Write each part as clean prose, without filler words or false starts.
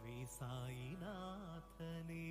ശ്രീ സായിനാഥനേ.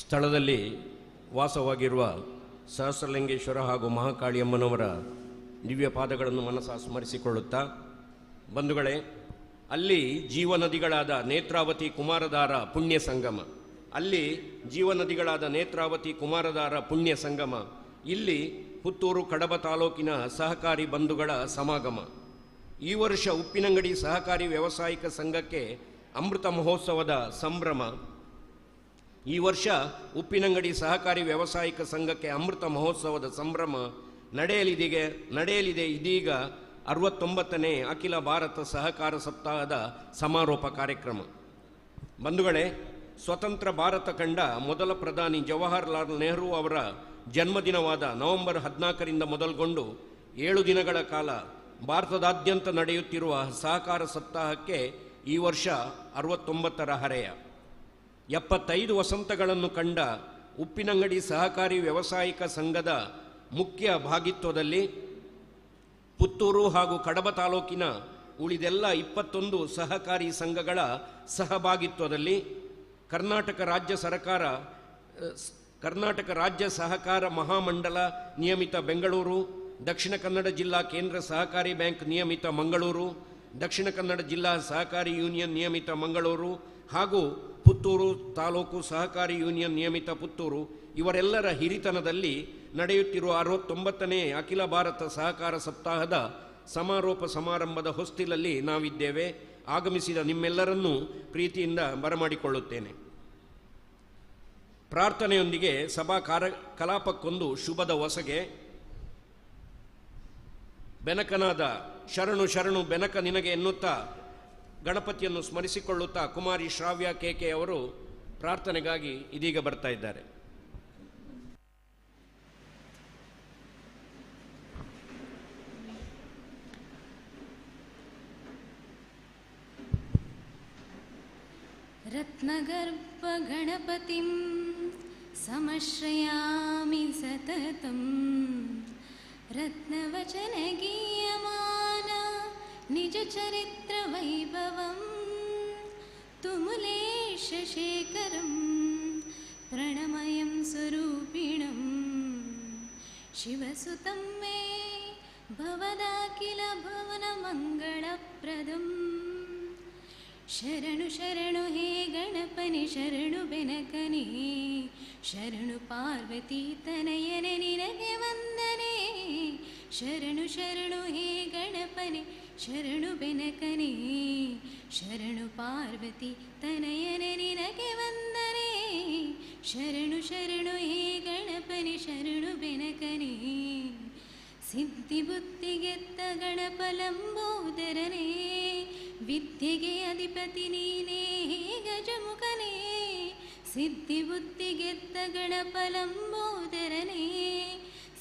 ಸ್ಥಳದಲ್ಲಿ ವಾಸವಾಗಿರುವ ಸಹಸ್ರಲಿಂಗೇಶ್ವರ ಹಾಗೂ ಮಹಾಕಾಳಿಯಮ್ಮನವರ ದಿವ್ಯ ಪಾದಗಳನ್ನು ಮನಸ್ಸು ಸ್ಮರಿಸಿಕೊಳ್ಳುತ್ತಾ, ಬಂಧುಗಳೇ, ಅಲ್ಲಿ ಜೀವನದಿಗಳಾದ ನೇತ್ರಾವತಿ ಕುಮಾರಧಾರ ಪುಣ್ಯ ಸಂಗಮ, ಅಲ್ಲಿ ಜೀವನದಿಗಳಾದ ನೇತ್ರಾವತಿ ಕುಮಾರಧಾರ ಪುಣ್ಯ ಸಂಗಮ, ಇಲ್ಲಿ ಪುತ್ತೂರು ಕಡಬ ತಾಲೂಕಿನ ಸಹಕಾರಿ ಬಂಧುಗಳ ಸಮಾಗಮ. ಈ ವರ್ಷ ಉಪ್ಪಿನಂಗಡಿ ಸಹಕಾರಿ ವ್ಯಾವಸಾಯಿಕ ಸಂಘಕ್ಕೆ ಅಮೃತ ಮಹೋತ್ಸವದ ಸಂಭ್ರಮ. ಈ ವರ್ಷ ಉಪ್ಪಿನಂಗಡಿ ಸಹಕಾರಿ ವ್ಯಾವಸಾಯಿಕ ಸಂಘಕ್ಕೆ ಅಮೃತ ಮಹೋತ್ಸವದ ಸಂಭ್ರಮ ನಡೆಯಲಿದೆ. ಇದೀಗ 69ನೇ ಅಖಿಲ ಭಾರತ ಸಹಕಾರ ಸಪ್ತಾಹದ ಸಮಾರೋಪ ಕಾರ್ಯಕ್ರಮ. ಬಂಧುಗಳೇ, ಸ್ವತಂತ್ರ ಭಾರತ ಕಂಡ ಮೊದಲ ಪ್ರಧಾನಿ ಜವಾಹರ್ಲಾಲ್ ನೆಹರು ಅವರ ಜನ್ಮದಿನವಾದ ನವೆಂಬರ್ 14ರಿಂದ ಮೊದಲುಗೊಂಡು 7 ದಿನಗಳ ಕಾಲ ಭಾರತದಾದ್ಯಂತ ನಡೆಯುತ್ತಿರುವ ಸಹಕಾರ ಸಪ್ತಾಹಕ್ಕೆ ಈ ವರ್ಷ 69ರ ಹರೆಯ. 75 ವಸಂತಗಳನ್ನು ಕಂಡ ಉಪ್ಪಿನಂಗಡಿ ಸಹಕಾರಿ ವ್ಯಾವಸಾಯಿಕ ಸಂಘದ ಮುಖ್ಯ ಭಾಗಿತ್ವದಲ್ಲಿ ಪುತ್ತೂರು ಹಾಗೂ ಕಡಬ ತಾಲೂಕಿನ ಉಳಿದೆಲ್ಲ 21 ಸಹಕಾರಿ ಸಂಘಗಳ ಸಹಭಾಗಿತ್ವದಲ್ಲಿ ಕರ್ನಾಟಕ ರಾಜ್ಯ ಸಹಕಾರ ಮಹಾಮಂಡಲ ನಿಯಮಿತ ಬೆಂಗಳೂರು, ದಕ್ಷಿಣ ಕನ್ನಡ ಜಿಲ್ಲಾ ಕೇಂದ್ರ ಸಹಕಾರಿ ಬ್ಯಾಂಕ್ ನಿಯಮಿತ ಮಂಗಳೂರು, ದಕ್ಷಿಣ ಕನ್ನಡ ಜಿಲ್ಲಾ ಸಹಕಾರಿ ಯೂನಿಯನ್ ನಿಯಮಿತ ಮಂಗಳೂರು ಹಾಗೂ ಪುತ್ತೂರು ತಾಲೂಕು ಸಹಕಾರಿ ಯೂನಿಯನ್ ನಿಯಮಿತ ಪುತ್ತೂರು ಇವರೆಲ್ಲರ ಹಿರಿತನದಲ್ಲಿ ನಡೆಯುತ್ತಿರುವ 69ನೇ ಅಖಿಲ ಭಾರತ ಸಹಕಾರ ಸಪ್ತಾಹದ ಸಮಾರೋಪ ಸಮಾರಂಭದ ಹೊಸ್ತಿಲಲ್ಲಿ ನಾವಿದ್ದೇವೆ. ಆಗಮಿಸಿದ ನಿಮ್ಮೆಲ್ಲರನ್ನೂ ಪ್ರೀತಿಯಿಂದ ಬರಮಾಡಿಕೊಳ್ಳುತ್ತೇನೆ. ಪ್ರಾರ್ಥನೆಯೊಂದಿಗೆ ಸಭಾ ಕಲಾಪಕ್ಕೊಂದು ಶುಭದ ಹೊಸಗೆ. ಬೆನಕನಾದ ಶರಣು ಶರಣು ಬೆನಕ ನಿನಗೆ ಎನ್ನುತ್ತಾ ಗಣಪತಿಯನ್ನು ಸ್ಮರಿಸಿಕೊಳ್ಳುತ್ತಾ ಕುಮಾರಿ ಶ್ರಾವ್ಯ ಕೆಕೆ ಅವರು ಪ್ರಾರ್ಥನೆಗಾಗಿ ಇದೀಗ ಬರ್ತಾ ಇದ್ದಾರೆ. ರತ್ನಗರ್ಭ ಗಣಪತಿಂ ಸಮಶ್ರಯಾಮಿ ಸತತಂ ರತ್ನವಚನ ಗೀಯಮಾನ ನಿಜ ಚರಿತ್ರ ವೈಭವಂ ತುಮುಲೇಶ ಶೇಖರಂ ಪ್ರಣಮಯಂ ಸ್ವರೂಪಿಣಂ ಶಿವಸುತಂ ಮೇ ಭವದಾಖಿಲ ಭವನ ಮಂಗಳಪ್ರದಂ. ಶರಣು ಶರಣು ಹೇ ಗಣಪನಿ ಶರಣು ಬೆನಕನೇ, ಶರಣು ಪಾರ್ವತಿ ತನಯನೆ ನಿನಗೆ ವಂದನೆ. ಶರಣು ಶರಣು ಹೇ ಗಣಪನೆ ಶರಣು ಬೆನಕನೇ, ಶರಣು ಪಾರ್ವತಿ ತನಯನೆ ನಿನಗೆ ವಂದನೆ. ಶರಣು ಶರಣು ಹೇ ಗಣಪನೆ ಶರಣು ಬೆನಕನೇ. ಸಿದ್ಧಿ ಬುದ್ಧಿಗೆತ್ತ ಗಣಪ ಲಂಬೋದರನೇ, ವಿದ್ಯೆಗೆ ಅಧಿಪತಿ ನೀನೇ ಗಜಮುಖನೇ. ಸಿದ್ಧಿ ಬುದ್ಧಿಗೆತ್ತ ಗಣಪ ಲಂಬೋದರನೇ,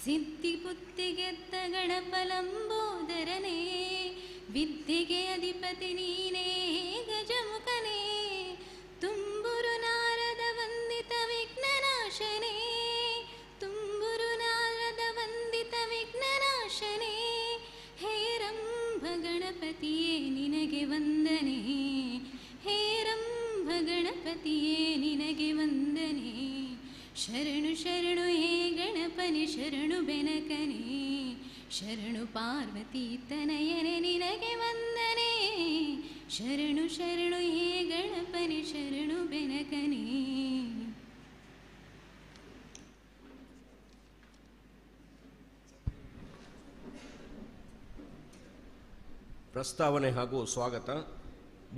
ಸಿದ್ಧಿ ಬುದ್ಧಿಗೆತ್ತ ಗಣಪ ಲಂಬೋದರನೇ. ವಿದ್ಯೆಗೆ ಅಧಿಪತಿ ನೀನೇ ಗಜಮುಖನೇ. ತುಂಬುರು ನಾರದ ವಂದಿತ ವಿಘ್ನನಾಶನೇ, ತುಂಬುರು ನಾರದ ವಂದಿತ ವಿಘ್ನನಾಶನೇ. ಹೇರಂಭ ಗಣಪತಿಯೇ ನಿನಗೆ ವಂದನೆ, ಹೇರಂಭ ಗಣಪತಿಯೇ ನಿನಗೆ ವಂದನೆ. ಶರಣು ಶರಣು ಹೇ ಗಣಪನೆ ಶರಣು ಬೆನಕನೇ, ಶರಣು ಪಾರ್ವತಿ ತನಯನೆ ನಿನಗೆ ವಂದನೆ. ಶರಣು ಶರಣು ಹೇ ಗಣಪನೆ ಶರಣು ಬೆನಕನೇ. ಪ್ರಸ್ತಾವನೆ ಹಾಗೂ ಸ್ವಾಗತ.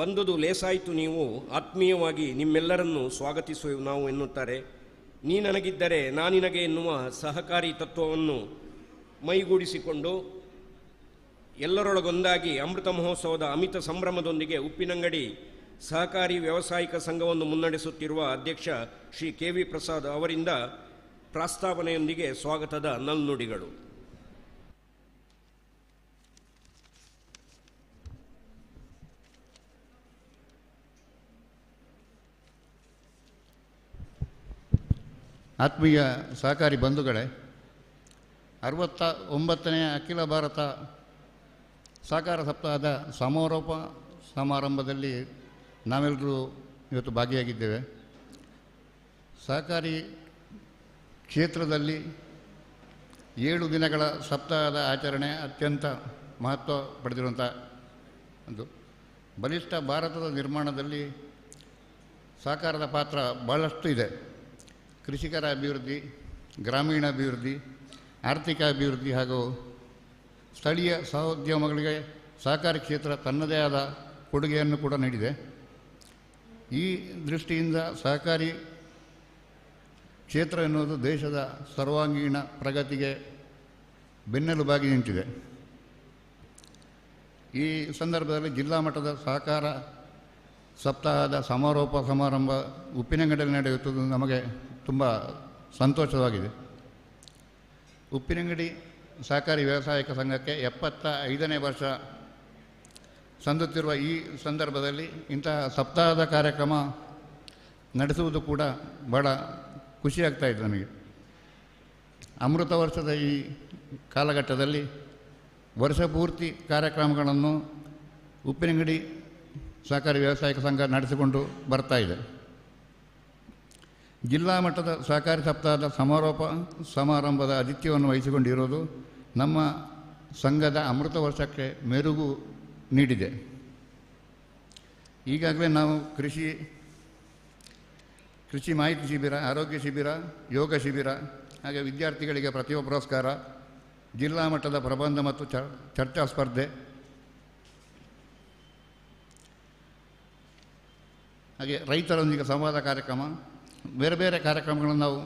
ಬಂದುದು ಲೇಸಾಯಿತು ನೀವು ಆತ್ಮೀಯವಾಗಿ ನಿಮ್ಮೆಲ್ಲರನ್ನು ಸ್ವಾಗತಿಸುವೆವು ನಾವು ಎನ್ನುತ್ತಾರೆ. ನೀ ನನಗಿದ್ದರೆ ನಾನಿನಗೆ ಎನ್ನುವ ಸಹಕಾರಿ ತತ್ವವನ್ನು ಮೈಗೂಡಿಸಿಕೊಂಡು ಎಲ್ಲರೊಳಗೊಂದಾಗಿ ಅಮೃತ ಮಹೋತ್ಸವದ ಅಮಿತ ಸಂಭ್ರಮದೊಂದಿಗೆ ಉಪ್ಪಿನಂಗಡಿ ಸಹಕಾರಿ ವ್ಯಾವಸಾಯಿಕ ಸಂಘವನ್ನು ಮುನ್ನಡೆಸುತ್ತಿರುವ ಅಧ್ಯಕ್ಷ ಶ್ರೀ KV ಪ್ರಸಾದ್ ಅವರಿಂದ ಪ್ರಸ್ತಾವನೆಯೊಂದಿಗೆ ಸ್ವಾಗತದ ನಲ್ನುಡಿಗಳು. ಆತ್ಮೀಯ ಸಹಕಾರಿ ಬಂಧುಗಳೇ, 69ನೇ ಅಖಿಲ ಭಾರತ ಸಹಕಾರ ಸಪ್ತಾಹದ ಸಮಾರೋಪ ಸಮಾರಂಭದಲ್ಲಿ ನಾವೆಲ್ಲರೂ ಇವತ್ತು ಭಾಗಿಯಾಗಿದ್ದೇವೆ. ಸಹಕಾರಿ ಕ್ಷೇತ್ರದಲ್ಲಿ 7 ದಿನಗಳ ಸಪ್ತಾಹದ ಆಚರಣೆ ಅತ್ಯಂತ ಮಹತ್ವ ಪಡೆದಿರುವಂಥ ಒಂದು ಬಲಿಷ್ಠ ಭಾರತದ ನಿರ್ಮಾಣದಲ್ಲಿ ಸಹಕಾರದ ಪಾತ್ರ ಬಹಳಷ್ಟು ಇದೆ. ಕೃಷಿಕರ ಅಭಿವೃದ್ಧಿ, ಗ್ರಾಮೀಣ ಅಭಿವೃದ್ಧಿ, ಆರ್ಥಿಕ ಅಭಿವೃದ್ಧಿ ಹಾಗೂ ಸ್ಥಳೀಯ ಸಹೋದ್ಯಮಗಳಿಗೆ ಸಹಕಾರಿ ಕ್ಷೇತ್ರ ತನ್ನದೇ ಆದ ಕೊಡುಗೆಯನ್ನು ಕೂಡ ನೀಡಿದೆ. ಈ ದೃಷ್ಟಿಯಿಂದ ಸಹಕಾರಿ ಕ್ಷೇತ್ರ ಎನ್ನುವುದು ದೇಶದ ಸರ್ವಾಂಗೀಣ ಪ್ರಗತಿಗೆ ಬೆನ್ನೆಲುಬಾಗಿ ನಿಂತಿದೆ. ಈ ಸಂದರ್ಭದಲ್ಲಿ ಜಿಲ್ಲಾ ಮಟ್ಟದ ಸಹಕಾರ ಸಪ್ತಾಹದ ಸಮಾರೋಪ ಸಮಾರಂಭ ಉಪ್ಪಿನಂಗಡಿಯಲ್ಲಿ ನಡೆಯುತ್ತದೆ. ನಮಗೆ ತುಂಬ ಸಂತೋಷವಾಗಿದೆ. ಉಪ್ಪಿನಂಗಡಿ ಸಹಕಾರಿ ವ್ಯವಸಾಯಿಕ ಸಂಘಕ್ಕೆ 75ನೇ ವರ್ಷ ಸಂದುತ್ತಿರುವ ಈ ಸಂದರ್ಭದಲ್ಲಿ ಇಂತಹ ಸಪ್ತಾಹದ ಕಾರ್ಯಕ್ರಮ ನಡೆಸುವುದು ಕೂಡ ಬಹಳ ಖುಷಿಯಾಗ್ತಾಯಿದೆ ನನಗೆ. ಅಮೃತ ವರ್ಷದ ಈ ಕಾಲಘಟ್ಟದಲ್ಲಿ ವರ್ಷ ಪೂರ್ತಿ ಕಾರ್ಯಕ್ರಮಗಳನ್ನು ಉಪ್ಪಿನಂಗಡಿ ಸಹಕಾರಿ ವ್ಯವಸಾಯಿಕ ಸಂಘ ನಡೆಸಿಕೊಂಡು ಬರ್ತಾ ಇದೆ. ಜಿಲ್ಲಾ ಮಟ್ಟದ ಸಹಕಾರಿ ಸಪ್ತಾಹದ ಸಮಾರೋಪ ಸಮಾರಂಭದ ಆತಿಥ್ಯವನ್ನು ವಹಿಸಿಕೊಂಡಿರುವುದು ನಮ್ಮ ಸಂಘದ ಅಮೃತ ವರ್ಷಕ್ಕೆ ಮೆರುಗು ನೀಡಿದೆ. ಈಗಾಗಲೇ ನಾವು ಕೃಷಿ ಮಾಹಿತಿ ಶಿಬಿರ, ಆರೋಗ್ಯ ಶಿಬಿರ, ಯೋಗ ಶಿಬಿರ, ಹಾಗೆ ವಿದ್ಯಾರ್ಥಿಗಳಿಗೆ ಪ್ರತಿಭಾ ಪುರಸ್ಕಾರ, ಜಿಲ್ಲಾ ಮಟ್ಟದ ಪ್ರಬಂಧ ಮತ್ತು ಚರ್ಚಾ ಸ್ಪರ್ಧೆ, ಹಾಗೆ ರೈತರೊಂದಿಗೆ ಸಂವಾದ ಕಾರ್ಯಕ್ರಮ, ಬೇರೆ ಬೇರೆ ಕಾರ್ಯಕ್ರಮಗಳನ್ನು ನಾವು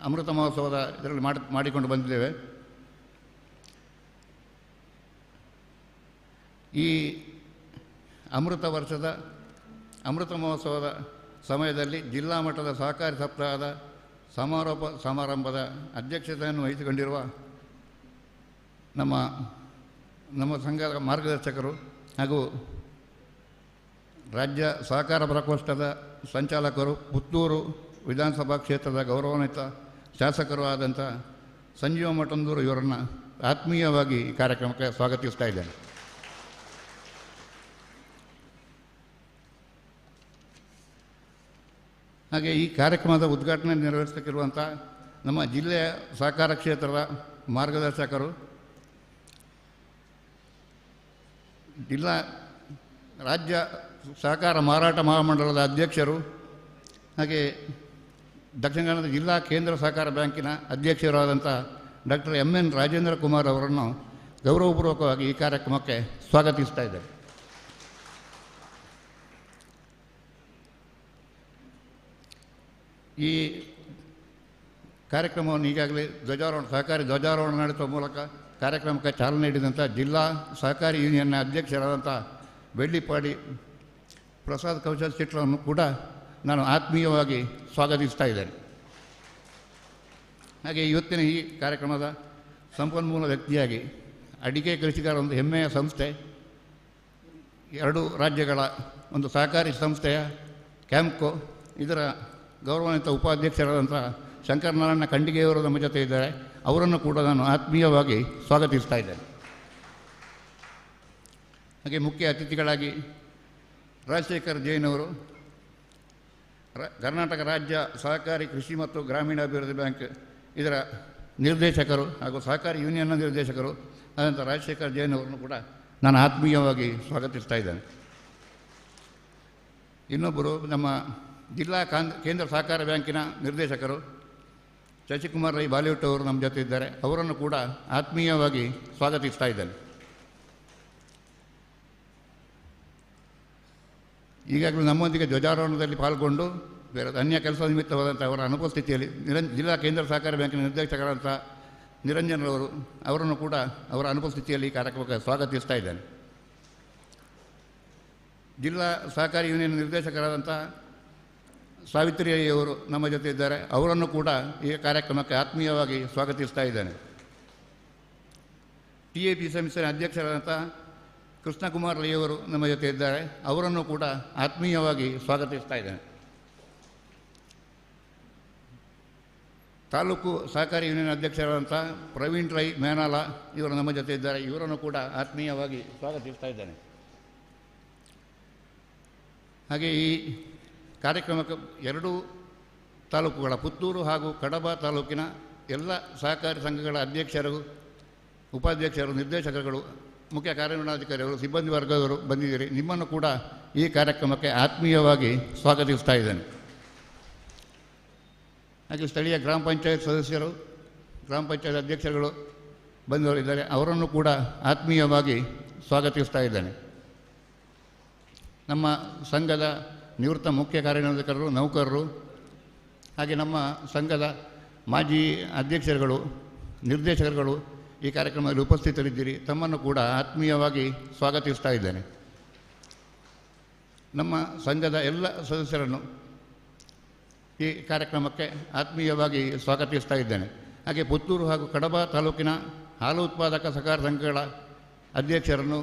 ಅಮೃತ ಮಹೋತ್ಸವದ ಇದರಲ್ಲಿ ಮಾಡಿಕೊಂಡು ಬಂದಿದ್ದೇವೆ. ಈ ಅಮೃತ ವರ್ಷದ ಅಮೃತ ಮಹೋತ್ಸವದ ಸಮಯದಲ್ಲಿ ಜಿಲ್ಲಾ ಮಟ್ಟದ ಸಹಕಾರಿ ಸಪ್ತಾಹದ ಸಮಾರೋಪ ಸಮಾರಂಭದ ಅಧ್ಯಕ್ಷತೆಯನ್ನು ವಹಿಸಿಕೊಂಡಿರುವ ನಮ್ಮ ಸಂಘದ ಮಾರ್ಗದರ್ಶಕರು ಹಾಗೂ ರಾಜ್ಯ ಸಹಕಾರ ಪ್ರಕೋಷ್ಠದ ಸಂಚಾಲಕರು, ಪುತ್ತೂರು ವಿಧಾನಸಭಾ ಕ್ಷೇತ್ರದ ಗೌರವಾನ್ವಿತ ಶಾಸಕರು ಆದಂಥ ಸಂಜೀವ ಮಠಂದೂರು ಇವರನ್ನು ಆತ್ಮೀಯವಾಗಿ ಈ ಕಾರ್ಯಕ್ರಮಕ್ಕೆ ಸ್ವಾಗತಿಸ್ತಾ ಇದ್ದೇನೆ. ಹಾಗೆ ಈ ಕಾರ್ಯಕ್ರಮದ ಉದ್ಘಾಟನೆ ನೆರವೇರಿಸಲಿರುವಂಥ ನಮ್ಮ ಜಿಲ್ಲೆಯ ಸಹಕಾರ ಕ್ಷೇತ್ರದ ಮಾರ್ಗದರ್ಶಕರು, ರಾಜ್ಯ ಸಹಕಾರ ಮಾರಾಟ ಮಹಾಮಂಡಲದ ಅಧ್ಯಕ್ಷರು, ಹಾಗೆ ದಕ್ಷಿಣ ಕನ್ನಡ ಜಿಲ್ಲಾ ಕೇಂದ್ರ ಸಹಕಾರ ಬ್ಯಾಂಕಿನ ಅಧ್ಯಕ್ಷರಾದಂಥ ಡಾಕ್ಟರ್ MN ರಾಜೇಂದ್ರ ಕುಮಾರ್ ಅವರನ್ನು ಗೌರವಪೂರ್ವಕವಾಗಿ ಈ ಕಾರ್ಯಕ್ರಮಕ್ಕೆ ಸ್ವಾಗತಿಸ್ತಾ ಇದ್ದಾರೆ. ಈ ಕಾರ್ಯಕ್ರಮವನ್ನು ಈಗಾಗಲೇ ಸಹಕಾರಿ ಧ್ವಜಾರೋಹಣ ನಡೆಸುವ ಮೂಲಕ ಕಾರ್ಯಕ್ರಮಕ್ಕೆ ಚಾಲನೆ ನೀಡಿದಂಥ ಜಿಲ್ಲಾ ಸಹಕಾರಿ ಯೂನಿಯನ್ನ ಅಧ್ಯಕ್ಷರಾದಂಥ ಬೆಳ್ಳಿಪಾಡಿ ಪ್ರಸಾದ್ ಕೌಶಲ್ ಶೆಟ್ಟರನ್ನು ಕೂಡ ನಾನು ಆತ್ಮೀಯವಾಗಿ ಸ್ವಾಗತಿಸ್ತಾ ಇದ್ದೇನೆ. ಹಾಗೆ ಇವತ್ತಿನ ಈ ಕಾರ್ಯಕ್ರಮದ ಸಂಪನ್ಮೂಲ ವ್ಯಕ್ತಿಯಾಗಿ ಅಡಿಕೆ ಕೃಷಿಕರ ಒಂದು ಹೆಮ್ಮೆಯ ಸಂಸ್ಥೆ, 2 ರಾಜ್ಯಗಳ ಒಂದು ಸಹಕಾರಿ ಸಂಸ್ಥೆಯ ಕ್ಯಾಂಪ್ಕೋ, ಇದರ ಗೌರವಾನ್ವಿತ ಉಪಾಧ್ಯಕ್ಷರಾದಂಥ ಶಂಕರನಾರಾಯಣ ಖಂಡಿಗೆಯವರು ನಮ್ಮ ಜೊತೆ ಇದ್ದಾರೆ. ಅವರನ್ನು ಕೂಡ ನಾನು ಆತ್ಮೀಯವಾಗಿ ಸ್ವಾಗತಿಸ್ತಾ ಇದ್ದೇನೆ. ಹಾಗೆ ಮುಖ್ಯ ಅತಿಥಿಗಳಾಗಿ ರಾಜಶೇಖರ್ ಜೈನ್ ಅವರು, ಕರ್ನಾಟಕ ರಾಜ್ಯ ಸಹಕಾರಿ ಕೃಷಿ ಮತ್ತು ಗ್ರಾಮೀಣಾಭಿವೃದ್ಧಿ ಬ್ಯಾಂಕ್ ಇದರ ನಿರ್ದೇಶಕರು ಹಾಗೂ ಸಹಕಾರಿ ಯೂನಿಯನ್ನ ನಿರ್ದೇಶಕರು ಆದಂಥ ರಾಜಶೇಖರ್ ಜೈನ್ ಅವರನ್ನು ಕೂಡ ನಾನು ಆತ್ಮೀಯವಾಗಿ ಸ್ವಾಗತಿಸ್ತಾ ಇದ್ದೇನೆ. ಇನ್ನೊಬ್ಬರು ನಮ್ಮ ಜಿಲ್ಲಾ ಕೇಂದ್ರ ಸಹಕಾರ ಬ್ಯಾಂಕಿನ ನಿರ್ದೇಶಕರು ಶಶಿಕುಮಾರ್ ರೈ ಬಾಲಿವುಡ್ ಅವರು ನಮ್ಮ ಜೊತೆ ಇದ್ದಾರೆ. ಅವರನ್ನು ಕೂಡ ಆತ್ಮೀಯವಾಗಿ ಸ್ವಾಗತಿಸ್ತಾ ಇದ್ದೇನೆ. ಈಗಾಗಲೇ ನಮ್ಮೊಂದಿಗೆ ಧ್ವಜಾರೋಹಣದಲ್ಲಿ ಪಾಲ್ಗೊಂಡು ಬೇರೆ ಅನ್ಯ ಕೆಲಸ ನಿಮಿತ್ತವಾದಂಥ ಅವರ ಅನುಪಸ್ಥಿತಿಯಲ್ಲಿ ಜಿಲ್ಲಾ ಕೇಂದ್ರ ಸಹಕಾರ ಬ್ಯಾಂಕಿನ ನಿರ್ದೇಶಕರಾದಂಥ ನಿರಂಜನರವರು, ಅವರನ್ನು ಕೂಡ ಅವರ ಅನುಪಸ್ಥಿತಿಯಲ್ಲಿ ಈ ಕಾರ್ಯಕ್ರಮಕ್ಕೆ ಸ್ವಾಗತಿಸ್ತಾ ಇದ್ದೇನೆ. ಜಿಲ್ಲಾ ಸಹಕಾರಿ ಯೂನಿಯನ್ ನಿರ್ದೇಶಕರಾದಂಥ ಸಾವಿತ್ರಿಯವರು ನಮ್ಮ ಜೊತೆ ಇದ್ದಾರೆ. ಅವರನ್ನು ಕೂಡ ಈ ಕಾರ್ಯಕ್ರಮಕ್ಕೆ ಆತ್ಮೀಯವಾಗಿ ಸ್ವಾಗತಿಸ್ತಾ ಇದ್ದೇನೆ. TAP ಸಂಸ್ಥೆಯ ಅಧ್ಯಕ್ಷರಾದಂಥ ಕೃಷ್ಣಕುಮಾರ್ ರೈಯವರು ನಮ್ಮ ಜೊತೆ ಇದ್ದಾರೆ. ಅವರನ್ನು ಕೂಡ ಆತ್ಮೀಯವಾಗಿ ಸ್ವಾಗತಿಸ್ತಾ ಇದ್ದೇನೆ. ತಾಲೂಕು ಸಹಕಾರಿ ಯೂನಿಯನ್ ಅಧ್ಯಕ್ಷರಾದಂಥ ಪ್ರವೀಣ್ ರೈ ಮೇನಾಲ ಇವರು ನಮ್ಮ ಜೊತೆ ಇದ್ದಾರೆ. ಇವರನ್ನು ಕೂಡ ಆತ್ಮೀಯವಾಗಿ ಸ್ವಾಗತಿಸ್ತಾ ಇದ್ದೇನೆ. ಹಾಗೆ ಈ ಕಾರ್ಯಕ್ರಮಕ್ಕೆ 2 ತಾಲೂಕುಗಳ ಪುತ್ತೂರು ಹಾಗೂ ಕಡಬ ತಾಲೂಕಿನ ಎಲ್ಲ ಸಹಕಾರಿ ಸಂಘಗಳ ಅಧ್ಯಕ್ಷರು, ಉಪಾಧ್ಯಕ್ಷರು, ನಿರ್ದೇಶಕರುಗಳು, ಮುಖ್ಯ ಕಾರ್ಯನಿರ್ವಹಣಾಧಿಕಾರಿಗಳು, ಸಿಬ್ಬಂದಿ ವರ್ಗದವರು ಬಂದಿದ್ದೀರಿ. ನಿಮ್ಮನ್ನು ಕೂಡ ಈ ಕಾರ್ಯಕ್ರಮಕ್ಕೆ ಆತ್ಮೀಯವಾಗಿ ಸ್ವಾಗತಿಸ್ತಾ ಇದ್ದೇನೆ. ಹಾಗೆ ಸ್ಥಳೀಯ ಗ್ರಾಮ ಪಂಚಾಯತ್ ಸದಸ್ಯರು, ಗ್ರಾಮ ಪಂಚಾಯತ್ ಅಧ್ಯಕ್ಷರುಗಳು ಬಂದವರಿದ್ದಾರೆ, ಅವರನ್ನು ಕೂಡ ಆತ್ಮೀಯವಾಗಿ ಸ್ವಾಗತಿಸ್ತಾ ಇದ್ದೇನೆ. ನಮ್ಮ ಸಂಘದ ನಿವೃತ್ತ ಮುಖ್ಯ ಕಾರ್ಯನಿರ್ವಾಹಕರು, ನೌಕರರು, ಹಾಗೆ ನಮ್ಮ ಸಂಘದ ಮಾಜಿ ಅಧ್ಯಕ್ಷರುಗಳು, ನಿರ್ದೇಶಕರುಗಳು ಈ ಕಾರ್ಯಕ್ರಮದಲ್ಲಿ ಉಪಸ್ಥಿತರಿದ್ದೀರಿ. ತಮ್ಮನ್ನು ಕೂಡ ಆತ್ಮೀಯವಾಗಿ ಸ್ವಾಗತಿಸ್ತಾ ಇದ್ದೇನೆ. ನಮ್ಮ ಸಂಘದ ಎಲ್ಲ ಸದಸ್ಯರನ್ನು ಈ ಕಾರ್ಯಕ್ರಮಕ್ಕೆ ಆತ್ಮೀಯವಾಗಿ ಸ್ವಾಗತಿಸ್ತಾ ಇದ್ದೇನೆ. ಹಾಗೆ ಪುತ್ತೂರು ಹಾಗೂ ಕಡಬ ತಾಲೂಕಿನ ಹಾಲು ಉತ್ಪಾದಕ ಸಹಕಾರ ಸಂಘಗಳ ಅಧ್ಯಕ್ಷರನ್ನು,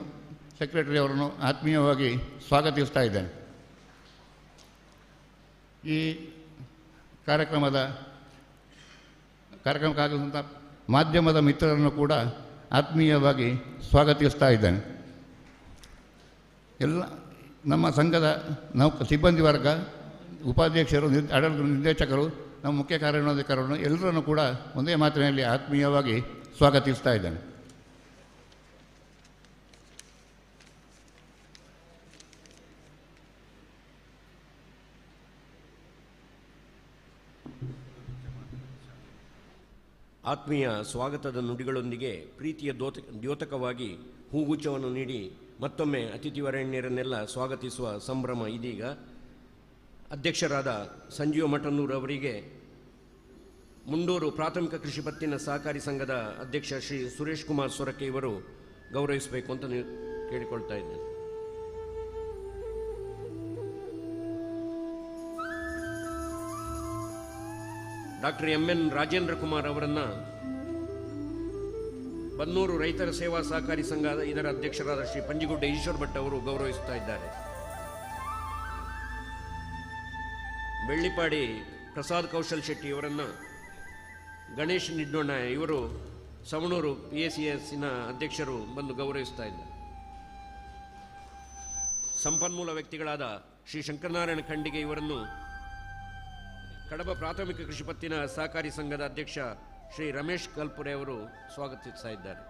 ಸೆಕ್ರೆಟರಿ ಅವರನ್ನು ಆತ್ಮೀಯವಾಗಿ ಸ್ವಾಗತಿಸ್ತಾ ಇದ್ದೇನೆ. ಈ ಕಾರ್ಯಕ್ರಮಕ್ಕಾಗುವಂಥ ಮಾಧ್ಯಮದ ಮಿತ್ರರನ್ನು ಕೂಡ ಆತ್ಮೀಯವಾಗಿ ಸ್ವಾಗತಿಸ್ತಾ ಇದ್ದೇನೆ. ಎಲ್ಲ ನಮ್ಮ ಸಂಘದ ಸಿಬ್ಬಂದಿ ವರ್ಗ, ಉಪಾಧ್ಯಕ್ಷರು, ಆಡಳಿತ ನಿರ್ದೇಶಕರು, ನಮ್ಮ ಮುಖ್ಯ ಕಾರ್ಯನಿರ್ವಾಹಕರನ್ನು ಎಲ್ಲರನ್ನು ಕೂಡ ಒಂದೇ ಮಾತಿನಲ್ಲಿ ಆತ್ಮೀಯವಾಗಿ ಸ್ವಾಗತಿಸ್ತಾ ಇದ್ದೇನೆ. ಆತ್ಮೀಯ ಸ್ವಾಗತದ ನುಡಿಗಳೊಂದಿಗೆ ಪ್ರೀತಿಯ ದ್ಯೋತಕವಾಗಿ ಹೂಗುಚ್ಛವನ್ನು ನೀಡಿ ಮತ್ತೊಮ್ಮೆ ಅತಿಥಿ ವರೇಣ್ಯರನ್ನೆಲ್ಲ ಸ್ವಾಗತಿಸುವ ಸಂಭ್ರಮ ಇದೀಗ. ಅಧ್ಯಕ್ಷರಾದ ಸಂಜೀವ ಮಠನ್ನೂರು ಅವರಿಗೆ ಮುಂಡೂರು ಪ್ರಾಥಮಿಕ ಕೃಷಿ ಪತ್ತಿನ ಸಹಕಾರಿ ಸಂಘದ ಅಧ್ಯಕ್ಷ ಶ್ರೀ ಸುರೇಶ್ ಕುಮಾರ್ ಸೊರಕೆ ಇವರು ಗೌರವಿಸಬೇಕು ಅಂತ ಕೇಳಿಕೊಳ್ತಾ ಇದ್ದೇನೆ. ಡಾಕ್ಟರ್ MN ರಾಜೇಂದ್ರ ಕುಮಾರ್ ಅವರನ್ನು ಬನ್ನೂರು ರೈತರ ಸೇವಾ ಸಹಕಾರಿ ಸಂಘ ಇದರ ಅಧ್ಯಕ್ಷರಾದ ಶ್ರೀ ಪಂಜಿಗುಡ್ಡ ಈಶ್ವರ್ ಭಟ್ ಅವರು ಗೌರವಿಸುತ್ತಾ ಇದ್ದಾರೆ. ಬೆಳ್ಳಿಪಾಡಿ ಪ್ರಸಾದ್ ಕೌಶಲ್ ಶೆಟ್ಟಿ ಇವರನ್ನು ಗಣೇಶ್ ನಿಡ್ಡೋಣ ಇವರು ಸವಣೂರು PACSನ ಅಧ್ಯಕ್ಷರು ಬಂದು ಗೌರವಿಸ್ತಾ ಇದ್ದಾರೆ. ಸಂಪನ್ಮೂಲ ವ್ಯಕ್ತಿಗಳಾದ ಶ್ರೀ ಶಂಕರನಾರಾಯಣ ಖಂಡಿಗೆ ಇವರನ್ನು ಕಡಬ ಪ್ರಾಥಮಿಕ ಕೃಷಿ ಪತ್ತಿನ ಸಹಕಾರಿ ಸಂಘದ ಅಧ್ಯಕ್ಷ ಶ್ರೀ ರಮೇಶ್ ಕಲ್ಪುರೆ ಅವರು ಸ್ವಾಗತಿಸ್ತಾ ಇದ್ದಾರೆ.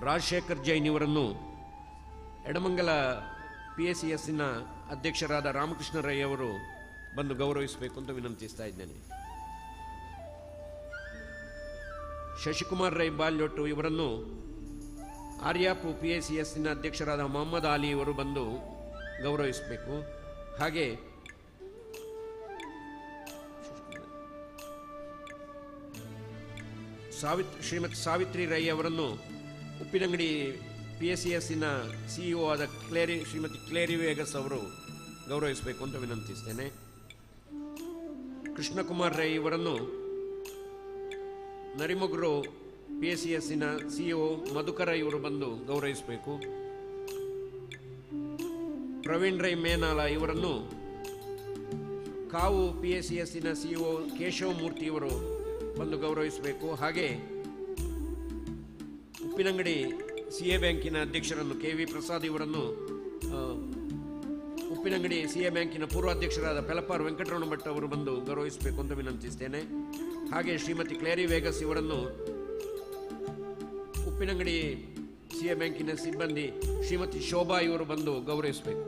ರಾಜಶೇಖರ್ ಜೈನ್ ಇವರನ್ನು ಎಡಮಂಗಲ PACSನ ಅಧ್ಯಕ್ಷರಾದ ರಾಮಕೃಷ್ಣ ರೈ ಅವರು ಬಂದು ಗೌರವಿಸಬೇಕು ಅಂತ ವಿನಂತಿಸ್ತಾ ಇದ್ದೇನೆ. ಶಶಿಕುಮಾರ್ ರೈ ಬಾಲ್ಯೊಟ್ಟು ಇವರನ್ನು ಆರ್ಯಾಪು PACSನ ಅಧ್ಯಕ್ಷರಾದ ಮೊಹಮ್ಮದ್ ಅಲಿ ಇವರು ಬಂದು ಗೌರವಿಸಬೇಕು. ಹಾಗೆ ಶ್ರೀಮತಿ ಸಾವಿತ್ರಿ ರೈ ಅವರನ್ನು ಉಪ್ಪಿನಂಗಡಿ PACSನ CEO ಆದ ಶ್ರೀಮತಿ ಕ್ಲೇರಿ ವೇಗಸ್ ಅವರು ಗೌರವಿಸಬೇಕು ಅಂತ ವಿನಂತಿಸ್ತೇನೆ. ಕೃಷ್ಣಕುಮಾರ್ ರೈ ಇವರನ್ನು ನರಿಮೊಗ್ರು PACSನ CEO ಮಧುಕರ ಇವರು ಬಂದು ಗೌರವಿಸಬೇಕು. ಪ್ರವೀಣ್ ರೈ ಮೇನಾಲ ಇವರನ್ನು ಕಾವು PACSನ CEO ಕೇಶವ ಮೂರ್ತಿ ಇವರು ಬಂದು ಗೌರವಿಸಬೇಕು. ಹಾಗೆ ಉಪ್ಪಿನಂಗಡಿ CA ಬ್ಯಾಂಕಿನ ಅಧ್ಯಕ್ಷರನ್ನು KV ಪ್ರಸಾದ್ ಇವರನ್ನು ಉಪ್ಪಿನಂಗಡಿ CA ಬ್ಯಾಂಕಿನ ಪೂರ್ವಾಧ್ಯಕ್ಷರಾದ ಪೆಲಪಾರ್ ವೆಂಕಟರಮಣ ಭಟ್ ಅವರು ಬಂದು ಗೌರವಿಸಬೇಕು ಅಂತ ವಿನಂತಿಸ್ತೇನೆ. ಹಾಗೆ ಶ್ರೀಮತಿ ಕ್ಲೇರಿ ವೇಗಸ್ ಇವರನ್ನು ಉಪ್ಪಿನಂಗಡಿ CA ಬ್ಯಾಂಕಿನ ಸಿಬ್ಬಂದಿ ಶ್ರೀಮತಿ ಶೋಭಾ ಇವರು ಬಂದು ಗೌರವಿಸಬೇಕು.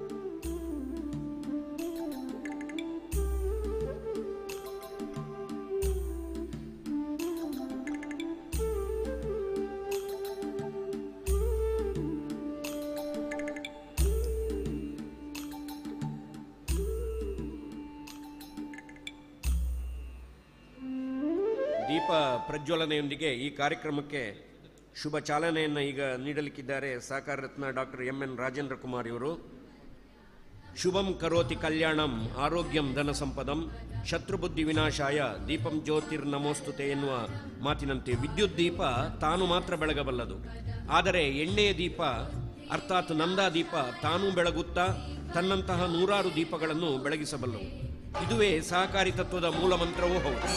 ದೀಪ ಪ್ರಜ್ವಲನೆಯೊಂದಿಗೆ ಈ ಕಾರ್ಯಕ್ರಮಕ್ಕೆ ಶುಭ ಚಾಲನೆಯನ್ನು ಈಗ ನೀಡಲಿಕ್ಕಿದ್ದಾರೆ ಸಹಕಾರ ರತ್ನ ಡಾಕ್ಟರ್ MN ರಾಜೇಂದ್ರ ಕುಮಾರ್ ಇವರು. ಶುಭಂ ಕರೋತಿ ಕಲ್ಯಾಣಂ ಆರೋಗ್ಯಂ ಧನ ಸಂಪದಂ ಶತ್ರುಬುದ್ಧಿ ವಿನಾಶಾಯ ದೀಪಂ ಜ್ಯೋತಿರ್ನಮೋಸ್ತುತೆ ಎನ್ನುವ ಮಾತಿನಂತೆ ವಿದ್ಯುತ್ ದೀಪ ತಾನು ಮಾತ್ರ ಬೆಳಗಬಲ್ಲದು. ಆದರೆ ಎಣ್ಣೆಯ ದೀಪ ಅರ್ಥಾತ್ ನಂದಾ ದೀಪ ತಾನೂ ಬೆಳಗುತ್ತಾ ತನ್ನಂತಹ ನೂರಾರು ದೀಪಗಳನ್ನು ಬೆಳಗಿಸಬಲ್ಲವು. ಇದುವೇ ಸಹಕಾರಿ ತತ್ವದ ಮೂಲ ಮಂತ್ರವೂ ಹೌದು.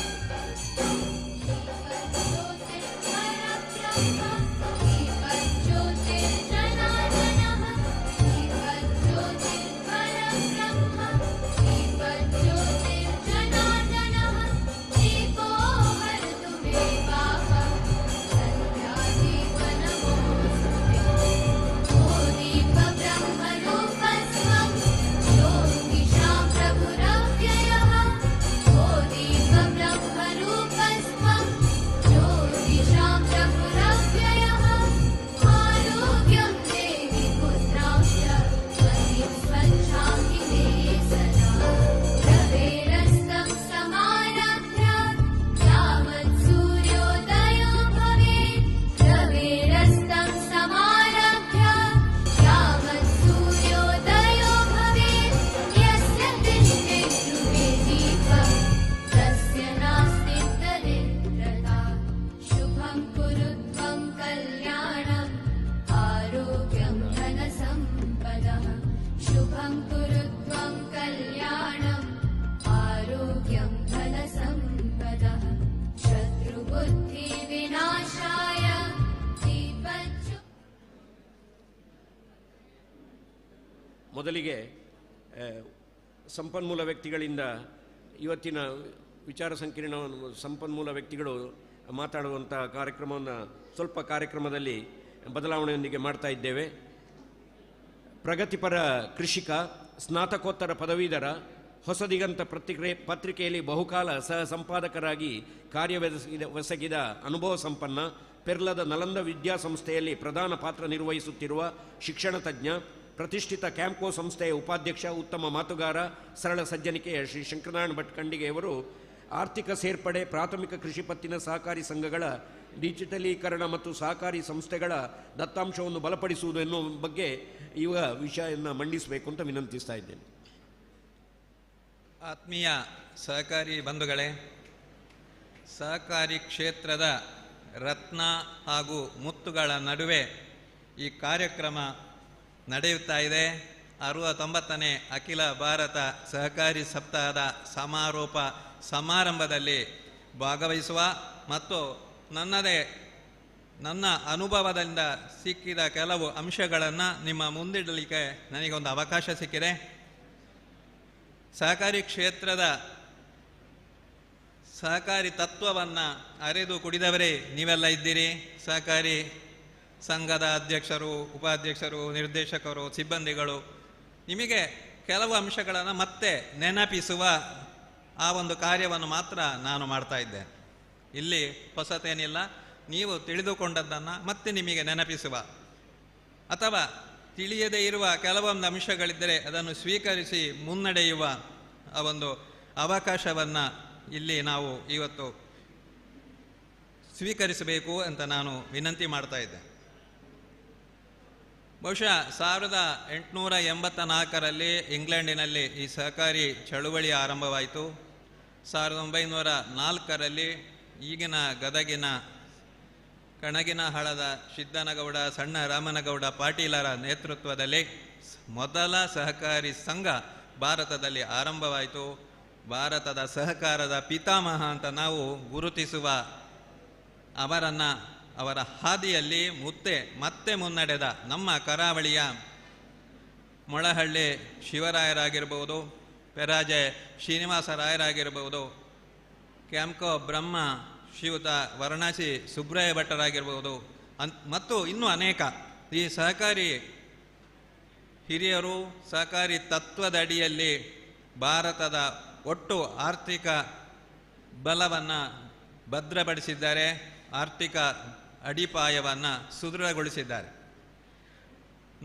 ಮೊದಲಿಗೆ ಸಂಪನ್ಮೂಲ ವ್ಯಕ್ತಿಗಳಿಂದ ಇವತ್ತಿನ ವಿಚಾರ ಸಂಕಿರಣವನ್ನು ಸಂಪನ್ಮೂಲ ವ್ಯಕ್ತಿಗಳು ಮಾತಾಡುವಂಥ ಕಾರ್ಯಕ್ರಮವನ್ನು ಸ್ವಲ್ಪ ಕಾರ್ಯಕ್ರಮದಲ್ಲಿ ಬದಲಾವಣೆಯೊಂದಿಗೆ ಮಾಡ್ತಾ ಇದ್ದೇವೆ. ಪ್ರಗತಿಪರ ಕೃಷಿಕ, ಸ್ನಾತಕೋತ್ತರ ಪದವೀಧರ, ಹೊಸದಿಗಂತ ಪತ್ರಿಕೆಯಲ್ಲಿ ಬಹುಕಾಲ ಸಹ ಸಂಪಾದಕರಾಗಿ ಕಾರ್ಯವೆಸಗಿದ ಅನುಭವ ಸಂಪನ್ನ, ಪೆರ್ಲದ ನಲಂದ ವಿದ್ಯಾಸಂಸ್ಥೆಯಲ್ಲಿ ಪ್ರಧಾನ ಪಾತ್ರ ನಿರ್ವಹಿಸುತ್ತಿರುವ ಶಿಕ್ಷಣ ತಜ್ಞ, ಪ್ರತಿಷ್ಠಿತ ಕ್ಯಾಂಪ್ಕೋ ಸಂಸ್ಥೆಯ ಉಪಾಧ್ಯಕ್ಷ, ಉತ್ತಮ ಮಾತುಗಾರ, ಸರಳ ಸಜ್ಜನಿಕೆಯ ಶ್ರೀ ಶಂಕರನಾರಾಯಣ ಭಟ್ ಖಂಡಿಗೆಯವರು ಆರ್ಥಿಕ ಸೇರ್ಪಡೆ, ಪ್ರಾಥಮಿಕ ಕೃಷಿ ಪತ್ತಿನ ಸಹಕಾರಿ ಸಂಘಗಳ ಡಿಜಿಟಲೀಕರಣ ಮತ್ತು ಸಹಕಾರಿ ಸಂಸ್ಥೆಗಳ ದತ್ತಾಂಶವನ್ನು ಬಲಪಡಿಸುವುದು ಎನ್ನುವ ಬಗ್ಗೆ ಈಗ ವಿಷಯವನ್ನು ಮಂಡಿಸಬೇಕು ಅಂತ ವಿನಂತಿಸ್ತಾ ಇದ್ದೇನೆ. ಆತ್ಮೀಯ ಸಹಕಾರಿ ಬಂಧುಗಳೇ, ಸಹಕಾರಿ ಕ್ಷೇತ್ರದ ರತ್ನ ಹಾಗೂ ಮುತ್ತುಗಳ ನಡುವೆ ಈ ಕಾರ್ಯಕ್ರಮ ನಡೆಯುತ್ತಾ ಇದೆ. 69ನೇ ಅಖಿಲ ಭಾರತ ಸಹಕಾರಿ ಸಪ್ತಾಹದ ಸಮಾರೋಪ ಸಮಾರಂಭದಲ್ಲಿ ಭಾಗವಹಿಸುವ ಮತ್ತು ನನ್ನ ಅನುಭವದಿಂದ ಸಿಕ್ಕಿದ ಕೆಲವು ಅಂಶಗಳನ್ನು ನಿಮ್ಮ ಮುಂದಿಡಲಿಕ್ಕೆ ನನಗೊಂದು ಅವಕಾಶ ಸಿಕ್ಕಿದೆ. ಸಹಕಾರಿ ಕ್ಷೇತ್ರದ ಸಹಕಾರಿ ತತ್ವವನ್ನು ಅರಿದು ಕುಡಿದವರೇ ನೀವೆಲ್ಲ ಇದ್ದೀರಿ. ಸಹಕಾರಿ ಸಂಘದ ಅಧ್ಯಕ್ಷರು, ಉಪಾಧ್ಯಕ್ಷರು, ನಿರ್ದೇಶಕರು, ಸಿಬ್ಬಂದಿಗಳು, ನಿಮಗೆ ಕೆಲವು ಅಂಶಗಳನ್ನು ಮತ್ತೆ ನೆನಪಿಸುವ ಆ ಒಂದು ಕಾರ್ಯವನ್ನು ಮಾತ್ರ ನಾನು ಮಾಡ್ತಾ ಇದ್ದೇನೆ. ಇಲ್ಲಿ ಹೊಸತೇನಿಲ್ಲ. ನೀವು ತಿಳಿದುಕೊಂಡದ್ದನ್ನು ಮತ್ತೆ ನಿಮಗೆ ನೆನಪಿಸುವ ಅಥವಾ ತಿಳಿಯದೇ ಇರುವ ಕೆಲವೊಂದು ಅಂಶಗಳಿದ್ದರೆ ಅದನ್ನು ಸ್ವೀಕರಿಸಿ ಮುನ್ನಡೆಯುವ ಆ ಒಂದು ಅವಕಾಶವನ್ನು ಇಲ್ಲಿ ನಾವು ಇವತ್ತು ಸ್ವೀಕರಿಸಬೇಕು ಅಂತ ನಾನು ವಿನಂತಿ ಮಾಡ್ತಾ ಇದ್ದೆ. ಬಹುಶಃ 1884ರಲ್ಲಿ ಇಂಗ್ಲೆಂಡಿನಲ್ಲಿ ಈ ಸಹಕಾರಿ ಚಳುವಳಿ ಆರಂಭವಾಯಿತು. 1904ರಲ್ಲಿ ಈಗಿನ ಗದಗಿನ ಕಣಗಿನಹಳದ ಸಿದ್ದನಗೌಡ, ಸಣ್ಣ ರಾಮನಗೌಡ ಪಾಟೀಲರ ನೇತೃತ್ವದಲ್ಲಿ ಮೊದಲ ಸಹಕಾರಿ ಸಂಘ ಭಾರತದಲ್ಲಿ ಆರಂಭವಾಯಿತು. ಭಾರತದ ಸಹಕಾರದ ಪಿತಾಮಹ ಅಂತ ನಾವು ಗುರುತಿಸುವ ಅವರ ಹಾದಿಯಲ್ಲಿ ಮತ್ತೆ ಮುನ್ನಡೆದ ನಮ್ಮ ಕರಾವಳಿಯ ಮೊಳಹಳ್ಳಿ ಶಿವರಾಯರಾಗಿರ್ಬೋದು, ಪೆರಾಜೆ ಶ್ರೀನಿವಾಸರಾಯರಾಗಿರ್ಬೋದು, ಕ್ಯಾಂಪ್ಕೋ ಬ್ರಹ್ಮ ಶ್ರೀಯುತ ವಾರಣಾಸಿ ಸುಬ್ರಾಯ ಭಟ್ಟರಾಗಿರ್ಬೋದು, ಮತ್ತು ಇನ್ನೂ ಅನೇಕ ಈ ಸಹಕಾರಿ ಹಿರಿಯರು ಸಹಕಾರಿ ತತ್ವದ ಅಡಿಯಲ್ಲಿ ಭಾರತದ ಒಟ್ಟು ಆರ್ಥಿಕ ಬಲವನ್ನು ಭದ್ರಪಡಿಸಿದ್ದಾರೆ, ಆರ್ಥಿಕ ಅಡಿಪಾಯವನ್ನು ಸುದೃಢಗೊಳಿಸಿದ್ದಾರೆ.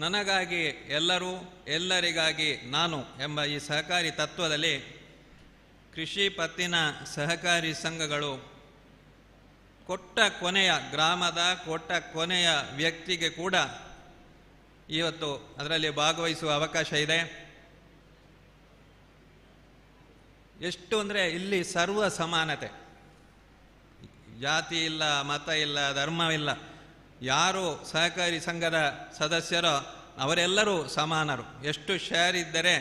ನನಗಾಗಿ ಎಲ್ಲರೂ, ಎಲ್ಲರಿಗಾಗಿ ನಾನು ಎಂಬ ಈ ಸಹಕಾರಿ ತತ್ವದಲ್ಲಿ ಕೃಷಿ ಪತ್ತಿನ ಸಹಕಾರಿ ಸಂಘಗಳು ಗ್ರಾಮದ ಕೊನೆಯ ವ್ಯಕ್ತಿಗೆ ಕೂಡ ಇವತ್ತು ಅದರಲ್ಲಿ ಭಾಗವಹಿಸುವ ಅವಕಾಶ ಇದೆ. ಎಷ್ಟು ಅಂದರೆ ಇಲ್ಲಿ ಸರ್ವ ಸಮಾನತೆ, ಜಾತಿ ಇಲ್ಲ, ಮತ ಇಲ್ಲ, ಧರ್ಮವಿಲ್ಲ. ಯಾರು ಸಹಕಾರಿ ಸಂಘದ ಸದಸ್ಯರೋ ಅವರೆಲ್ಲರೂ ಸಮಾನರು. ಎಷ್ಟು ಶೇರ್ ಇದ್ದರೆ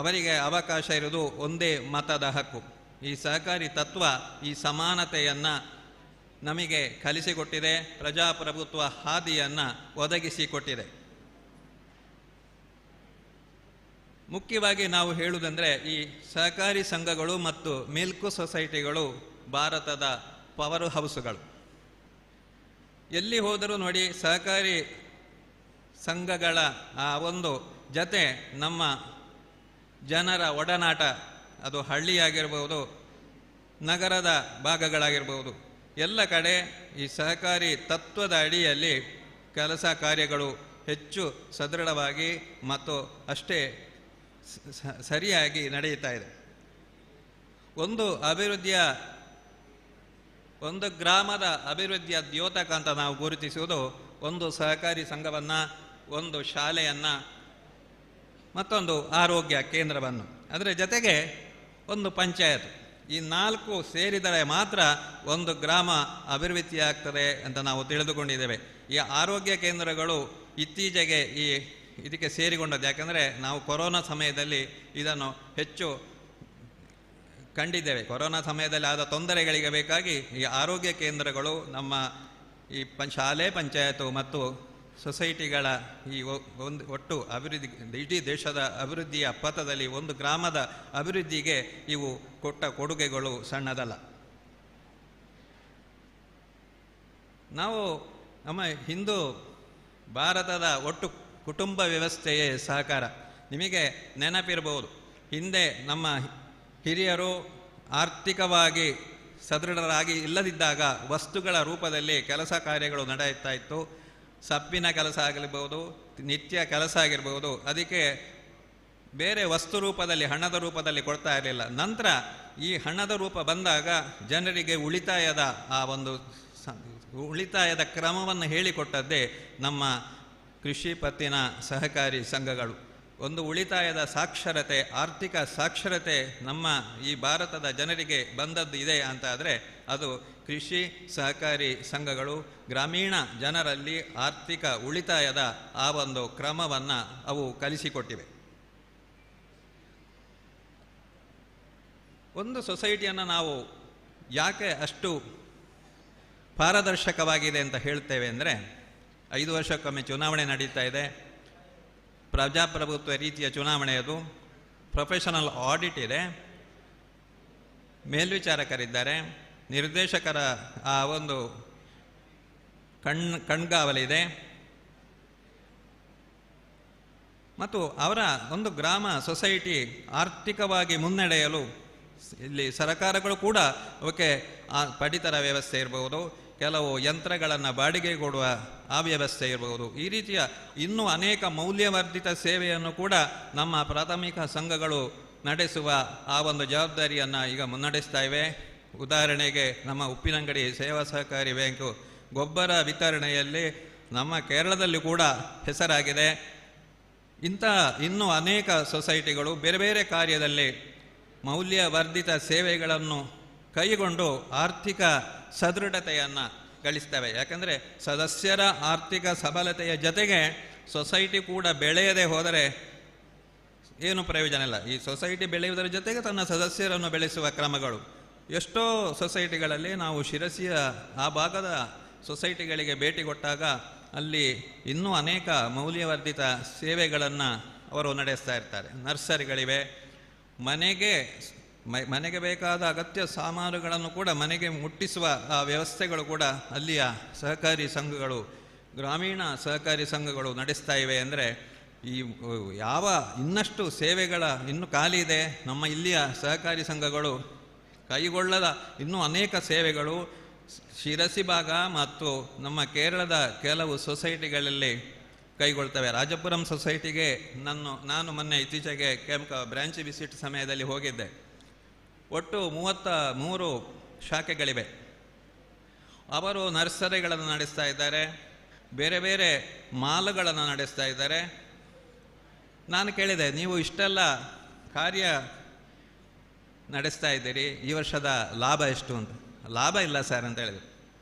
ಅವರಿಗೆ ಅವಕಾಶ ಇರುವುದು ಒಂದೇ ಮತದ ಹಕ್ಕು. ಈ ಸಹಕಾರಿ ತತ್ವ ಈ ಸಮಾನತೆಯನ್ನು ನಮಗೆ ಕಲಿಸಿಕೊಟ್ಟಿದೆ, ಪ್ರಜಾಪ್ರಭುತ್ವ ಹಾದಿಯನ್ನು ಒದಗಿಸಿಕೊಟ್ಟಿದೆ. ಮುಖ್ಯವಾಗಿ ನಾವು ಹೇಳುವುದಂದರೆ ಈ ಸಹಕಾರಿ ಸಂಘಗಳು ಮತ್ತು ಮಿಲ್ಕ್ ಸೊಸೈಟಿಗಳು ಭಾರತದ ಪವರ್ ಹೌಸ್ಗಳು. ಎಲ್ಲಿ ಹೋದರೂ ನೋಡಿ ಸಹಕಾರಿ ಸಂಘಗಳ ಆ ಒಂದು ಜತೆ ನಮ್ಮ ಜನರ ಒಡನಾಟ, ಅದು ಹಳ್ಳಿಯಾಗಿರ್ಬೋದು, ನಗರದ ಭಾಗಗಳಾಗಿರ್ಬೋದು, ಎಲ್ಲ ಕಡೆ ಈ ಸಹಕಾರಿ ತತ್ವದ ಅಡಿಯಲ್ಲಿ ಕೆಲಸ ಕಾರ್ಯಗಳು ಹೆಚ್ಚು ಸದೃಢವಾಗಿ ಮತ್ತು ಅಷ್ಟೇ ಸರಿಯಾಗಿ ನಡೆಯುತ್ತಾ ಇದೆ. ಒಂದು ಗ್ರಾಮದ ಅಭಿವೃದ್ಧಿಯ ದ್ಯೋತಕ ಅಂತ ನಾವು ಗುರುತಿಸುವುದು ಒಂದು ಸಹಕಾರಿ ಸಂಘವನ್ನು, ಒಂದು ಶಾಲೆಯನ್ನು, ಮತ್ತೊಂದು ಆರೋಗ್ಯ ಕೇಂದ್ರವನ್ನು, ಅದರ ಜೊತೆಗೆ ಒಂದು ಪಂಚಾಯತ್. ಈ 4 ಸೇರಿದರೆ ಮಾತ್ರ ಒಂದು ಗ್ರಾಮ ಅಭಿವೃದ್ಧಿಯಾಗ್ತದೆ ಅಂತ ನಾವು ತಿಳಿದುಕೊಂಡಿದ್ದೇವೆ. ಈ ಆರೋಗ್ಯ ಕೇಂದ್ರಗಳು ಇತ್ತೀಚೆಗೆ ಇದಕ್ಕೆ ಸೇರಿಕೊಂಡದ್ದು. ಯಾಕಂದರೆ ನಾವು ಕೊರೋನಾ ಸಮಯದಲ್ಲಿ ಇದನ್ನು ಹೆಚ್ಚು ಕಂಡಿದ್ದೇವೆ. ಕೊರೋನಾ ಸಮಯದಲ್ಲಿ ಆದ ತೊಂದರೆಗಳಿಗೆ ಬೇಕಾಗಿ ಈ ಆರೋಗ್ಯ ಕೇಂದ್ರಗಳು ನಮ್ಮ ಈ ಶಾಲೆ, ಪಂಚಾಯತು ಮತ್ತು ಸೊಸೈಟಿಗಳ ಈ ಒಂದು ಒಟ್ಟು ಅಭಿವೃದ್ಧಿ, ಇಡೀ ದೇಶದ ಅಭಿವೃದ್ಧಿಯ ಪಥದಲ್ಲಿ ಒಂದು ಗ್ರಾಮದ ಅಭಿವೃದ್ಧಿಗೆ ಇವು ಕೊಟ್ಟ ಕೊಡುಗೆಗಳು ಸಣ್ಣದಲ್ಲ. ನಾವು ನಮ್ಮ ಹಿಂದೂ ಭಾರತದ ಒಟ್ಟು ಕುಟುಂಬ ವ್ಯವಸ್ಥೆಯೇ ಸಹಕಾರ. ನಿಮಗೆ ನೆನಪಿರಬಹುದು, ಹಿಂದೆ ನಮ್ಮ ಹಿರಿಯರು ಆರ್ಥಿಕವಾಗಿ ಸದೃಢರಾಗಿ ಇಲ್ಲದಿದ್ದಾಗ ವಸ್ತುಗಳ ರೂಪದಲ್ಲಿ ಕೆಲಸ ಕಾರ್ಯಗಳು ನಡೆಯುತ್ತಾ ಇತ್ತು. ಸಪ್ಪಿನ ಕೆಲಸ ಆಗಿರ್ಬೋದು, ನಿತ್ಯ ಕೆಲಸ ಆಗಿರ್ಬೋದು, ಅದಕ್ಕೆ ಬೇರೆ ವಸ್ತು ರೂಪದಲ್ಲಿ ಹಣದ ರೂಪದಲ್ಲಿ ಕೊಡ್ತಾ ಇರಲಿಲ್ಲ. ನಂತರ ಈ ಹಣದ ರೂಪ ಬಂದಾಗ ಜನರಿಗೆ ಉಳಿತಾಯದ ಕ್ರಮವನ್ನು ಹೇಳಿಕೊಟ್ಟದ್ದೇ ನಮ್ಮ ಕೃಷಿ ಪತ್ತಿನ ಸಹಕಾರಿ ಸಂಘಗಳು. ಒಂದು ಉಳಿತಾಯದ ಸಾಕ್ಷರತೆ, ಆರ್ಥಿಕ ಸಾಕ್ಷರತೆ ನಮ್ಮ ಈ ಭಾರತದ ಜನರಿಗೆ ಬಂದದ್ದು ಇದೆ ಅಂತ ಆದರೆ ಅದು ಕೃಷಿ ಸಹಕಾರಿ ಸಂಘಗಳು ಗ್ರಾಮೀಣ ಜನರಲ್ಲಿ ಆರ್ಥಿಕ ಉಳಿತಾಯದ ಆ ಒಂದು ಕ್ರಮವನ್ನು ಅವು ಕಲಿಸಿಕೊಟ್ಟಿವೆ. ಒಂದು ಸೊಸೈಟಿಯನ್ನು ನಾವು ಯಾಕೆ ಅಷ್ಟು ಪಾರದರ್ಶಕವಾಗಿದೆ ಅಂತ ಹೇಳ್ತೇವೆ ಅಂದರೆ, 5 ವರ್ಷಕ್ಕೊಮ್ಮೆ ಚುನಾವಣೆ ನಡೀತಾ ಇದೆ. ಪ್ರಜಾಪ್ರಭುತ್ವ ರೀತಿಯ ಚುನಾವಣೆ ಅದು. ಪ್ರೊಫೆಷನಲ್ ಆಡಿಟ್ ಇದೆ, ಮೇಲ್ವಿಚಾರಕರಿದ್ದಾರೆ, ನಿರ್ದೇಶಕರ ಆ ಒಂದು ಕಣ್ಗಾವಲಿದೆ ಮತ್ತು ಅವರ ಒಂದು ಗ್ರಾಮ ಸೊಸೈಟಿ ಆರ್ಥಿಕವಾಗಿ ಮುನ್ನಡೆಯಲು ಇಲ್ಲಿ ಸರ್ಕಾರಗಳು ಕೂಡ ಅವಕ್ಕೆ ಪಡಿತರ ವ್ಯವಸ್ಥೆ ಇರಬಹುದು, ಕೆಲವು ಯಂತ್ರಗಳನ್ನು ಬಾಡಿಗೆ ಕೊಡುವ ಆ ವ್ಯವಸ್ಥೆ ಇರಬಹುದು. ಈ ರೀತಿಯ ಇನ್ನೂ ಅನೇಕ ಮೌಲ್ಯವರ್ಧಿತ ಸೇವೆಯನ್ನು ಕೂಡ ನಮ್ಮ ಪ್ರಾಥಮಿಕ ಸಂಘಗಳು ನಡೆಸುವ ಆ ಒಂದು ಜವಾಬ್ದಾರಿಯನ್ನು ಈಗ ಮುನ್ನಡೆಸ್ತಾ ಇವೆ. ಉದಾಹರಣೆಗೆ ನಮ್ಮ ಉಪ್ಪಿನಂಗಡಿ ಸೇವಾ ಸಹಕಾರಿ ಬ್ಯಾಂಕು ಗೊಬ್ಬರ ವಿತರಣೆಯಲ್ಲಿ ನಮ್ಮ ಕೇರಳದಲ್ಲಿ ಕೂಡ ಹೆಸರಾಗಿದೆ. ಇಂಥ ಇನ್ನೂ ಅನೇಕ ಸೊಸೈಟಿಗಳು ಬೇರೆ ಬೇರೆ ಕಾರ್ಯದಲ್ಲಿ ಮೌಲ್ಯವರ್ಧಿತ ಸೇವೆಗಳನ್ನು ಕೈಗೊಂಡು ಆರ್ಥಿಕ ಸದೃಢತೆಯನ್ನು ಗಳಿಸ್ತವೆ. ಯಾಕಂದರೆ ಸದಸ್ಯರ ಆರ್ಥಿಕ ಸಬಲತೆಯ ಜೊತೆಗೆ ಸೊಸೈಟಿ ಕೂಡ ಬೆಳೆಯದೆ ಹೋದರೆ ಏನು ಪ್ರಯೋಜನ ಇಲ್ಲ. ಈ ಸೊಸೈಟಿ ಬೆಳೆಯುವುದರ ಜೊತೆಗೆ ತನ್ನ ಸದಸ್ಯರನ್ನು ಬೆಳೆಸುವ ಕ್ರಮಗಳು ಎಷ್ಟೋ ಸೊಸೈಟಿಗಳಲ್ಲಿ ನಾವು ಶಿರಸಿಯ ಆ ಭಾಗದ ಸೊಸೈಟಿಗಳಿಗೆ ಭೇಟಿ ಕೊಟ್ಟಾಗ ಅಲ್ಲಿ ಇನ್ನೂ ಅನೇಕ ಮೌಲ್ಯವರ್ಧಿತ ಸೇವೆಗಳನ್ನು ಅವರು ನಡೆಸ್ತಾ ಇರ್ತಾರೆ. ನರ್ಸರಿಗಳಿವೆ, ಮನೆಗೆ ಬೇಕಾದ ಅಗತ್ಯ ಸಾಮಾನುಗಳನ್ನು ಕೂಡ ಮನೆಗೆ ಮುಟ್ಟಿಸುವ ಆ ವ್ಯವಸ್ಥೆಗಳು ಕೂಡ ಅಲ್ಲಿಯ ಸಹಕಾರಿ ಸಂಘಗಳು, ಗ್ರಾಮೀಣ ಸಹಕಾರಿ ಸಂಘಗಳು ನಡೆಸ್ತಾ ಇವೆ. ಅಂದರೆ ಈ ಯಾವ ಇನ್ನಷ್ಟು ಸೇವೆಗಳ ಇನ್ನೂ ಖಾಲಿ ಇದೆ. ನಮ್ಮ ಇಲ್ಲಿಯ ಸಹಕಾರಿ ಸಂಘಗಳು ಕೈಗೊಳ್ಳದ ಇನ್ನೂ ಅನೇಕ ಸೇವೆಗಳು ಶಿರಸಿ ಭಾಗ ಮತ್ತು ನಮ್ಮ ಕೇರಳದ ಕೆಲವು ಸೊಸೈಟಿಗಳಲ್ಲಿ ಕೈಗೊಳ್ತವೆ. ರಾಜಪುರಂ ಸೊಸೈಟಿಗೆ ನಾನು ಮೊನ್ನೆ ಇತ್ತೀಚೆಗೆ ಬ್ರಾಂಚ್ ವಿಸಿಟ್ ಸಮಯದಲ್ಲಿ ಹೋಗಿದ್ದೆ. ಒಟ್ಟು 33 ಶಾಖೆಗಳಿವೆ. ಅವರು ನರ್ಸರಿಗಳನ್ನು ನಡೆಸ್ತಾ ಇದ್ದಾರೆ, ಬೇರೆ ಬೇರೆ ಮಾಲ್ಗಳನ್ನು ನಡೆಸ್ತಾ ಇದ್ದಾರೆ. ನಾನು ಕೇಳಿದೆ, ನೀವು ಇಷ್ಟೆಲ್ಲ ಕಾರ್ಯ ನಡೆಸ್ತಾ ಇದ್ದೀರಿ, ಈ ವರ್ಷದ ಲಾಭ ಎಷ್ಟು ಅಂತ. ಲಾಭ ಇಲ್ಲ ಸರ್ ಅಂತ ಹೇಳಿದರು.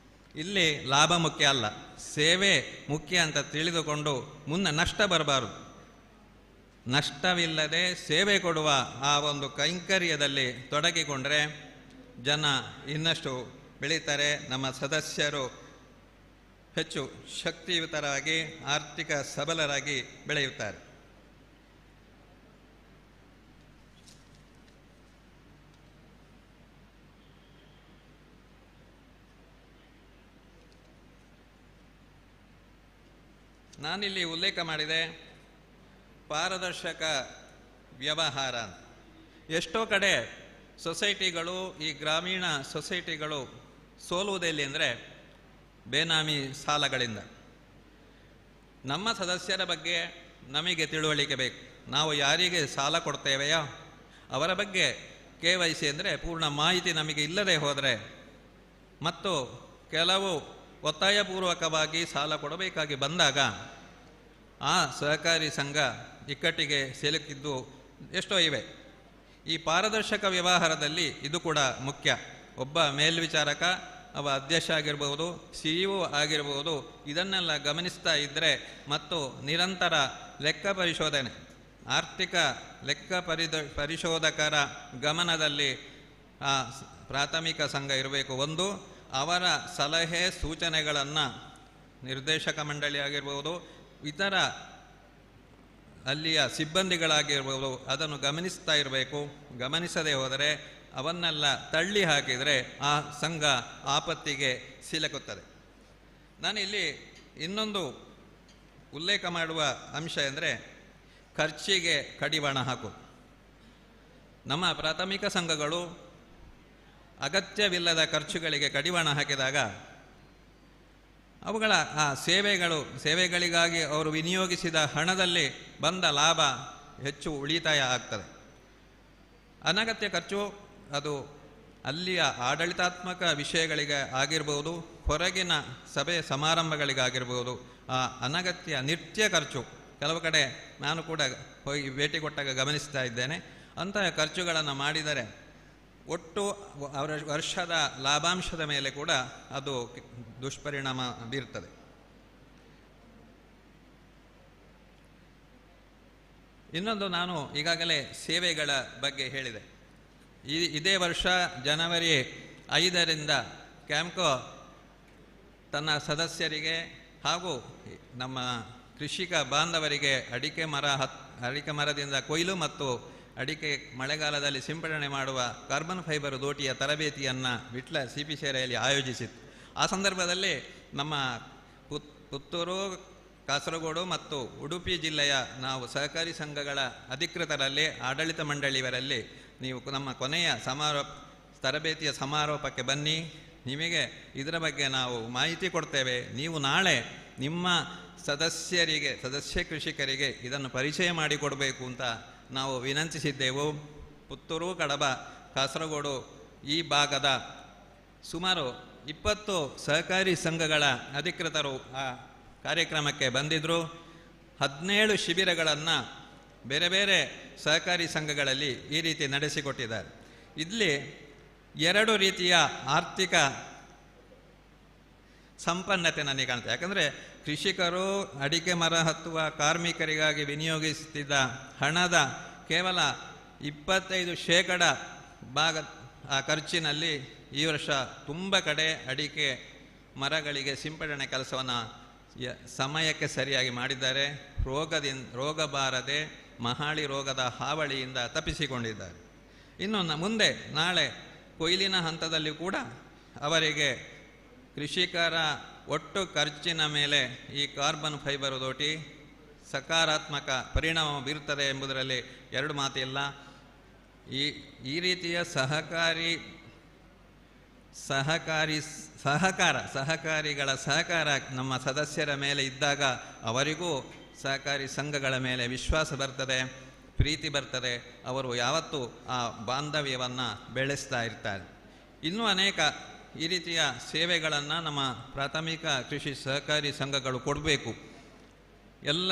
ಇಲ್ಲಿ ಲಾಭ ಮುಖ್ಯ ಅಲ್ಲ, ಸೇವೆ ಮುಖ್ಯ ಅಂತ ತಿಳಿದುಕೊಂಡು ಮುನ್ನ ನಷ್ಟ ಬರಬಾರದು. ನಷ್ಟವಿಲ್ಲದೆ ಸೇವೆ ಕೊಡುವ ಆ ಒಂದು ಕೈಂಕರ್ಯದಲ್ಲಿ ತೊಡಗಿಕೊಂಡ್ರೆ ಜನ ಇನ್ನಷ್ಟು ಬೆಳೀತಾರೆ. ನಮ್ಮ ಸದಸ್ಯರು ಹೆಚ್ಚು ಶಕ್ತಿಯುತರಾಗಿ ಆರ್ಥಿಕ ಸಬಲರಾಗಿ ಬೆಳೆಯುತ್ತಾರೆ. ನಾನಿಲ್ಲಿ ಉಲ್ಲೇಖ ಮಾಡಿದೆ ಪಾರದರ್ಶಕ ವ್ಯವಹಾರ. ಎಷ್ಟೋ ಕಡೆ ಸೊಸೈಟಿಗಳು, ಈ ಗ್ರಾಮೀಣ ಸೊಸೈಟಿಗಳು ಸೋಲುವುದೆಲ್ಲಿ ಅಂದರೆ ಬೇನಾಮಿ ಸಾಲಗಳಿಂದ. ನಮ್ಮ ಸದಸ್ಯರ ಬಗ್ಗೆ ನಮಗೆ ತಿಳುವಳಿಕೆ ಬೇಕು. ನಾವು ಯಾರಿಗೆ ಸಾಲ ಕೊಡ್ತೇವೆಯೋ ಅವರ ಬಗ್ಗೆ KYC ಅಂದರೆ ಪೂರ್ಣ ಮಾಹಿತಿ ನಮಗೆ ಇಲ್ಲದೆ ಹೋದರೆ ಮತ್ತು ಕೆಲವು ಒತ್ತಾಯಪೂರ್ವಕವಾಗಿ ಸಾಲ ಕೊಡಬೇಕಾಗಿ ಬಂದಾಗ ಆ ಸಹಕಾರಿ ಸಂಘ ಇಕ್ಕಟ್ಟಿಗೆ ಸಿಲುಕಿದ್ದು ಎಷ್ಟೋ ಇವೆ. ಈ ಪಾರದರ್ಶಕ ವ್ಯವಹಾರದಲ್ಲಿ ಇದು ಕೂಡ ಮುಖ್ಯ. ಒಬ್ಬ ಮೇಲ್ವಿಚಾರಕ, ಅವ ಅಧ್ಯಕ್ಷ ಆಗಿರ್ಬೋದು, CEO ಆಗಿರ್ಬೋದು, ಇದನ್ನೆಲ್ಲ ಗಮನಿಸ್ತಾ ಇದ್ದರೆ ಮತ್ತು ನಿರಂತರ ಲೆಕ್ಕ ಪರಿಶೋಧನೆ, ಆರ್ಥಿಕ ಲೆಕ್ಕ ಪರಿಶೋಧಕರ ಗಮನದಲ್ಲಿ ಆ ಪ್ರಾಥಮಿಕ ಸಂಘ ಇರಬೇಕು. ಒಂದು, ಅವರ ಸಲಹೆ ಸೂಚನೆಗಳನ್ನು ನಿರ್ದೇಶಕ ಮಂಡಳಿ ಆಗಿರ್ಬೋದು, ಇತರ ಅಲ್ಲಿಯ ಸಿಬ್ಬಂದಿಗಳಾಗಿರ್ಬೋದು ಅದನ್ನು ಗಮನಿಸ್ತಾ ಇರಬೇಕು. ಗಮನಿಸದೇ ಹೋದರೆ ಅವನ್ನೆಲ್ಲ ತಳ್ಳಿ ಹಾಕಿದರೆ ಆ ಸಂಘ ಆಪತ್ತಿಗೆ ಸಿಲುಕುತ್ತದೆ. ನಾನಿಲ್ಲಿ ಇನ್ನೊಂದು ಉಲ್ಲೇಖ ಮಾಡುವ ಅಂಶ ಅಂದರೆ ಖರ್ಚಿಗೆ ಕಡಿವಾಣ ಹಾಕುವುದು. ನಮ್ಮ ಪ್ರಾಥಮಿಕ ಸಂಘಗಳು ಅಗತ್ಯವಿಲ್ಲದ ಖರ್ಚುಗಳಿಗೆ ಕಡಿವಾಣ ಹಾಕಿದಾಗ ಅವುಗಳ ಆ ಸೇವೆಗಳಿಗಾಗಿ ಅವರು ವಿನಿಯೋಗಿಸಿದ ಹಣದಲ್ಲಿ ಬಂದ ಲಾಭ ಹೆಚ್ಚು ಉಳಿತಾಯ ಆಗ್ತದೆ. ಅನಗತ್ಯ ಖರ್ಚು ಅದು ಅಲ್ಲಿಯ ಆಡಳಿತಾತ್ಮಕ ವಿಷಯಗಳಿಗೆ ಆಗಿರ್ಬೋದು, ಹೊರಗಿನ ಸಭೆ ಸಮಾರಂಭಗಳಿಗಾಗಿರ್ಬೋದು. ಆ ಅನಗತ್ಯ ನಿತ್ಯ ಖರ್ಚು ಕೆಲವು ಕಡೆ ನಾನು ಕೂಡ ಹೋಗಿ ಭೇಟಿ ಕೊಟ್ಟಾಗ ಗಮನಿಸ್ತಾ ಇದ್ದೇನೆ. ಅಂತಹ ಖರ್ಚುಗಳನ್ನು ಮಾಡಿದರೆ ಒಟ್ಟು ಅವರ ವರ್ಷದ ಲಾಭಾಂಶದ ಮೇಲೆ ಕೂಡ ಅದು ದುಷ್ಪರಿಣಾಮ ಬೀರ್ತದೆ. ಇನ್ನೊಂದು, ನಾನು ಈಗಾಗಲೇ ಸೇವೆಗಳ ಬಗ್ಗೆ ಹೇಳಿದೆ. ಇದೇ ವರ್ಷ ಜನವರಿ 5ರಿಂದ ಕ್ಯಾಂಪ್ಕೋ ತನ್ನ ಸದಸ್ಯರಿಗೆ ಹಾಗೂ ನಮ್ಮ ಕೃಷಿಕ ಬಾಂಧವರಿಗೆ ಅಡಿಕೆ ಮರದಿಂದ ಕೊಯ್ಲು ಮತ್ತು ಅಡಿಕೆ ಮಳೆಗಾಲದಲ್ಲಿ ಸಿಂಪಡಣೆ ಮಾಡುವ ಕಾರ್ಬನ್ ಫೈಬರ್ ದೋಟಿಯ ತರಬೇತಿಯನ್ನು ವಿಟ್ಲ CP ಸೇರೆಯಲ್ಲಿ ಆಯೋಜಿಸಿತ್ತು. ಆ ಸಂದರ್ಭದಲ್ಲಿ ನಮ್ಮ ಪುತ್ತೂರು, ಕಾಸರಗೋಡು ಮತ್ತು ಉಡುಪಿ ಜಿಲ್ಲೆಯ ನಾವು ಸಹಕಾರಿ ಸಂಘಗಳ ಅಧಿಕೃತರಲ್ಲಿ, ಆಡಳಿತ ಮಂಡಳಿಯವರಲ್ಲಿ ನೀವು ನಮ್ಮ ಕೊನೆಯ ತರಬೇತಿಯ ಸಮಾರೋಪಕ್ಕೆ ಬನ್ನಿ, ನಿಮಗೆ ಇದರ ಬಗ್ಗೆ ನಾವು ಮಾಹಿತಿ ಕೊಡ್ತೇವೆ. ನೀವು ನಾಳೆ ನಿಮ್ಮ ಸದಸ್ಯ ಕೃಷಿಕರಿಗೆ ಇದನ್ನು ಪರಿಚಯ ಮಾಡಿಕೊಡಬೇಕು ಅಂತ ನಾವು ವಿನಂತಿಸಿದ್ದೆವು. ಪುತ್ತೂರು, ಕಡಬ, ಕಾಸರಗೋಡು ಈ ಭಾಗದ ಸುಮಾರು 20 ಸಹಕಾರಿ ಸಂಘಗಳ ಅಧಿಕೃತರು ಆ ಕಾರ್ಯಕ್ರಮಕ್ಕೆ ಬಂದಿದ್ದರು. 17 ಶಿಬಿರಗಳನ್ನು ಬೇರೆ ಬೇರೆ ಸಹಕಾರಿ ಸಂಘಗಳಲ್ಲಿ ಈ ರೀತಿ ನಡೆಸಿಕೊಟ್ಟಿದ್ದಾರೆ. ಇಲ್ಲಿ 2 ರೀತಿಯ ಆರ್ಥಿಕ ಸಂಪನ್ನತೆ ನನಗೆ ಕಾಣ್ತದೆ. ಯಾಕಂದರೆ ಕೃಷಿಕರು ಅಡಿಕೆ ಮರ ಹತ್ತುವ ಕಾರ್ಮಿಕರಿಗಾಗಿ ವಿನಿಯೋಗಿಸುತ್ತಿದ್ದ ಹಣದ ಕೇವಲ 25% ಭಾಗ ಆ ಖರ್ಚಿನಲ್ಲಿ ಈ ವರ್ಷ ತುಂಬ ಕಡೆ ಅಡಿಕೆ ಮರಗಳಿಗೆ ಸಿಂಪಡಣೆ ಕೆಲಸವನ್ನು ಸಮಯಕ್ಕೆ ಸರಿಯಾಗಿ ಮಾಡಿದ್ದಾರೆ. ರೋಗ ಬಾರದೆ ಮಹಾಳಿ ರೋಗದ ಹಾವಳಿಯಿಂದ ತಪ್ಪಿಸಿಕೊಂಡಿದ್ದಾರೆ. ಇನ್ನು ಮುಂದೆ ನಾಳೆ ಕೊಯ್ಲಿನ ಹಂತದಲ್ಲಿ ಕೂಡ ಅವರಿಗೆ ಕೃಷಿಕರ ಒಟ್ಟು ಖರ್ಚಿನ ಮೇಲೆ ಈ ಕಾರ್ಬನ್ ಫೈಬರ್ ದೋಟಿ ಸಕಾರಾತ್ಮಕ ಪರಿಣಾಮ ಬೀರುತ್ತದೆ ಎಂಬುದರಲ್ಲಿ 2 ಮಾತಿಲ್ಲ. ಈ ರೀತಿಯ ಸಹಕಾರಿಗಳ ಸಹಕಾರ ನಮ್ಮ ಸದಸ್ಯರ ಮೇಲೆ ಇದ್ದಾಗ ಅವರಿಗೂ ಸಹಕಾರಿ ಸಂಘಗಳ ಮೇಲೆ ವಿಶ್ವಾಸ ಬರ್ತದೆ, ಪ್ರೀತಿ ಬರ್ತದೆ. ಅವರು ಯಾವತ್ತೂ ಆ ಬಾಂಧವ್ಯವನ್ನು ಬೆಳೆಸ್ತಾ ಇರ್ತಾರೆ. ಇನ್ನೂ ಅನೇಕ ಈ ರೀತಿಯ ಸೇವೆಗಳನ್ನು ನಮ್ಮ ಪ್ರಾಥಮಿಕ ಕೃಷಿ ಸಹಕಾರಿ ಸಂಘಗಳು ಕೊಡಬೇಕು. ಎಲ್ಲ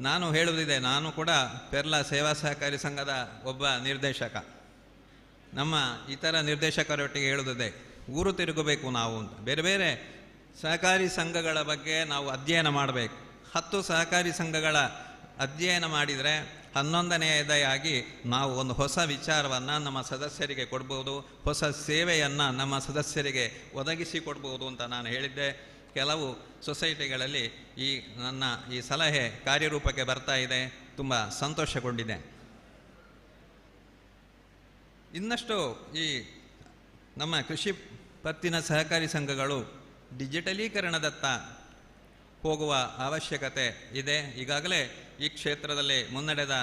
ನಾನು ಹೇಳುವುದಿದೆ, ನಾನು ಕೂಡ ಪೆರ್ಲಾ ಸೇವಾ ಸಹಕಾರಿ ಸಂಘದ ಒಬ್ಬ ನಿರ್ದೇಶಕ. ನಮ್ಮ ಇತರ ನಿರ್ದೇಶಕರೊಟ್ಟಿಗೆ ಹೇಳುವುದಿದೆ, ಊರು ತಿರುಗಬೇಕು ನಾವು ಅಂತ. ಬೇರೆ ಬೇರೆ ಸಹಕಾರಿ ಸಂಘಗಳ ಬಗ್ಗೆ ನಾವು ಅಧ್ಯಯನ ಮಾಡಬೇಕು. 10 ಸಹಕಾರಿ ಸಂಘಗಳ ಅಧ್ಯಯನ ಮಾಡಿದರೆ 11ನೇದಾಗಿ ನಾವು ಒಂದು ಹೊಸ ವಿಚಾರವನ್ನು ನಮ್ಮ ಸದಸ್ಯರಿಗೆ ಕೊಡ್ಬೋದು, ಹೊಸ ಸೇವೆಯನ್ನು ನಮ್ಮ ಸದಸ್ಯರಿಗೆ ಒದಗಿಸಿಕೊಡ್ಬೋದು ಅಂತ ನಾನು ಹೇಳಿದ್ದೆ. ಕೆಲವು ಸೊಸೈಟಿಗಳಲ್ಲಿ ನನ್ನ ಈ ಸಲಹೆ ಕಾರ್ಯರೂಪಕ್ಕೆ ಬರ್ತಾ ಇದೆ. ತುಂಬ ಸಂತೋಷಗೊಂಡಿದೆ. ಇನ್ನಷ್ಟು ಈ ನಮ್ಮ ಕೃಷಿ ಪತ್ತಿನ ಸಹಕಾರಿ ಸಂಘಗಳು ಡಿಜಿಟಲೀಕರಣದತ್ತ ಹೋಗುವ ಅವಶ್ಯಕತೆ ಇದೆ. ಈಗಾಗಲೇ ಈ ಕ್ಷೇತ್ರದಲ್ಲಿ ಮುನ್ನಡೆದ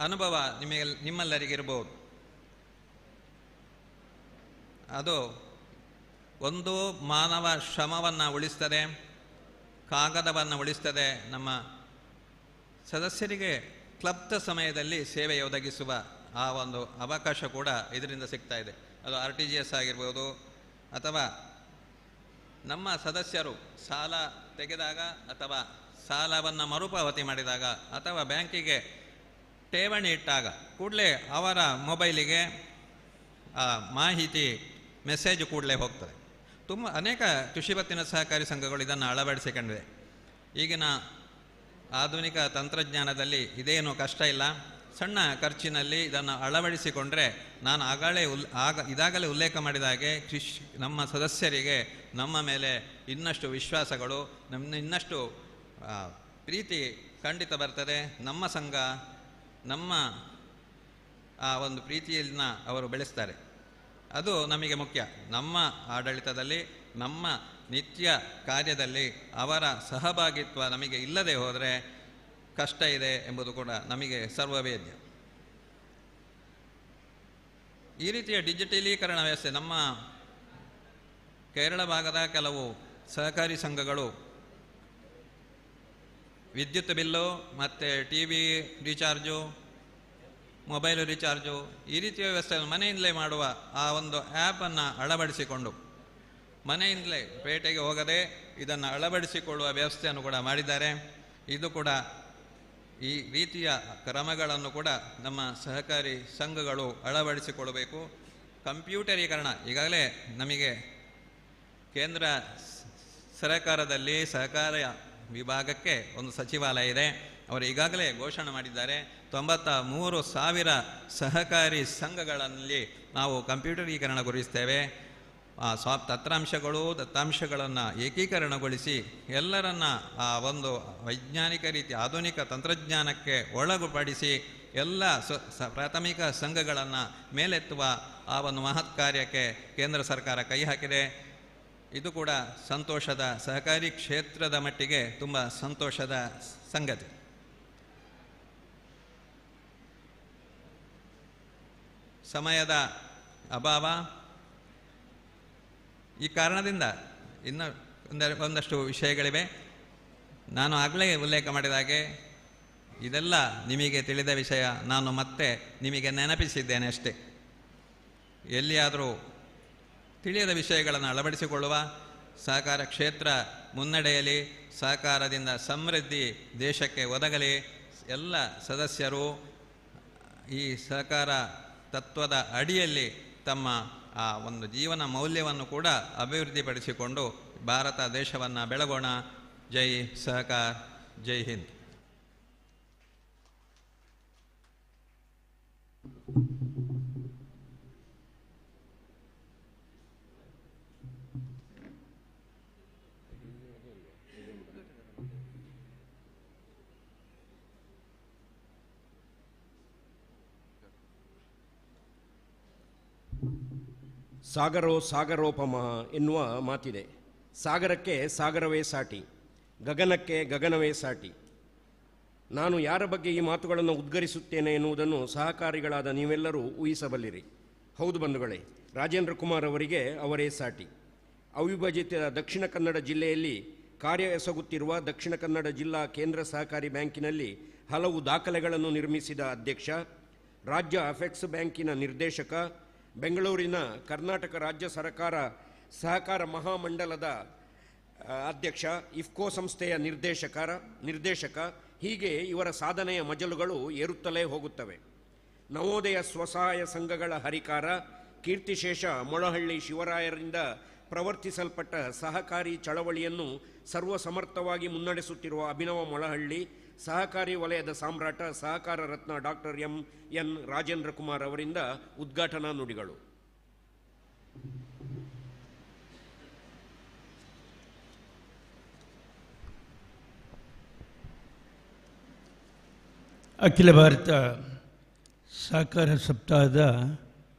ಅನುಭವ ನಿಮ್ಮೆಲ್ಲರಿಗಿರ್ಬೋದು. ಅದು ಒಂದು ಮಾನವ ಶ್ರಮವನ್ನು ಉಳಿಸ್ತದೆ, ಕಾಗದವನ್ನು ಉಳಿಸ್ತದೆ. ನಮ್ಮ ಸದಸ್ಯರಿಗೆ ಕ್ಲಬ್ದ ಸಮಯದಲ್ಲಿ ಸೇವೆ ಒದಗಿಸುವ ಆ ಒಂದು ಅವಕಾಶ ಕೂಡ ಇದರಿಂದ ಸಿಗ್ತಾ ಇದೆ. ಅದು RTGS ಆಗಿರ್ಬೋದು, ಅಥವಾ ನಮ್ಮ ಸದಸ್ಯರು ಸಾಲ ತೆಗೆದಾಗ ಅಥವಾ ಸಾಲವನ್ನು ಮರುಪಾವತಿ ಮಾಡಿದಾಗ ಅಥವಾ ಬ್ಯಾಂಕಿಗೆ ಠೇವಣಿ ಇಟ್ಟಾಗ ಕೂಡಲೇ ಅವರ ಮೊಬೈಲಿಗೆ ಮಾಹಿತಿ ಮೆಸೇಜ್ ಕೂಡಲೇ ಹೋಗ್ತದೆ. ಅನೇಕ ಕೃಷಿ ಪತ್ತಿನ ಸಹಕಾರಿ ಸಂಘಗಳು ಇದನ್ನು ಅಳವಡಿಸಿಕೊಂಡಿವೆ. ಈಗಿನ ಆಧುನಿಕ ತಂತ್ರಜ್ಞಾನದಲ್ಲಿ ಇದೇನು ಕಷ್ಟ ಇಲ್ಲ. ಸಣ್ಣ ಖರ್ಚಿನಲ್ಲಿ ಇದನ್ನು ಅಳವಡಿಸಿಕೊಂಡ್ರೆ ನಾನು ಇದಾಗಲೇ ಉಲ್ಲೇಖ ಮಾಡಿದ ಹಾಗೆ ನಮ್ಮ ಸದಸ್ಯರಿಗೆ ನಮ್ಮ ಮೇಲೆ ಇನ್ನಷ್ಟು ವಿಶ್ವಾಸಗಳು, ಇನ್ನಷ್ಟು ಪ್ರೀತಿ ಖಂಡಿತ ಬರ್ತದೆ. ನಮ್ಮ ಸಂಘ ನಮ್ಮ ಆ ಒಂದು ಪ್ರೀತಿಯನ್ನ ಅವರು ಬೆಳೆಸ್ತಾರೆ. ಅದು ನಮಗೆ ಮುಖ್ಯ. ನಮ್ಮ ಆಡಳಿತದಲ್ಲಿ, ನಮ್ಮ ನಿತ್ಯ ಕಾರ್ಯದಲ್ಲಿ ಅವರ ಸಹಭಾಗಿತ್ವ ನಮಗೆ ಇಲ್ಲದೆ ಹೋದರೆ ಕಷ್ಟ ಇದೆ ಎಂಬುದು ಕೂಡ ನಮಗೆ ಸರ್ವವೇದ್ಯ. ಈ ರೀತಿಯ ಡಿಜಿಟಲೀಕರಣ ವ್ಯವಸ್ಥೆ ನಮ್ಮ ಕೇರಳ ಭಾಗದ ಕೆಲವು ಸಹಕಾರಿ ಸಂಘಗಳು ವಿದ್ಯುತ್ ಬಿಲ್ಲು ಮತ್ತು TV ರೀಚಾರ್ಜು, ಮೊಬೈಲು ರೀಚಾರ್ಜು, ಈ ರೀತಿಯ ವ್ಯವಸ್ಥೆಯನ್ನು ಮನೆಯಿಂದಲೇ ಮಾಡುವ ಆ ಒಂದು ಆ್ಯಪನ್ನು ಅಳವಡಿಸಿಕೊಂಡು ಮನೆಯಿಂದಲೇ ಪೇಟೆಗೆ ಹೋಗದೆ ಇದನ್ನು ಅಳವಡಿಸಿಕೊಳ್ಳುವ ವ್ಯವಸ್ಥೆಯನ್ನು ಕೂಡ ಮಾಡಿದ್ದಾರೆ. ಇದು ಕೂಡ ಈ ರೀತಿಯ ಕ್ರಮಗಳನ್ನು ಕೂಡ ನಮ್ಮ ಸಹಕಾರಿ ಸಂಘಗಳು ಅಳವಡಿಸಿಕೊಳ್ಳಬೇಕು. ಕಂಪ್ಯೂಟರೀಕರಣ ಈಗಾಗಲೇ ನಮಗೆ ಕೇಂದ್ರ ಸರಕಾರದಲ್ಲಿ ಸಹಕಾರ ವಿಭಾಗಕ್ಕೆ ಒಂದು ಸಚಿವಾಲಯ ಇದೆ. ಅವರು ಈಗಾಗಲೇ ಘೋಷಣೆ ಮಾಡಿದ್ದಾರೆ 93,000 ಸಹಕಾರಿ ಸಂಘಗಳಲ್ಲಿ ನಾವು ಕಂಪ್ಯೂಟರೀಕರಣಗೊಳಿಸ್ತೇವೆ. ತಂತ್ರಾಂಶಗಳು ದತ್ತಾಂಶಗಳನ್ನು ಏಕೀಕರಣಗೊಳಿಸಿ ಎಲ್ಲರನ್ನ ಆ ಒಂದು ವೈಜ್ಞಾನಿಕ ರೀತಿ ಆಧುನಿಕ ತಂತ್ರಜ್ಞಾನಕ್ಕೆ ಒಳಗುಪಡಿಸಿ ಎಲ್ಲ ಪ್ರಾಥಮಿಕ ಸಂಘಗಳನ್ನು ಮೇಲೆತ್ತುವ ಆ ಒಂದು ಮಹತ್ ಕಾರ್ಯಕ್ಕೆ ಕೇಂದ್ರ ಸರ್ಕಾರ ಕೈ ಹಾಕಿದೆ. ಇದು ಕೂಡ ಸಂತೋಷದ, ಸಹಕಾರಿ ಕ್ಷೇತ್ರದ ಮಟ್ಟಿಗೆ ತುಂಬ ಸಂತೋಷದ ಸಂಗತಿ. ಸಮಯದ ಅಭಾವ, ಈ ಕಾರಣದಿಂದ ಇನ್ನು ಒಂದಷ್ಟು ವಿಷಯಗಳಿವೆ. ನಾನು ಆಗಲೇ ಉಲ್ಲೇಖ ಮಾಡಿದ ಹಾಗೆ ಇದೆಲ್ಲ ನಿಮಗೆ ತಿಳಿದ ವಿಷಯ, ನಾನು ಮತ್ತೆ ನಿಮಗೆ ನೆನಪಿಸಿದ್ದೇನೆ ಅಷ್ಟೇ. ಎಲ್ಲಿಯಾದರೂ ತಿಳಿಯದ ವಿಷಯಗಳನ್ನು ಅಳವಡಿಸಿಕೊಳ್ಳುವ, ಸಹಕಾರ ಕ್ಷೇತ್ರ ಮುನ್ನಡೆಯಲಿ, ಸಹಕಾರದಿಂದ ಸಮೃದ್ಧಿ ದೇಶಕ್ಕೆ ಒದಗಲಿ. ಎಲ್ಲ ಸದಸ್ಯರು ಈ ಸಹಕಾರ ತತ್ವದ ಅಡಿಯಲ್ಲಿ ತಮ್ಮ ಆ ಒಂದು ಜೀವನ ಮೌಲ್ಯವನ್ನು ಕೂಡ ಅಭಿವೃದ್ಧಿಪಡಿಸಿಕೊಂಡು ಭಾರತ ದೇಶವನ್ನು ಬೆಳಗೋಣ. ಜೈ ಸಹಕಾರ, ಜೈ ಹಿಂದ್. ಸಾಗರೋ ಸಾಗರೋಪಮಃ ಎನ್ನುವ ಮಾತಿದೆ. ಸಾಗರಕ್ಕೆ ಸಾಗರವೇ ಸಾಟಿ, ಗಗನಕ್ಕೆ ಗಗನವೇ ಸಾಟಿ. ನಾನು ಯಾರ ಬಗ್ಗೆ ಈ ಮಾತುಗಳನ್ನು ಉದ್ಗರಿಸುತ್ತೇನೆ ಎನ್ನುವುದನ್ನು ಸಹಕಾರಿಗಳಾದ ನೀವೆಲ್ಲರೂ ಊಹಿಸಬಲ್ಲಿರಿ. ಹೌದು ಬಂಧುಗಳೇ, ರಾಜೇಂದ್ರ ಕುಮಾರ್ ಅವರಿಗೆ ಅವರೇ ಸಾಟಿ. ಅವಿಭಜಿತ ದಕ್ಷಿಣ ಕನ್ನಡ ಜಿಲ್ಲೆಯಲ್ಲಿ ಕಾರ್ಯ ಎಸಗುತ್ತಿರುವ ದಕ್ಷಿಣ ಕನ್ನಡ ಜಿಲ್ಲಾ ಕೇಂದ್ರ ಸಹಕಾರಿ ಬ್ಯಾಂಕಿನಲ್ಲಿ ಹಲವು ದಾಖಲೆಗಳನ್ನು ನಿರ್ಮಿಸಿದ ಅಧ್ಯಕ್ಷ, ರಾಜ್ಯ ಅಫೆಕ್ಸ್ ಬ್ಯಾಂಕಿನ ನಿರ್ದೇಶಕ, ಬೆಂಗಳೂರಿನ ಕರ್ನಾಟಕ ರಾಜ್ಯ ಸಹಕಾರ ಮಹಾಮಂಡಲದ ಅಧ್ಯಕ್ಷ, ಇಫ್ಕೋ ಸಂಸ್ಥೆಯ ನಿರ್ದೇಶಕ, ಹೀಗೆ ಇವರ ಸಾಧನೆಯ ಮಜಲುಗಳು ಏರುತ್ತಲೇ ಹೋಗುತ್ತವೆ. ನವೋದಯ ಸ್ವಸಹಾಯ ಸಂಘಗಳ ಹರಿಕಾರ, ಕೀರ್ತಿಶೇಷ ಮೊಳಹಳ್ಳಿ ಶಿವರಾಯರಿಂದ ಪ್ರವರ್ತಿಸಲ್ಪಟ್ಟ ಸಹಕಾರಿ ಚಳವಳಿಯನ್ನು ಸರ್ವಸಮರ್ಥವಾಗಿ ಮುನ್ನಡೆಸುತ್ತಿರುವ ಅಭಿನವ ಮೊಳಹಳ್ಳಿ, ಸಹಕಾರಿ ವಲಯದ ಸಾಮ್ರಾಟ, ಸಹಕಾರ ರತ್ನ ಡಾಕ್ಟರ್ ಎನ್ ರಾಜೇಂದ್ರ ಕುಮಾರ್ ಅವರಿಂದ ಉದ್ಘಾಟನಾ ನುಡಿಗಳು. ಅಖಿಲ ಭಾರತ ಸಹಕಾರ ಸಪ್ತಾಹದ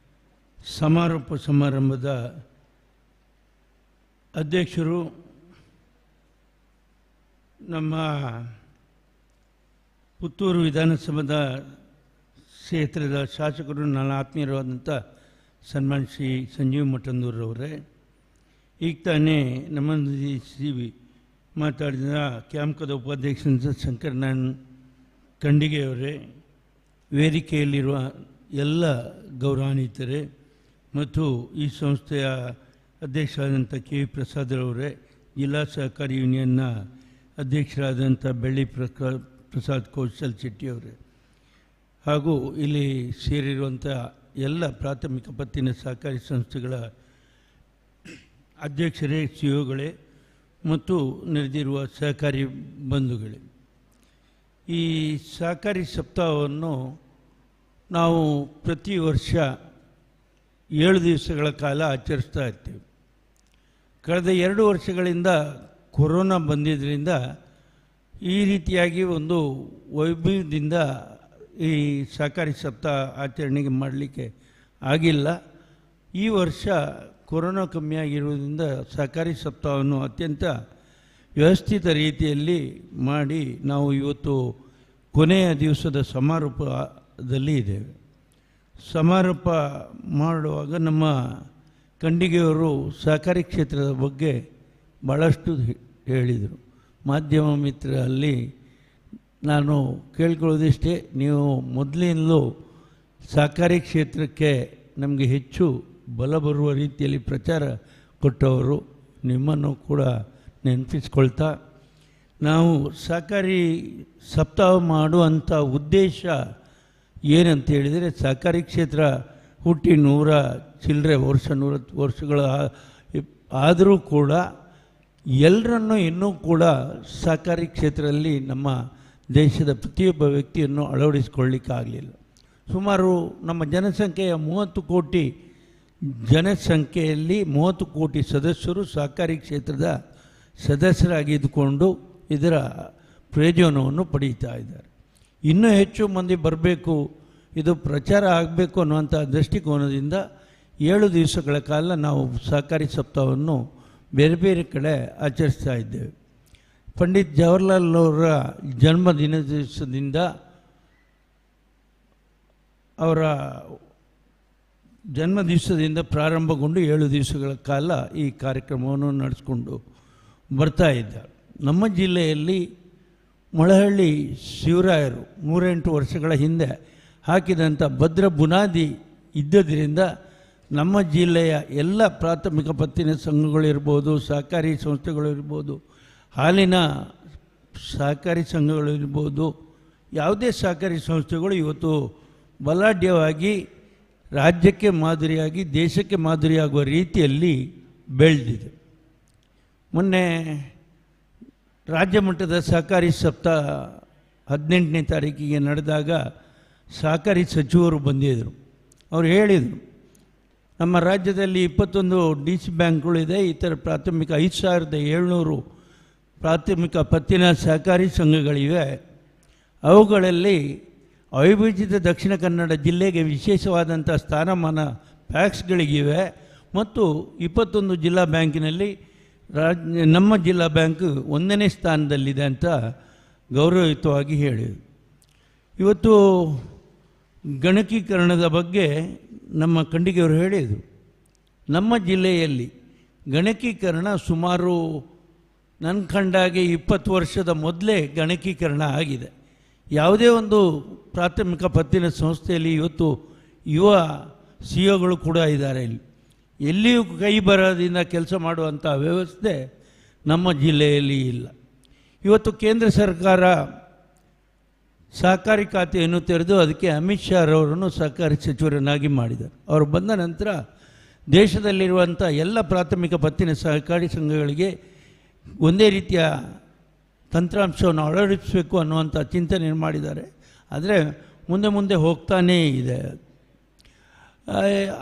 ಸಮಾರೋಪ ಸಮಾರಂಭದ ಅಧ್ಯಕ್ಷರು, ನಮ್ಮ ಪುತ್ತೂರು ವಿಧಾನಸಭಾದ ಕ್ಷೇತ್ರದ ಶಾಸಕರು, ನನ್ನ ಆತ್ಮೀಯರಾದಂಥ ಸನ್ಮಾನ್ ಶ್ರೀ ಸಂಜೀವ್ ಮಠಂದೂರವರೇ, ಈಗ ತಾನೇ ನಮ್ಮೊಂದಿಗೆ ಮಾತಾಡಿದ ಕ್ಯಾಂಪ್ಕದ ಉಪಾಧ್ಯಕ್ಷ ಶಂಕರನಾರಾಯಣ್ ಖಂಡಿಗೆಯವರೇ, ವೇದಿಕೆಯಲ್ಲಿರುವ ಎಲ್ಲ ಗೌರವಾನ್ವಿತರೇ ಮತ್ತು ಈ ಸಂಸ್ಥೆಯ ಅಧ್ಯಕ್ಷರಾದಂಥ ಕೆ ವಿ ಪ್ರಸಾದರವರೇ, ಜಿಲ್ಲಾ ಸಹಕಾರಿ ಯೂನಿಯನ್ನ ಅಧ್ಯಕ್ಷರಾದಂಥ ಬೆಳ್ಳಿ ಪ್ರಸಾದ್ ಕೌಶಲ್ ಶೆಟ್ಟಿಯವರೇ, ಹಾಗೂ ಇಲ್ಲಿ ಸೇರಿರುವಂಥ ಎಲ್ಲ ಪ್ರಾಥಮಿಕ ಪತ್ತಿನ ಸಹಕಾರಿ ಸಂಸ್ಥೆಗಳ ಅಧ್ಯಕ್ಷರೇ, ಸಿಒಗಳೇ ಮತ್ತು ನೆರೆದಿರುವ ಸಹಕಾರಿ ಬಂಧುಗಳೇ, ಈ ಸಹಕಾರಿ ಸಪ್ತಾಹವನ್ನು ನಾವು ಪ್ರತಿ ವರ್ಷ 7 ದಿವಸಗಳ ಕಾಲ ಆಚರಿಸ್ತಾ ಇರ್ತೀವಿ. ಕಳೆದ 2 ವರ್ಷಗಳಿಂದ ಕೊರೋನಾ ಬಂದಿದ್ದರಿಂದ ಈ ರೀತಿಯಾಗಿ ಒಂದು ವೈಭವದಿಂದ ಈ ಸಹಕಾರಿ ಸಪ್ತಾಹ ಆಚರಣೆಗೆ ಮಾಡಲಿಕ್ಕೆ ಆಗಿಲ್ಲ. ಈ ವರ್ಷ ಕೊರೋನಾ ಕಮ್ಮಿಯಾಗಿರುವುದರಿಂದ ಸಹಕಾರಿ ಸಪ್ತಾಹವನ್ನು ಅತ್ಯಂತ ವ್ಯವಸ್ಥಿತ ರೀತಿಯಲ್ಲಿ ಮಾಡಿ ನಾವು ಇವತ್ತು ಕೊನೆಯ ದಿವಸದ ಸಮಾರೋಪದಲ್ಲಿ ಇದ್ದೇವೆ. ಸಮಾರೋಪ ಮಾಡುವಾಗ ನಮ್ಮ ಖಂಡಿಗೆಯವರು ಸಹಕಾರಿ ಕ್ಷೇತ್ರದ ಬಗ್ಗೆ ಭಾಳಷ್ಟು ಹೇಳಿದರು. ಮಾಧ್ಯಮ ಮಿತ್ರರಲ್ಲಿ ನಾನು ಕೇಳ್ಕೊಳ್ಳೋದಿಷ್ಟೇ, ನೀವು ಮೊದಲಿನಲ್ಲೂ ಸಹಕಾರಿ ಕ್ಷೇತ್ರಕ್ಕೆ ನಮಗೆ ಹೆಚ್ಚು ಬಲ ಬರುವ ರೀತಿಯಲ್ಲಿ ಪ್ರಚಾರ ಕೊಟ್ಟವರು, ನಿಮ್ಮನ್ನು ಕೂಡ ನೆನಪಿಸ್ಕೊಳ್ತಾ, ನಾವು ಸಹಕಾರಿ ಸಪ್ತಾಹ ಮಾಡುವಂಥ ಉದ್ದೇಶ ಏನಂತ ಹೇಳಿದರೆ, ಸಹಕಾರಿ ಕ್ಷೇತ್ರ ಹುಟ್ಟಿ 100 ಚಿಲ್ಲರೆ ವರ್ಷ 110 ವರ್ಷಗಳ ಆದರೂ ಕೂಡ ಎಲ್ಲರನ್ನೂ ಇನ್ನೂ ಕೂಡ ಸಹಕಾರಿ ಕ್ಷೇತ್ರದಲ್ಲಿ ನಮ್ಮ ದೇಶದ ಪ್ರತಿಯೊಬ್ಬ ವ್ಯಕ್ತಿಯನ್ನು ಅಳವಡಿಸಿಕೊಳ್ಳಿಕ್ಕಾಗಲಿಲ್ಲ. ಸುಮಾರು ನಮ್ಮ ಜನಸಂಖ್ಯೆಯ 30 ಕೋಟಿ ಜನಸಂಖ್ಯೆಯಲ್ಲಿ 30 ಕೋಟಿ ಸದಸ್ಯರು ಸಹಕಾರಿ ಕ್ಷೇತ್ರದ ಸದಸ್ಯರಾಗಿದ್ದುಕೊಂಡು ಇದರ ಪ್ರಯೋಜನವನ್ನು ಪಡೀತಾ ಇದ್ದಾರೆ. ಇನ್ನೂ ಹೆಚ್ಚು ಮಂದಿ ಬರಬೇಕು, ಇದು ಪ್ರಚಾರ ಆಗಬೇಕು ಅನ್ನುವಂಥ ದೃಷ್ಟಿಕೋನದಿಂದ 7 ದಿವಸಗಳ ಕಾಲ ನಾವು ಸಹಕಾರಿ ಸಪ್ತಾಹವನ್ನು ಬೇರೆ ಬೇರೆ ಕಡೆ ಆಚರಿಸ್ತಾ ಇದ್ದೇವೆ. ಪಂಡಿತ್ ಜವಾಹರ್ಲಾಲ್ ಅವರ ಜನ್ಮದಿನ ದಿವಸದಿಂದ ಅವರ ಜನ್ಮ ದಿವಸದಿಂದ ಪ್ರಾರಂಭಗೊಂಡು 7 ದಿವಸಗಳ ಕಾಲ ಈ ಕಾರ್ಯಕ್ರಮವನ್ನು ನಡೆಸ್ಕೊಂಡು ಬರ್ತಾ ಇದ್ದಾರೆ. ನಮ್ಮ ಜಿಲ್ಲೆಯಲ್ಲಿ ಮೊಳಹಳ್ಳಿ ಶಿವರಾಯರು 108 ವರ್ಷಗಳ ಹಿಂದೆ ಹಾಕಿದಂಥ ಭದ್ರ ಬುನಾದಿ ಇದ್ದದರಿಂದ ನಮ್ಮ ಜಿಲ್ಲೆಯ ಎಲ್ಲ ಪ್ರಾಥಮಿಕ ಪತ್ತಿನ ಸಂಘಗಳಿರ್ಬೋದು, ಸಹಕಾರಿ ಸಂಸ್ಥೆಗಳಿರ್ಬೋದು, ಹಾಲಿನ ಸಹಕಾರಿ ಸಂಘಗಳಿರ್ಬೋದು, ಯಾವುದೇ ಸಹಕಾರಿ ಸಂಸ್ಥೆಗಳು ಇವತ್ತು ಬಲಾಢ್ಯವಾಗಿ ರಾಜ್ಯಕ್ಕೆ ಮಾದರಿಯಾಗಿ ದೇಶಕ್ಕೆ ಮಾದರಿಯಾಗುವ ರೀತಿಯಲ್ಲಿ ಬೆಳೆದಿದೆ. ಮೊನ್ನೆ ರಾಜ್ಯ ಮಟ್ಟದ ಸಹಕಾರಿ ಸಪ್ತಾಹ 18ನೇ ತಾರೀಕಿಗೆ ನಡೆದಾಗ ಸಹಕಾರಿ ಸಚಿವರು ಬಂದಿದ್ದರು. ಅವರು ಹೇಳಿದರು, ನಮ್ಮ ರಾಜ್ಯದಲ್ಲಿ 21 DC ಬ್ಯಾಂಕ್ಗಳಿದೆ, ಇತರ ಪ್ರಾಥಮಿಕ 5700 ಪ್ರಾಥಮಿಕ ಪತ್ತಿನ ಸಹಕಾರಿ ಸಂಘಗಳಿವೆ. ಅವುಗಳಲ್ಲಿ ಅವಿಭಜಿತ ದಕ್ಷಿಣ ಕನ್ನಡ ಜಿಲ್ಲೆಗೆ ವಿಶೇಷವಾದಂಥ ಸ್ಥಾನಮಾನ ಪ್ಯಾಕ್ಸ್ಗಳಿಗಿವೆ ಮತ್ತು 21 ಜಿಲ್ಲಾ ಬ್ಯಾಂಕಿನಲ್ಲಿ ನಮ್ಮ ಜಿಲ್ಲಾ ಬ್ಯಾಂಕ್ 1ನೇ ಸ್ಥಾನದಲ್ಲಿದೆ ಅಂತ ಗೌರವಯುತವಾಗಿ ಹೇಳಿದರು. ಇವತ್ತು ಗಣಕೀಕರಣದ ಬಗ್ಗೆ ನಮ್ಮ ಖಂಡಿಗೆಯವರು ಹೇಳಿದರು. ನಮ್ಮ ಜಿಲ್ಲೆಯಲ್ಲಿ ಗಣಕೀಕರಣ ಸುಮಾರು ನನ್ನ ಕಂಡಾಗೆ 20 ವರ್ಷದ ಮೊದಲೇ ಗಣಕೀಕರಣ ಆಗಿದೆ. ಯಾವುದೇ ಒಂದು ಪ್ರಾಥಮಿಕ ಪತ್ತಿನ ಸಂಸ್ಥೆಯಲ್ಲಿ ಇವತ್ತು ಯುವ CEO ಕೂಡ ಇದ್ದಾರೆ. ಎಲ್ಲಿಯೂ ಕೈ ಬರದಿಂದ ಕೆಲಸ ಮಾಡುವಂಥ ವ್ಯವಸ್ಥೆ ನಮ್ಮ ಜಿಲ್ಲೆಯಲ್ಲಿ ಇಲ್ಲ. ಇವತ್ತು ಕೇಂದ್ರ ಸರ್ಕಾರ ಸಹಕಾರಿ ಖಾತೆಯನ್ನು ತೆರೆದು ಅದಕ್ಕೆ ಅಮಿತ್ ಶಾ ಅವರನ್ನು ಸಹಕಾರಿ ಸಚಿವರನ್ನಾಗಿ ಮಾಡಿದ್ದಾರೆ. ಅವರು ಬಂದ ನಂತರ ದೇಶದಲ್ಲಿರುವಂಥ ಎಲ್ಲ ಪ್ರಾಥಮಿಕ ಪತ್ತಿನ ಸಹಕಾರಿ ಸಂಘಗಳಿಗೆ ಒಂದೇ ರೀತಿಯ ತಂತ್ರಾಂಶವನ್ನು ಅಳವಡಿಸಬೇಕು ಅನ್ನುವಂಥ ಚಿಂತನೆ ಮಾಡಿದ್ದಾರೆ. ಆದರೆ ಮುಂದೆ ಮುಂದೆ ಹೋಗ್ತಾನೇ ಇದೆ.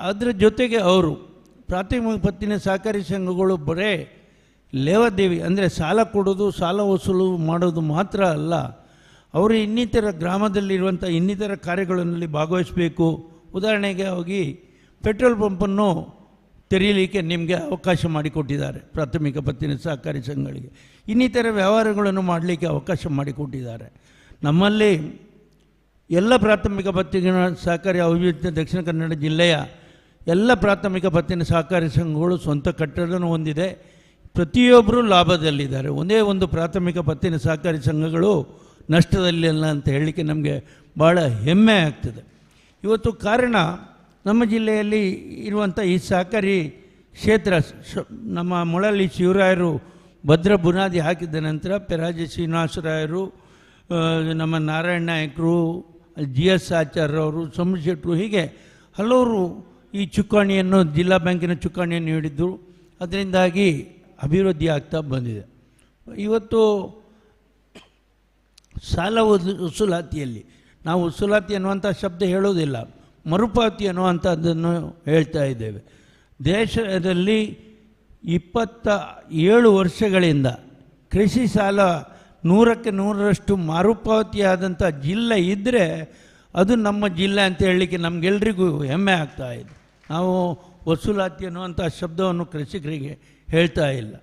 ಅದರ ಜೊತೆಗೆ ಅವರು ಪ್ರಾಥಮಿಕ ಪತ್ತಿನ ಸಹಕಾರಿ ಸಂಘಗಳು ಬರೇ ಲೇವಾದೇವಿ ಅಂದರೆ ಸಾಲ ಕೊಡೋದು, ಸಾಲ ವಸೂಲು ಮಾಡೋದು ಮಾತ್ರ ಅಲ್ಲ, ಅವರು ಇನ್ನಿತರ ಗ್ರಾಮದಲ್ಲಿರುವಂಥ ಇನ್ನಿತರ ಕಾರ್ಯಗಳಲ್ಲಿ ಭಾಗವಹಿಸಬೇಕು. ಉದಾಹರಣೆಗೆ ಹೋಗಿ ಪೆಟ್ರೋಲ್ ಪಂಪನ್ನು ತೆರೀಲಿಕ್ಕೆ ನಿಮಗೆ ಅವಕಾಶ ಮಾಡಿಕೊಟ್ಟಿದ್ದಾರೆ ಪ್ರಾಥಮಿಕ ಪತ್ತಿನ ಸಹಕಾರಿ ಸಂಘಗಳಿಗೆ. ಇನ್ನಿತರ ವ್ಯವಹಾರಗಳನ್ನು ಮಾಡಲಿಕ್ಕೆ ಅವಕಾಶ ಮಾಡಿಕೊಟ್ಟಿದ್ದಾರೆ. ನಮ್ಮಲ್ಲಿ ಎಲ್ಲ ಪ್ರಾಥಮಿಕ ಪತ್ತಿನ ಸಹಕಾರಿ ಅವಿಭಜಿತ ದಕ್ಷಿಣ ಕನ್ನಡ ಜಿಲ್ಲೆಯ ಎಲ್ಲ ಪ್ರಾಥಮಿಕ ಪತ್ತಿನ ಸಹಕಾರಿ ಸಂಘಗಳು ಸ್ವಂತ ಕಟ್ಟಡವನ್ನು ಹೊಂದಿದೆ. ಪ್ರತಿಯೊಬ್ಬರೂ ಲಾಭದಲ್ಲಿದ್ದಾರೆ. ಒಂದೇ ಒಂದು ಪ್ರಾಥಮಿಕ ಪತ್ತಿನ ಸಹಕಾರಿ ಸಂಘಗಳು ನಷ್ಟದಲ್ಲಿಲ್ಲ ಅಂತ ಹೇಳಲಿಕ್ಕೆ ನಮಗೆ ಭಾಳ ಹೆಮ್ಮೆ ಆಗ್ತದೆ. ಇವತ್ತು ಕಾರಣ ನಮ್ಮ ಜಿಲ್ಲೆಯಲ್ಲಿ ಇರುವಂಥ ಈ ಸಹಕಾರಿ ಕ್ಷೇತ್ರ ನಮ್ಮ ಮೊಳಹಳ್ಳಿ ಶಿವರಾಯರು ಭದ್ರ ಬುನಾದಿ ಹಾಕಿದ ನಂತರ ಪೆರಾಜೆ ಶ್ರೀನಿವಾಸರಾಯರು, ನಮ್ಮ ನಾರಾಯಣ ನಾಯಕರು, GS ಆಚಾರ್ಯವರು, ಸೋಮಶೆಟ್ಟರು, ಹೀಗೆ ಹಲವರು ಈ ಚುಕ್ಕಾಣಿಯನ್ನು ಜಿಲ್ಲಾ ಬ್ಯಾಂಕಿನ ಚುಕ್ಕಾಣಿಯನ್ನು ಹಿಡಿದ್ರು. ಅದರಿಂದಾಗಿ ಅಭಿವೃದ್ಧಿ ಆಗ್ತಾ ಬಂದಿದೆ. ಇವತ್ತು ಸಾಲ ವಸೂಲಾತಿಯಲ್ಲಿ ನಾವು ವಸೂಲಾತಿ ಅನ್ನುವಂಥ ಶಬ್ದ ಹೇಳೋದಿಲ್ಲ, ಮರುಪಾವತಿ ಅನ್ನುವಂಥದ್ದನ್ನು ಹೇಳ್ತಾ ಇದ್ದೇವೆ. ದೇಶದಲ್ಲಿ 27 ವರ್ಷಗಳಿಂದ ಕೃಷಿ ಸಾಲ 100ಕ್ಕೆ 100ರಷ್ಟು ಮರುಪಾವತಿಯಾದಂಥ ಜಿಲ್ಲೆ ಇದ್ದರೆ ಅದು ನಮ್ಮ ಜಿಲ್ಲೆ ಅಂತ ಹೇಳಲಿಕ್ಕೆ ನಮಗೆಲ್ರಿಗೂ ಹೆಮ್ಮೆ ಆಗ್ತಾಯಿದೆ. ನಾವು ವಸೂಲಾತಿ ಅನ್ನುವಂಥ ಶಬ್ದವನ್ನು ಕೃಷಿಕರಿಗೆ ಹೇಳ್ತಾ ಇಲ್ಲ.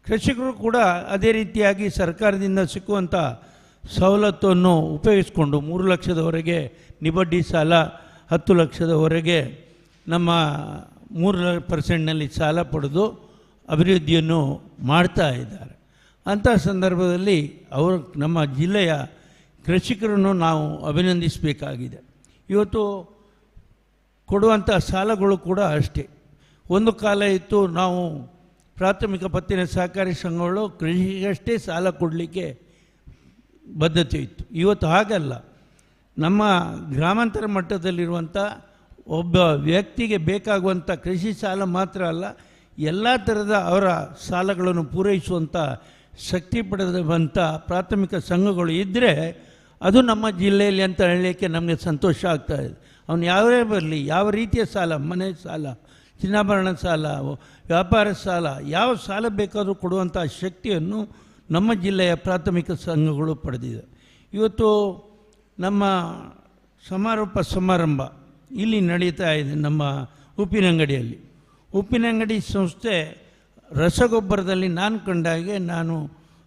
ಕೃಷಿಕರು ಕೂಡ ಅದೇ ರೀತಿಯಾಗಿ ಸರ್ಕಾರದಿಂದ ಸಿಕ್ಕುವಂಥ ಸವಲತ್ತನ್ನು ಉಪಯೋಗಿಸಿಕೊಂಡು 3 ಲಕ್ಷದವರೆಗೆ ನಿಬಡ್ಡಿ ಸಾಲ, 10 ಲಕ್ಷದವರೆಗೆ ನಮ್ಮ 3% ಸಾಲ ಪಡೆದು ಅಭಿವೃದ್ಧಿಯನ್ನು ಮಾಡ್ತಾ ಇದ್ದಾರೆ. ಅಂಥ ಸಂದರ್ಭದಲ್ಲಿ ಅವರು ನಮ್ಮ ಜಿಲ್ಲೆಯ ಕೃಷಿಕರನ್ನು ನಾವು ಅಭಿನಂದಿಸಬೇಕಾಗಿದೆ. ಇವತ್ತು ಕೊಡುವಂಥ ಸಾಲಗಳು ಕೂಡ ಅಷ್ಟೇ. ಒಂದು ಕಾಲ ಇತ್ತು, ನಾವು ಪ್ರಾಥಮಿಕ ಪತ್ತಿನ ಸಹಕಾರಿ ಸಂಘಗಳು ಕೃಷಿಗಷ್ಟೇ ಸಾಲ ಕೊಡಲಿಕ್ಕೆ ಬದ್ಧತೆ ಇತ್ತು. ಇವತ್ತು ಹಾಗಲ್ಲ. ನಮ್ಮ ಗ್ರಾಮಾಂತರ ಮಟ್ಟದಲ್ಲಿರುವಂಥ ಒಬ್ಬ ವ್ಯಕ್ತಿಗೆ ಬೇಕಾಗುವಂಥ ಕೃಷಿ ಸಾಲ ಮಾತ್ರ ಅಲ್ಲ, ಎಲ್ಲ ಥರದ ಅವರ ಸಾಲಗಳನ್ನು ಪೂರೈಸುವಂಥ ಶಕ್ತಿ ಪಡೆದಂಥ ಪ್ರಾಥಮಿಕ ಸಂಘಗಳು ಇದ್ದರೆ ಅದು ನಮ್ಮ ಜಿಲ್ಲೆಯಲ್ಲಿ ಅಂತ ಹೇಳಲಿಕ್ಕೆ ನಮಗೆ ಸಂತೋಷ ಆಗ್ತಾಯಿದೆ. ಅವನು ಯಾವೇ ಬರಲಿ, ಯಾವ ರೀತಿಯ ಸಾಲ, ಮನೆ ಸಾಲ, ಚಿನ್ನಾಭರಣ ಸಾಲ, ವ್ಯಾಪಾರ ಸಾಲ, ಯಾವ ಸಾಲ ಬೇಕಾದರೂ ಕೊಡುವಂಥ ಶಕ್ತಿಯನ್ನು ನಮ್ಮ ಜಿಲ್ಲೆಯ ಪ್ರಾಥಮಿಕ ಸಂಘಗಳು ಪಡೆದಿದೆ. ಇವತ್ತು ನಮ್ಮ ಸಮಾರಂಭ ಇಲ್ಲಿ ನಡೀತಾ ಇದೆ ನಮ್ಮ ಉಪ್ಪಿನಂಗಡಿಯಲ್ಲಿ. ಉಪ್ಪಿನಂಗಡಿ ಸಂಸ್ಥೆ ರಸಗೊಬ್ಬರದಲ್ಲಿ ನಾನು ಕಂಡಾಗೆ, ನಾನು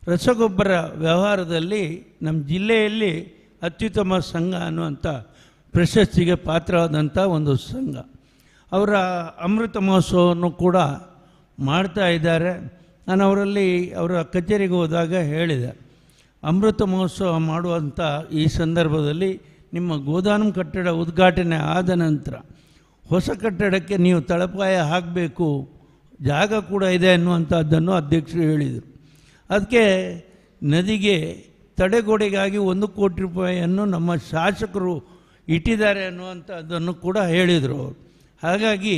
ರಸಗೊಬ್ಬರ ವ್ಯವಹಾರದಲ್ಲಿ ನಮ್ಮ ಜಿಲ್ಲೆಯಲ್ಲಿ ಅತ್ಯುತ್ತಮ ಸಂಘ ಅನ್ನುವಂಥ ಪ್ರಶಸ್ತಿಗೆ ಪಾತ್ರವಾದಂಥ ಒಂದು ಸಂಘ. ಅವರ ಅಮೃತ ಮಹೋತ್ಸವವನ್ನು ಕೂಡ ಮಾಡ್ತಾ ಇದ್ದಾರೆ. ನಾನು ಅವರ ಕಚೇರಿಗೆ ಹೋದಾಗ ಹೇಳಿದೆ, ಅಮೃತ ಮಹೋತ್ಸವ ಮಾಡುವಂಥ ಈ ಸಂದರ್ಭದಲ್ಲಿ ನಿಮ್ಮ ಗೋದಾಮು ಕಟ್ಟಡ ಉದ್ಘಾಟನೆ ಆದ ನಂತರ ಹೊಸ ಕಟ್ಟಡಕ್ಕೆ ನೀವು ತಳಪಾಯ ಹಾಕಬೇಕು, ಜಾಗ ಕೂಡ ಇದೆ ಅನ್ನುವಂಥದ್ದನ್ನು ಅಧ್ಯಕ್ಷರು ಹೇಳಿದರು. ಅದಕ್ಕೆ ನದಿಗೆ ತಡೆಗೋಡೆಗಾಗಿ 1 ಕೋಟಿ ರೂಪಾಯಿಯನ್ನು ನಮ್ಮ ಶಾಸಕರು ಇಟ್ಟಿದ್ದಾರೆ ಅನ್ನುವಂಥದ್ದನ್ನು ಕೂಡ ಹೇಳಿದರು ಅವರು. ಹಾಗಾಗಿ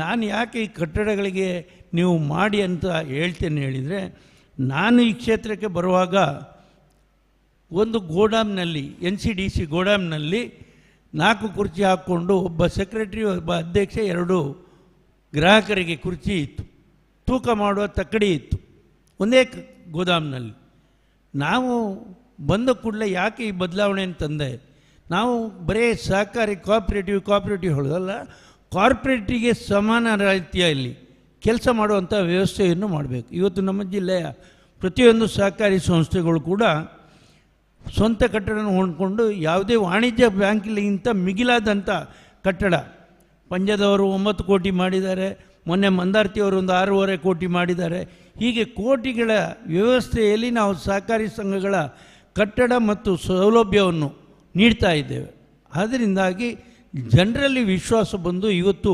ನಾನು ಯಾಕೆ ಈ ಕಟ್ಟಡಗಳಿಗೆ ನೀವು ಮಾಡಿ ಅಂತ ಹೇಳ್ತೇನೆ ಹೇಳಿದರೆ, ನಾನು ಈ ಕ್ಷೇತ್ರಕ್ಕೆ ಬರುವಾಗ ಒಂದು ಗೋಡಾಮ್ನಲ್ಲಿ NCDC ಗೋಡಾಮ್ನಲ್ಲಿ 4 ಕುರ್ಚಿ ಹಾಕ್ಕೊಂಡು ಒಬ್ಬ ಸೆಕ್ರೆಟರಿ, ಒಬ್ಬ ಅಧ್ಯಕ್ಷ, 2 ಗ್ರಾಹಕರಿಗೆ ಕುರ್ಚಿ ಇತ್ತು, ತೂಕ ಮಾಡುವ ತಕ್ಕಡಿ ಇತ್ತು ಒಂದೇ ಗೋದಾಮ್ನಲ್ಲಿ. ನಾವು ಬಂದ ಕೂಡಲೇ ಯಾಕೆ ಈ ಬದಲಾವಣೆಯನ್ನು ತಂದೆ, ನಾವು ಬರೀ ಸಹಕಾರಿ ಕೋಆಪ್ರೇಟಿವ್ ಹೇಳೋದಲ್ಲ, ಕಾರ್ಪೊರೇಟಿಗೆ ಸಮಾನ ರೀತಿಯಲ್ಲಿ ಕೆಲಸ ಮಾಡುವಂಥ ವ್ಯವಸ್ಥೆಯನ್ನು ಮಾಡಬೇಕು. ಇವತ್ತು ನಮ್ಮ ಜಿಲ್ಲೆಯ ಪ್ರತಿಯೊಂದು ಸಹಕಾರಿ ಸಂಸ್ಥೆಗಳು ಕೂಡ ಸ್ವಂತ ಕಟ್ಟಡವನ್ನು ಹೊಂದ್ಕೊಂಡು ಯಾವುದೇ ವಾಣಿಜ್ಯ ಬ್ಯಾಂಕಿಗಿಂತ ಮಿಗಿಲಾದಂಥ ಕಟ್ಟಡ, ಪಂಜದವರು 9 ಕೋಟಿ ಮಾಡಿದ್ದಾರೆ, ಮೊನ್ನೆ ಮಂದಾರ್ತಿಯವರು ಒಂದು 6.5 ಕೋಟಿ ಮಾಡಿದ್ದಾರೆ. ಹೀಗೆ ಕೋಟಿಗಳ ವ್ಯವಸ್ಥೆಯಲ್ಲಿ ನಾವು ಸಹಕಾರಿ ಸಂಘಗಳ ಕಟ್ಟಡ ಮತ್ತು ಸೌಲಭ್ಯವನ್ನು ನೀಡ್ತಾ ಇದ್ದೇವೆ. ಅದರಿಂದಾಗಿ ಜನರಲ್ಲಿ ವಿಶ್ವಾಸ ಬಂದು ಇವತ್ತು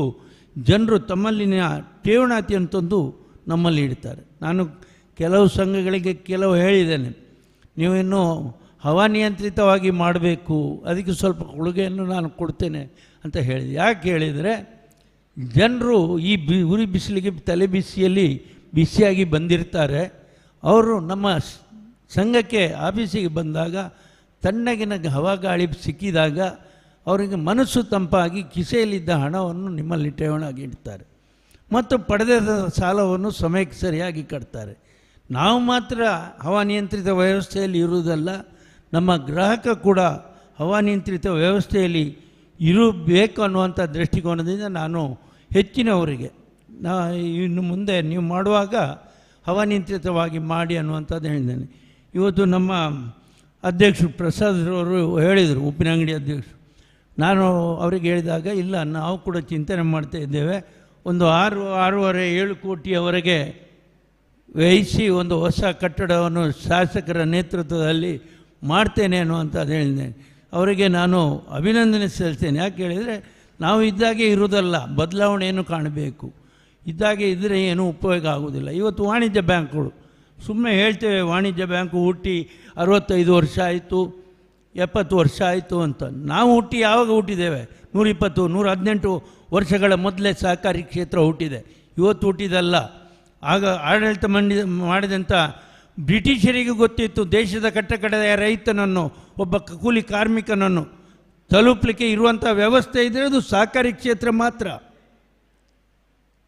ಜನರು ತಮ್ಮಲ್ಲಿನ ಠೇವಣಾತಿಯನ್ನು ತಂದು ನಮ್ಮಲ್ಲಿ ಇಡ್ತಾರೆ. ನಾನು ಕೆಲವು ಸಂಘಗಳಿಗೆ ಹೇಳಿದ್ದೇನೆ, ನೀವಿನ್ನೂ ಹವಾನಿಯಂತ್ರಿತವಾಗಿ ಮಾಡಬೇಕು, ಅದಕ್ಕೆ ಸ್ವಲ್ಪ ಕೊಡುಗೆಯನ್ನು ನಾನು ಕೊಡ್ತೇನೆ ಅಂತ ಹೇಳಿದೆ. ಯಾಕೆ ಹೇಳಿದರೆ, ಜನರು ಈ ಉರಿ ಬಿಸಿಲಿಗೆ ತಲೆ ಬಿಸಿಯಾಗಿ ಬಂದಿರ್ತಾರೆ. ಅವರು ನಮ್ಮ ಸಂಘಕ್ಕೆ ಆಫೀಸಿಗೆ ಬಂದಾಗ ತಣ್ಣಗಿನ ಹವಾಗಾಳಿ ಸಿಕ್ಕಿದಾಗ ಅವರಿಗೆ ಮನಸ್ಸು ತಂಪಾಗಿ ಕಿಸೆಯಲ್ಲಿದ್ದ ಹಣವನ್ನು ನಿಮ್ಮಲ್ಲಿ ಠೇವಣಾಗಿ ಇಡ್ತಾರೆ ಮತ್ತು ಪಡೆದ ಸಾಲವನ್ನು ಸಮಯಕ್ಕೆ ಸರಿಯಾಗಿ ಕಟ್ತಾರೆ. ನಾವು ಮಾತ್ರ ಹವಾನಿಯಂತ್ರಿತ ವ್ಯವಸ್ಥೆಯಲ್ಲಿ ಇರುವುದಲ್ಲ, ನಮ್ಮ ಗ್ರಾಹಕ ಕೂಡ ಹವಾನಿಯಂತ್ರಿತ ವ್ಯವಸ್ಥೆಯಲ್ಲಿ ಇರಬೇಕು ಅನ್ನುವಂಥ ದೃಷ್ಟಿಕೋನದಿಂದ ನಾನು ಹೆಚ್ಚಿನವರಿಗೆ ಇನ್ನು ಮುಂದೆ ನೀವು ಮಾಡುವಾಗ ಹವಾನಿಯಂತ್ರಿತವಾಗಿ ಮಾಡಿ ಅನ್ನುವಂಥದ್ದು ಹೇಳಿದ್ದೇನೆ. ಇವತ್ತು ನಮ್ಮ ಅಧ್ಯಕ್ಷರು ಪ್ರಸಾದ್ರವರು ಹೇಳಿದರು, ಉಪ್ಪಿನಂಗಡಿ ಅಧ್ಯಕ್ಷರು. ನಾನು ಅವರಿಗೆ ಹೇಳಿದಾಗ, ಇಲ್ಲ ನಾವು ಕೂಡ ಚಿಂತನೆ ಮಾಡ್ತಾ ಇದ್ದೇವೆ, ಒಂದು 6.5-7 ಕೋಟಿಯವರೆಗೆ ವ್ಯಯಿಸಿ ಒಂದು ಹೊಸ ಕಟ್ಟಡವನ್ನು ಶಾಸಕರ ನೇತೃತ್ವದಲ್ಲಿ ಮಾಡ್ತೇನೆ ಅನ್ನುವಂಥದ್ದು ಹೇಳಿದ್ದೇನೆ. ಅವರಿಗೆ ನಾನು ಅಭಿನಂದನೆ ಸಲ್ಲಿಸ್ತೇನೆ. ಯಾಕೆ ಹೇಳಿದರೆ, ನಾವು ಇದ್ದಾಗೆ ಇರೋದಲ್ಲ, ಬದಲಾವಣೆಯನ್ನು ಕಾಣಬೇಕು. ಇದ್ದಾಗೆ ಇದ್ದರೆ ಏನೂ ಉಪಯೋಗ ಆಗೋದಿಲ್ಲ. ಇವತ್ತು ವಾಣಿಜ್ಯ ಬ್ಯಾಂಕ್ಗಳು ಸುಮ್ಮನೆ ಹೇಳ್ತೇವೆ, ವಾಣಿಜ್ಯ ಬ್ಯಾಂಕು ಹುಟ್ಟಿ 65 ವರ್ಷ ಆಯಿತು, 70 ವರ್ಷ ಆಯಿತು ಅಂತ. ನಾವು ಯಾವಾಗ ಹುಟ್ಟಿದ್ದೇವೆ? 120, 118 ವರ್ಷಗಳ ಮೊದಲೇ ಸಹಕಾರಿ ಕ್ಷೇತ್ರ ಹುಟ್ಟಿದೆ, ಇವತ್ತು ಹುಟ್ಟಿದಲ್ಲ. ಆಗ ಆಡಳಿತ ಮಾಡಿದಂಥ ಬ್ರಿಟಿಷರಿಗೆ ಗೊತ್ತಿತ್ತು ದೇಶದ ಕಟ್ಟಕಡೆಯ ರೈತನನ್ನು, ಒಬ್ಬ ಕೂಲಿ ಕಾರ್ಮಿಕನನ್ನು ತಲುಪಲಿಕ್ಕೆ ಇರುವಂಥ ವ್ಯವಸ್ಥೆ ಇದ್ದರೆ ಅದು ಸಹಕಾರಿ ಕ್ಷೇತ್ರ ಮಾತ್ರ.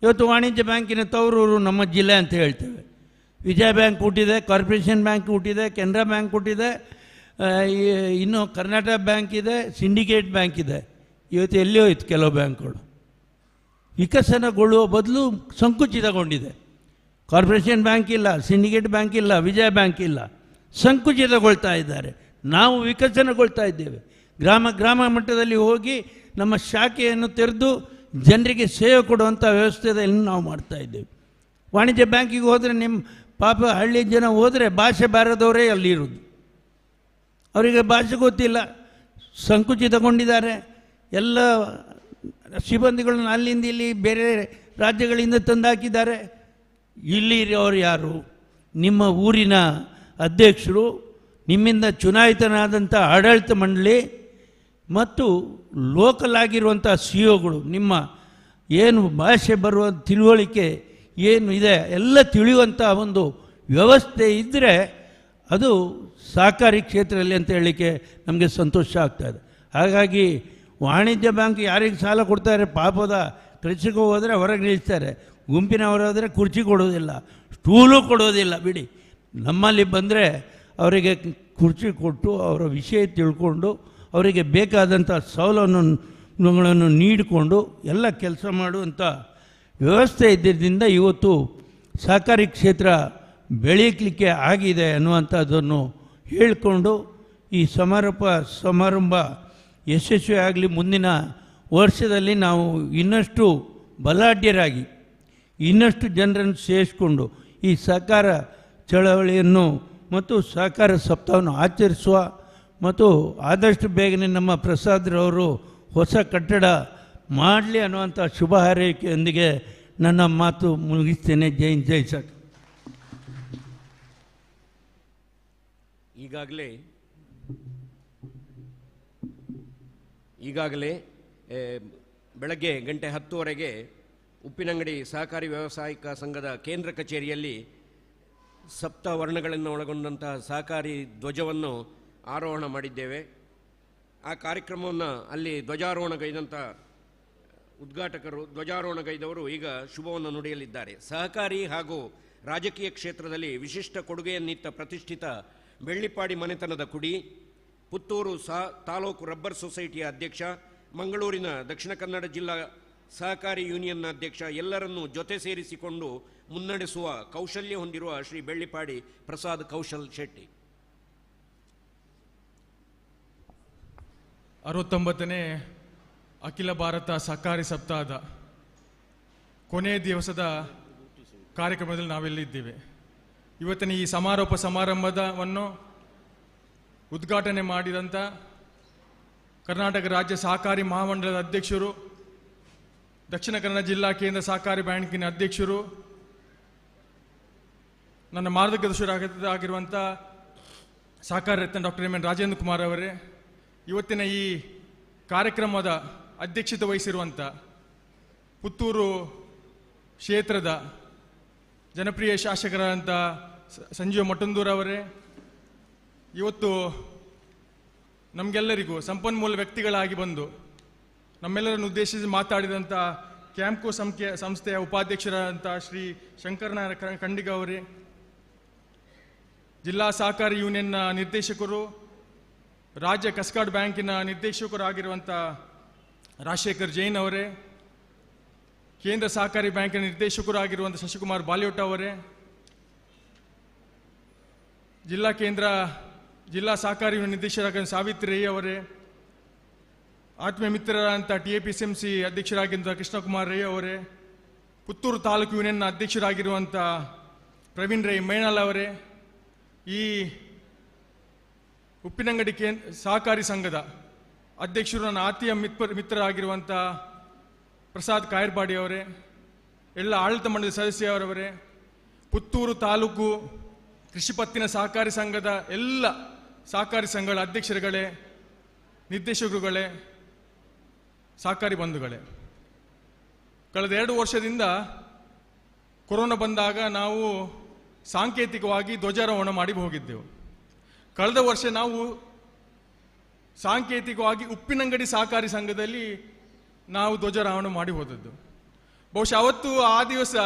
ಇವತ್ತು ವಾಣಿಜ್ಯ ಬ್ಯಾಂಕಿನ ತವರೂರು ನಮ್ಮ ಜಿಲ್ಲೆ ಅಂತ ಹೇಳ್ತೇವೆ. ವಿಜಯ ಬ್ಯಾಂಕ್ ಹುಟ್ಟಿದೆ, ಕಾರ್ಪೊರೇಷನ್ ಬ್ಯಾಂಕ್ ಹುಟ್ಟಿದೆ, ಕೆನರಾ ಬ್ಯಾಂಕ್ ಹುಟ್ಟಿದೆ, ಇನ್ನು ಕರ್ನಾಟಕ ಬ್ಯಾಂಕ್ ಇದೆ, ಸಿಂಡಿಕೇಟ್ ಬ್ಯಾಂಕ್ ಇದೆ. ಇವತ್ತು ಎಲ್ಲಿ ಹೋಯ್ತು ಕೆಲವು ಬ್ಯಾಂಕ್ಗಳು? ವಿಕಸನಗೊಳ್ಳುವ ಬದಲು ಸಂಕುಚಿತಗೊಂಡಿದೆ. ಕಾರ್ಪೊರೇಷನ್ ಬ್ಯಾಂಕ್ ಇಲ್ಲ, ಸಿಂಡಿಕೇಟ್ ಬ್ಯಾಂಕ್ ಇಲ್ಲ, ವಿಜಯ ಬ್ಯಾಂಕ್ ಇಲ್ಲ, ಸಂಕುಚಿತಗೊಳ್ತಾ ಇದ್ದಾರೆ. ನಾವು ವಿಕಸನಗೊಳ್ತಾ ಇದ್ದೇವೆ. ಗ್ರಾಮ ಮಟ್ಟದಲ್ಲಿ ಹೋಗಿ ನಮ್ಮ ಶಾಖೆಯನ್ನು ತೆರೆದು ಜನರಿಗೆ ಸೇವೆ ಕೊಡುವಂಥ ವ್ಯವಸ್ಥೆಯಲ್ಲಿ ನಾವು ಮಾಡ್ತಾ ಇದ್ದೇವೆ. ವಾಣಿಜ್ಯ ಬ್ಯಾಂಕಿಗೆ ಹೋದರೆ ನಿಮ್ಮ ಪಾಪ ಹಳ್ಳಿ ಜನ ಹೋದರೆ ಭಾಷೆ ಬಾರದವರೇ ಅಲ್ಲಿರೋದು. ಅವರಿಗೆ ಭಾಷೆ ಗೊತ್ತಿಲ್ಲ, ಸಂಕುಚಿತಗೊಂಡಿದ್ದಾರೆ. ಎಲ್ಲ ಸಿಬ್ಬಂದಿಗಳನ್ನು ಅಲ್ಲಿಂದ ಇಲ್ಲಿ ಬೇರೆ ರಾಜ್ಯಗಳಿಂದ ತಂದಾಕಿದ್ದಾರೆ. ಇಲ್ಲಿರೋರು ಯಾರು? ನಿಮ್ಮ ಊರಿನ ಅಧ್ಯಕ್ಷರು, ನಿಮ್ಮಿಂದ ಚುನಾಯಿತನಾದಂಥ ಆಡಳಿತ ಮಂಡಳಿ ಮತ್ತು ಲೋಕಲ್ ಆಗಿರುವಂಥ ಸಿಒಗಳು. ನಿಮ್ಮ ಏನು ಭಾಷೆ ಬರುವ ತಿಳುವಳಿಕೆ ಏನು ಇದೆ ಎಲ್ಲ ತಿಳಿಯುವಂಥ ಒಂದು ವ್ಯವಸ್ಥೆ ಇದ್ದರೆ ಅದು ಸಹಕಾರಿ ಕ್ಷೇತ್ರದಲ್ಲಿ ಅಂತ ಹೇಳಲಿಕ್ಕೆ ನಮಗೆ ಸಂತೋಷ ಆಗ್ತಾಯಿದೆ. ಹಾಗಾಗಿ ವಾಣಿಜ್ಯ ಬ್ಯಾಂಕ್ ಯಾರಿಗೆ ಸಾಲ ಕೊಡ್ತಾರೆ? ಪಾಪದ ಕೃಷಿಗೆ ಹೋದರೆ ಹೊರಗೆ ನಿಲ್ಲಿಸ್ತಾರೆ, ಗುಂಪಿನವರಾದರೆ ಕುರ್ಚಿ ಕೊಡೋದಿಲ್ಲ, ಸ್ಟೂಲು ಕೊಡೋದಿಲ್ಲ. ಬಿಡಿ, ನಮ್ಮಲ್ಲಿ ಬಂದರೆ ಅವರಿಗೆ ಕುರ್ಚಿ ಕೊಟ್ಟು ಅವರ ವಿಷಯ ತಿಳ್ಕೊಂಡು ಅವರಿಗೆ ಬೇಕಾದಂಥ ಸೌಲಭ್ಯಗಳನ್ನು ನೀಡಿಕೊಂಡು ಎಲ್ಲ ಕೆಲಸ ಮಾಡುವಂಥ ವ್ಯವಸ್ಥೆ ಇದ್ದಿದ್ದರಿಂದ ಇವತ್ತು ಸಹಕಾರಿ ಕ್ಷೇತ್ರ ಬೆಳೀಲಿಕ್ಕೆ ಆಗಿದೆ ಅನ್ನುವಂಥದ್ದನ್ನು ಹೇಳಿಕೊಂಡು ಈ ಸಮಾರಂಭ ಯಶಸ್ವಿ ಆಗಲಿ. ಮುಂದಿನ ವರ್ಷದಲ್ಲಿ ನಾವು ಇನ್ನಷ್ಟು ಬಲಾಢ್ಯರಾಗಿ ಇನ್ನಷ್ಟು ಜನರನ್ನು ಸೇರಿಸಿಕೊಂಡು ಈ ಸಹಕಾರ ಚಳವಳಿಯನ್ನು ಮತ್ತು ಸಹಕಾರ ಸಪ್ತಾಹವನ್ನು ಆಚರಿಸುವ ಮತ್ತು ಆದಷ್ಟು ಬೇಗನೆ ನಮ್ಮ ಪ್ರಸಾದ್ರವರು ಹೊಸ ಕಟ್ಟಡ ಮಾಡಲಿ ಅನ್ನುವಂಥ ಶುಭ ಹಾರೈಕೆಯೊಂದಿಗೆ ನನ್ನ ಮಾತು ಮುಗಿಸ್ತೇನೆ. ಜೈ ಹಿಂದ್, ಜೈ ಸರ್. ಈಗಾಗಲೇ ಬೆಳಗ್ಗೆ 10:10 ಉಪ್ಪಿನಂಗಡಿ ಸಹಕಾರಿ ವ್ಯಾವಸಾಯಿಕ ಸಂಘದ ಕೇಂದ್ರ ಕಚೇರಿಯಲ್ಲಿ ಸಪ್ತವರ್ಣಗಳನ್ನು ಒಳಗೊಂಡಂತಹ ಸಹಕಾರಿ ಧ್ವಜವನ್ನು ಆರೋಹಣ ಮಾಡಿದ್ದೇವೆ. ಆ ಕಾರ್ಯಕ್ರಮವನ್ನು ಅಲ್ಲಿ ಧ್ವಜಾರೋಹಣಗೈದಂಥ ಧ್ವಜಾರೋಹಣಗೈದವರು ಈಗ ಶುಭವನ್ನು ನುಡಿಯಲಿದ್ದಾರೆ. ಸಹಕಾರಿ ಹಾಗೂ ರಾಜಕೀಯ ಕ್ಷೇತ್ರದಲ್ಲಿ ವಿಶಿಷ್ಟ ಕೊಡುಗೆಯನ್ನಿತ್ತ ಪ್ರತಿಷ್ಠಿತ ಬೆಳ್ಳಿಪಾಡಿ ಮನೆತನದ ಕುಡಿ, ಪುತ್ತೂರು ತಾಲೂಕು ರಬ್ಬರ್ ಸೊಸೈಟಿಯ ಅಧ್ಯಕ್ಷ, ಮಂಗಳೂರಿನ ದಕ್ಷಿಣ ಕನ್ನಡ ಜಿಲ್ಲಾ ಸಹಕಾರಿ ಯೂನಿಯನ್ನ ಅಧ್ಯಕ್ಷ, ಎಲ್ಲರನ್ನೂ ಜೊತೆ ಸೇರಿಸಿಕೊಂಡು ಮುನ್ನಡೆಸುವ ಕೌಶಲ್ಯ ಹೊಂದಿರುವ ಶ್ರೀ ಬೆಳ್ಳಿಪಾಡಿ ಪ್ರಸಾದ್ ಕೌಶಲ್ ಶೆಟ್ಟಿ. 69ನೇ ಅಖಿಲ ಭಾರತ ಸಹಕಾರಿ ಸಪ್ತಾಹದ ಕೊನೆಯ ದಿವಸದ ಕಾರ್ಯಕ್ರಮದಲ್ಲಿ ನಾವೆಲ್ಲಿದ್ದೇವೆ. ಇವತ್ತಿನ ಈ ಸಮಾರಂಭವನ್ನು ಉದ್ಘಾಟನೆ ಮಾಡಿದಂಥ ಕರ್ನಾಟಕ ರಾಜ್ಯ ಸಹಕಾರಿ ಮಹಾಮಂಡಲದ ಅಧ್ಯಕ್ಷರು, ದಕ್ಷಿಣ ಕನ್ನಡ ಜಿಲ್ಲಾ ಕೇಂದ್ರ ಸಹಕಾರಿ ಬ್ಯಾಂಕಿನ ಅಧ್ಯಕ್ಷರು, ನನ್ನ ಮಾರ್ಗದರ್ಶಕರಾಗಿರುವಂಥ ಸಹಕಾರಿ ರತ್ನ doctor M N Rajendra Kumar ಅವರೇ, ಇವತ್ತಿನ ಈ ಕಾರ್ಯಕ್ರಮದ ಅಧ್ಯಕ್ಷತೆ ವಹಿಸಿರುವಂಥ ಪುತ್ತೂರು ಕ್ಷೇತ್ರದ ಜನಪ್ರಿಯ ಶಾಸಕರಾದಂಥ ಸಂಜೀವ ಮಠಂದೂರವರೇ, ಇವತ್ತು ನಮಗೆಲ್ಲರಿಗೂ ಸಂಪನ್ಮೂಲ ವ್ಯಕ್ತಿಗಳಾಗಿ ಬಂದು ನಮ್ಮೆಲ್ಲರನ್ನು ಉದ್ದೇಶಿಸಿ ಮಾತಾಡಿದಂಥ ಕ್ಯಾಂಪ್ಕೋ ಸಂಸ್ಥೆಯ ಉಪಾಧ್ಯಕ್ಷರಾದಂಥ ಶ್ರೀ ಶಂಕರನಾರಾಯಣ ಖಂಡಿಗ ಅವರೇ, ಜಿಲ್ಲಾ ಸಹಕಾರಿ ಯೂನಿಯನ್ನ ನಿರ್ದೇಶಕರು, ರಾಜ್ಯ ಕಸ್ಕಾಡ್ ಬ್ಯಾಂಕಿನ ನಿರ್ದೇಶಕರಾಗಿರುವಂಥ ರಾಜಶೇಖರ್ ಜೈನ್ ಅವರೇ, ಕೇಂದ್ರ ಸಹಕಾರಿ ಬ್ಯಾಂಕಿನ ನಿರ್ದೇಶಕರಾಗಿರುವಂಥ ಶಶಿಕುಮಾರ್ ಬಾಲಿಯೋಟ ಅವರೇ, ಜಿಲ್ಲಾ ಸಹಕಾರಿ ಯೂನಿಯನ್ ನಿರ್ದೇಶಕರಾಗಿರುವ ಸಾವಿತ್ರಿ ರೈ ಅವರೇ, ಆತ್ಮೀಯ ಮಿತ್ರರಾದಂಥ TAPCMC ಅಧ್ಯಕ್ಷರಾಗಿದ್ದ ಕೃಷ್ಣಕುಮಾರ್ ರೈ ಅವರೇ, ಪುತ್ತೂರು ತಾಲೂಕು ಯೂನಿಯನ್ನ ಅಧ್ಯಕ್ಷರಾಗಿರುವಂಥ ಪ್ರವೀಣ್ ರೈ ಮೈನಾಲ್ ಅವರೇ, ಈ ಉಪ್ಪಿನಂಗಡಿ ಸಹಕಾರಿ ಸಂಘದ ಅಧ್ಯಕ್ಷರು ನನ್ನ ಆತ್ಮೀಯ ಮಿತ್ರರಾಗಿರುವಂಥ ಪ್ರಸಾದ್ ಕಾಯರ್ಪಾಡಿ ಅವರೇ, ಎಲ್ಲ ಆಡಳಿತ ಮಂಡಳಿ ಸದಸ್ಯರವರೇ, ಪುತ್ತೂರು ತಾಲೂಕು ಕೃಷಿ ಪತ್ತಿನ ಸಹಕಾರಿ ಸಂಘದ ಎಲ್ಲ ಸಹಕಾರಿ ಸಂಘಗಳ ಅಧ್ಯಕ್ಷರುಗಳೇ, ನಿರ್ದೇಶಕರುಗಳೇ, ಸಹಕಾರಿ ಬಂಧುಗಳೇ, ಕಳೆದ 2 ವರ್ಷದಿಂದ ಕೊರೋನಾ ಬಂದಾಗ ನಾವು ಸಾಂಕೇತಿಕವಾಗಿ ಧ್ವಜಾರೋಹಣ ಮಾಡಿ ಹೋಗಿದ್ದೆವು. ಕಳೆದ ವರ್ಷ ನಾವು ಸಾಂಕೇತಿಕವಾಗಿ ಉಪ್ಪಿನಂಗಡಿ ಸಹಕಾರಿ ಸಂಘದಲ್ಲಿ ನಾವು ಧ್ವಜಾರೋಹಣ ಮಾಡಿ ಹೋದದ್ದು. ಬಹುಶಃ ಅವತ್ತು ಆ ದಿವಸ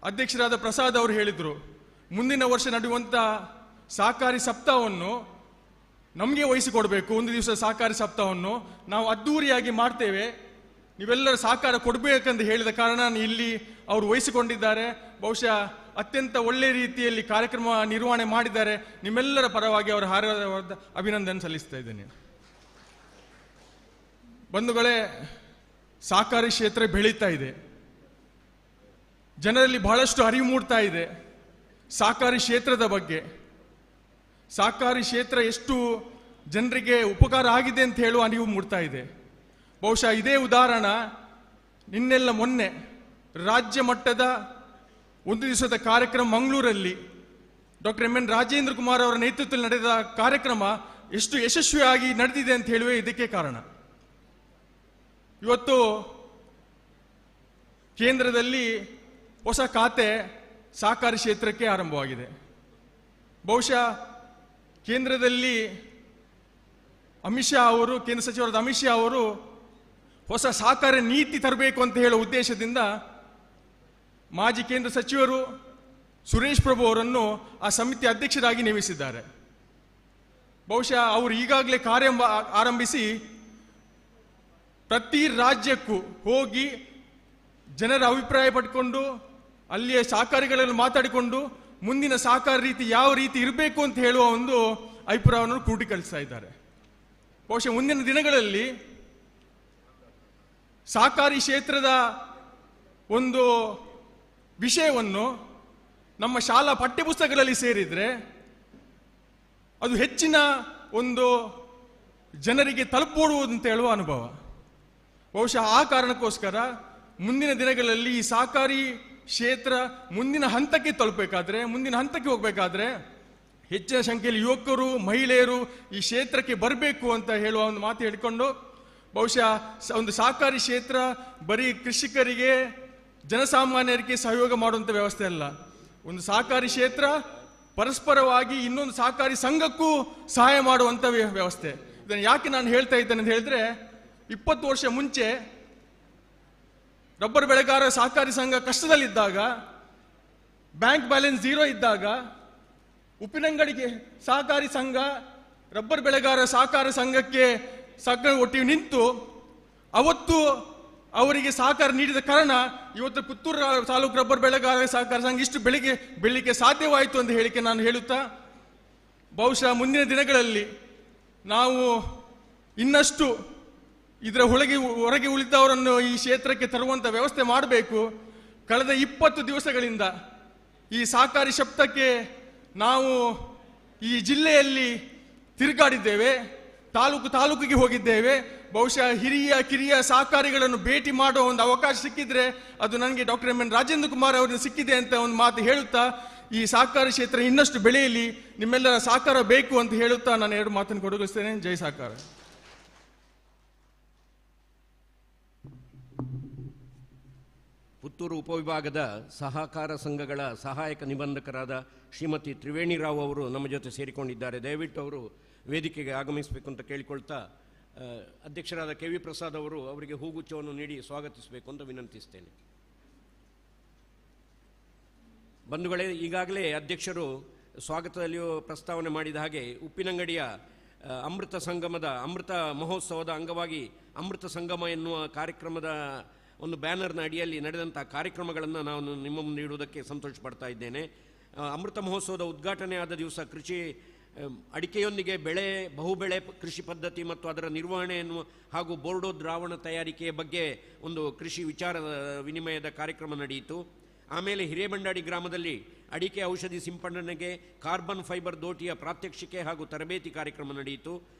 ಅಧ್ಯಕ್ಷರಾದ ಪ್ರಸಾದ್ ಅವರು ಹೇಳಿದರು, ಮುಂದಿನ ವರ್ಷ ನಡೆಯುವಂಥ ಸಹಕಾರಿ ಸಪ್ತಾಹವನ್ನು ನಮಗೆ ವಹಿಸಿಕೊಡಬೇಕು. ಒಂದು ದಿವಸ ಸಹಕಾರಿ ಸಪ್ತಾಹವನ್ನು ನಾವು ಅದ್ದೂರಿಯಾಗಿ ಮಾಡ್ತೇವೆ, ನೀವೆಲ್ಲರೂ ಸಹಕಾರ ಕೊಡಬೇಕಂತ ಹೇಳಿದ ಕಾರಣ ಇಲ್ಲಿ ಅವರು ವಹಿಸಿಕೊಂಡಿದ್ದಾರೆ. ಬಹುಶಃ ಅತ್ಯಂತ ಒಳ್ಳೆ ರೀತಿಯಲ್ಲಿ ಕಾರ್ಯಕ್ರಮ ನಿರ್ವಹಣೆ ಮಾಡಿದ್ದಾರೆ. ನಿಮ್ಮೆಲ್ಲರ ಪರವಾಗಿ ಅವರ ಹಾರ್ದಿಕ ಅಭಿನಂದನೆ ಸಲ್ಲಿಸ್ತಾ ಇದ್ದೇನೆ. ಬಂಧುಗಳೇ, ಸಹಕಾರಿ ಕ್ಷೇತ್ರ ಬೆಳೀತಾ ಇದೆ, ಜನರಲ್ಲಿ ಬಹಳಷ್ಟು ಅರಿವು ಮೂಡ್ತಾ ಇದೆ ಸಹಕಾರಿ ಕ್ಷೇತ್ರದ ಬಗ್ಗೆ. ಸಹಕಾರಿ ಕ್ಷೇತ್ರ ಎಷ್ಟು ಜನರಿಗೆ ಉಪಕಾರ ಆಗಿದೆ ಅಂತ ಹೇಳುವ ಅರಿವು ಮೂಡ್ತಾ ಇದೆ. ಬಹುಶಃ ಇದೇ ಉದಾಹರಣೆ ನಿನ್ನೆಲ್ಲ ಮೊನ್ನೆ ರಾಜ್ಯ ಮಟ್ಟದ ಒಂದು ದಿವಸದ ಕಾರ್ಯಕ್ರಮ ಮಂಗಳೂರಲ್ಲಿ doctor M N Rajendra Kumar ಅವರ ನೇತೃತ್ವದಲ್ಲಿ ನಡೆದ ಕಾರ್ಯಕ್ರಮ ಎಷ್ಟು ಯಶಸ್ವಿಯಾಗಿ ನಡೆದಿದೆ ಅಂತ ಹೇಳುವ ಇದಕ್ಕೆ ಕಾರಣ. ಇವತ್ತು ಕೇಂದ್ರದಲ್ಲಿ ಹೊಸ ಖಾತೆ ಸಹಕಾರಿ ಕ್ಷೇತ್ರಕ್ಕೆ ಆರಂಭವಾಗಿದೆ. ಬಹುಶಃ ಕೇಂದ್ರದಲ್ಲಿ ಅಮಿತ್ ಶಾ ಅವರು, ಕೇಂದ್ರ ಸಚಿವರಾದ ಅಮಿತ್ ಶಾ ಅವರು ಹೊಸ ಸಹಕಾರ ನೀತಿ ತರಬೇಕು ಅಂತ ಹೇಳುವ ಉದ್ದೇಶದಿಂದ ಮಾಜಿ ಕೇಂದ್ರ ಸಚಿವರು ಸುರೇಶ್ ಪ್ರಭು ಅವರನ್ನು ಆ ಸಮಿತಿ ಅಧ್ಯಕ್ಷರಾಗಿ ನೇಮಿಸಿದ್ದಾರೆ. ಬಹುಶಃ ಅವರು ಈಗಾಗಲೇ ಕಾರ್ಯ ಆರಂಭಿಸಿ ಪ್ರತಿ ರಾಜ್ಯಕ್ಕೂ ಹೋಗಿ ಜನರ ಅಭಿಪ್ರಾಯ ಪಡ್ಕೊಂಡು ಅಲ್ಲಿಯ ಸಹಕಾರಿಗಳಲ್ಲಿ ಮಾತಾಡಿಕೊಂಡು ಮುಂದಿನ ಸಹಕಾರ ರೀತಿ ಯಾವ ರೀತಿ ಇರಬೇಕು ಅಂತ ಹೇಳುವ ಒಂದು ಅಭಿಪ್ರಾಯವನ್ನು ಕ್ರೋಢೀಕರಿಸ್ತಾ ಇದ್ದಾರೆ. ಬಹುಶಃ ಮುಂದಿನ ದಿನಗಳಲ್ಲಿ ಸಹಕಾರಿ ಕ್ಷೇತ್ರದ ಒಂದು ವಿಷಯವನ್ನು ನಮ್ಮ ಶಾಲಾ ಪಠ್ಯಪುಸ್ತಕಗಳಲ್ಲಿ ಸೇರಿದರೆ ಅದು ಹೆಚ್ಚಿನ ಒಂದು ಜನರಿಗೆ ತಲುಪುವುದು ಅಂತ ಹೇಳುವ ಅನುಭವ. ಬಹುಶಃ ಆ ಕಾರಣಕ್ಕೋಸ್ಕರ ಮುಂದಿನ ದಿನಗಳಲ್ಲಿ ಈ ಸಹಕಾರಿ ಕ್ಷೇತ್ರ ಮುಂದಿನ ಹಂತಕ್ಕೆ ತಲುಪಬೇಕಾದ್ರೆ, ಮುಂದಿನ ಹಂತಕ್ಕೆ ಹೋಗಬೇಕಾದ್ರೆ ಹೆಚ್ಚಿನ ಸಂಖ್ಯೆಯಲ್ಲಿ ಯುವಕರು, ಮಹಿಳೆಯರು ಈ ಕ್ಷೇತ್ರಕ್ಕೆ ಬರಬೇಕು ಅಂತ ಹೇಳುವ ಒಂದು ಮಾತು ಹೇಳಿಕೊಂಡು, ಬಹುಶಃ ಒಂದು ಸಹಕಾರಿ ಕ್ಷೇತ್ರ ಬರೀ ಕೃಷಿಕರಿಗೆ, ಜನಸಾಮಾನ್ಯರಿಗೆ ಸಹಯೋಗ ಮಾಡುವಂಥ ವ್ಯವಸ್ಥೆ ಅಲ್ಲ. ಒಂದು ಸಹಕಾರಿ ಕ್ಷೇತ್ರ ಪರಸ್ಪರವಾಗಿ ಇನ್ನೊಂದು ಸಹಕಾರಿ ಸಂಘಕ್ಕೂ ಸಹಾಯ ಮಾಡುವಂಥ ವ್ಯವಸ್ಥೆ. ಇದನ್ನು ಯಾಕೆ ನಾನು ಹೇಳ್ತಾ ಇದ್ದೇನೆ ಅಂತ ಹೇಳಿದ್ರೆ, 20 ವರ್ಷ ಮುಂಚೆ ರಬ್ಬರ್ ಬೆಳೆಗಾರರ ಸಹಕಾರಿ ಸಂಘ ಕಷ್ಟದಲ್ಲಿದ್ದಾಗ, ಬ್ಯಾಂಕ್ ಬ್ಯಾಲೆನ್ಸ್ 0 ಇದ್ದಾಗ, ಉಪ್ಪಿನಂಗಡಿಗೆ ಸಹಕಾರಿ ಸಂಘ ರಬ್ಬರ್ ಬೆಳೆಗಾರರ ಸಹಕಾರ ಸಂಘಕ್ಕೆ ಒಟ್ಟಿಗೆ ನಿಂತು ಅವತ್ತು ಅವರಿಗೆ ಸಹಕಾರ ನೀಡಿದ ಕಾರಣ ಇವತ್ತು ಪುತ್ತೂರು ತಾಲೂಕು ರಬ್ಬರ್ ಬೆಳೆಗಾರರ ಸಹಕಾರ ಸಂಘ ಇಷ್ಟು ಬೆಳಿಗ್ಗೆ ಸಾಧ್ಯವಾಯಿತು ಅಂತ ಹೇಳಿಕೆ ನಾನು ಹೇಳುತ್ತಾ, ಬಹುಶಃ ಮುಂದಿನ ದಿನಗಳಲ್ಲಿ ನಾವು ಇನ್ನಷ್ಟು ಇದರ ಹೊರಗೆ ಉಳಿದವರನ್ನು ಈ ಕ್ಷೇತ್ರಕ್ಕೆ ತರುವಂಥ ವ್ಯವಸ್ಥೆ ಮಾಡಬೇಕು. ಕಳೆದ 20 ದಿವಸಗಳಿಂದ ಈ ಸಹಕಾರಿ ಶಬ್ದಕ್ಕೆ ನಾವು ಈ ಜಿಲ್ಲೆಯಲ್ಲಿ ತಿರುಗಾಡಿದ್ದೇವೆ, ತಾಲೂಕಿಗೆ ಹೋಗಿದ್ದೇವೆ. ಬಹುಶಃ ಹಿರಿಯ ಕಿರಿಯ ಸಹಕಾರಿಗಳನ್ನು ಭೇಟಿ ಮಾಡುವ ಒಂದು ಅವಕಾಶ ಸಿಕ್ಕಿದ್ರೆ ಅದು ನನಗೆ doctor M N Rajendra Kumar ಅವರಿಗೆ ಸಿಕ್ಕಿದೆ ಅಂತ ಒಂದು ಮಾತು ಹೇಳುತ್ತಾ, ಈ ಸಹಕಾರಿ ಕ್ಷೇತ್ರ ಇನ್ನಷ್ಟು ಬೆಳೆಯಲಿ, ನಿಮ್ಮೆಲ್ಲರ ಸಹಕಾರ ಬೇಕು ಅಂತ ಹೇಳುತ್ತಾ ನಾನು 2 ಮಾತನ್ನು ಕೊಡಗಿಸ್ತೇನೆ. ಜೈ ಸಹಕಾರ. ಪುತ್ತೂರು ಉಪವಿಭಾಗದ ಸಹಕಾರ ಸಂಘಗಳ ಸಹಾಯಕ ನಿಬಂಧಕರಾದ ಶ್ರೀಮತಿ ತ್ರಿವೇಣಿ ರಾವ್ ಅವರು ನಮ್ಮ ಜೊತೆ ಸೇರಿಕೊಂಡಿದ್ದಾರೆ. ದಯವಿಟ್ಟು ಅವರು ವೇದಿಕೆಗೆ ಆಗಮಿಸಬೇಕು ಅಂತ ಕೇಳಿಕೊಳ್ತಾ, ಅಧ್ಯಕ್ಷರಾದ ಕೆ ವಿ ಪ್ರಸಾದ್ ಅವರು ಅವರಿಗೆ ಹೂಗುಚ್ಛವನ್ನು ನೀಡಿ ಸ್ವಾಗತಿಸಬೇಕು ಅಂತ ವಿನಂತಿಸ್ತೇನೆ. ಬಂಧುಗಳೇ, ಈಗಾಗಲೇ ಅಧ್ಯಕ್ಷರು ಸ್ವಾಗತದಲ್ಲಿಯೂ ಪ್ರಸ್ತಾವನೆ ಮಾಡಿದ ಹಾಗೆ ಉಪ್ಪಿನಂಗಡಿಯ ಅಮೃತ ಸಂಗಮದ ಅಮೃತ ಮಹೋತ್ಸವದ ಅಂಗವಾಗಿ ಅಮೃತ ಸಂಗಮ ಎನ್ನುವ ಕಾರ್ಯಕ್ರಮದ ಒಂದು ಬ್ಯಾನರ್ನ ಅಡಿಯಲ್ಲಿ ನಡೆದಂಥ ಕಾರ್ಯಕ್ರಮಗಳನ್ನು ನಾನು ನಿಮ್ಮ ಮುಂದೆ ಇಡುವುದಕ್ಕೆ ಸಂತೋಷ ಪಡ್ತಾ ಇದ್ದೇನೆ. ಅಮೃತ ಮಹೋತ್ಸವದ ಉದ್ಘಾಟನೆ ಆದ ದಿವಸ ಕೃಷಿ ಅಡಿಕೆಯೊಂದಿಗೆ ಬಹುಬೆಳೆ ಕೃಷಿ ಪದ್ಧತಿ ಮತ್ತು ಅದರ ನಿರ್ವಹಣೆಯನ್ನು ಹಾಗೂ ಬೋರ್ಡೋ ದ್ರಾವಣ ತಯಾರಿಕೆಯ ಬಗ್ಗೆ ಒಂದು ಕೃಷಿ ವಿಚಾರ ವಿನಿಮಯದ ಕಾರ್ಯಕ್ರಮ ನಡೆಯಿತು. ಆಮೇಲೆ ಹಿರೇಬಂಡಾಡಿ ಗ್ರಾಮದಲ್ಲಿ ಅಡಿಕೆ ಔಷಧಿ ಸಿಂಪಡಣೆಗೆ ಕಾರ್ಬನ್ ಫೈಬರ್ ದೋಟಿಯ ಪ್ರಾತ್ಯಕ್ಷಿಕೆ ಹಾಗೂ ತರಬೇತಿ ಕಾರ್ಯಕ್ರಮ ನಡೆಯಿತು.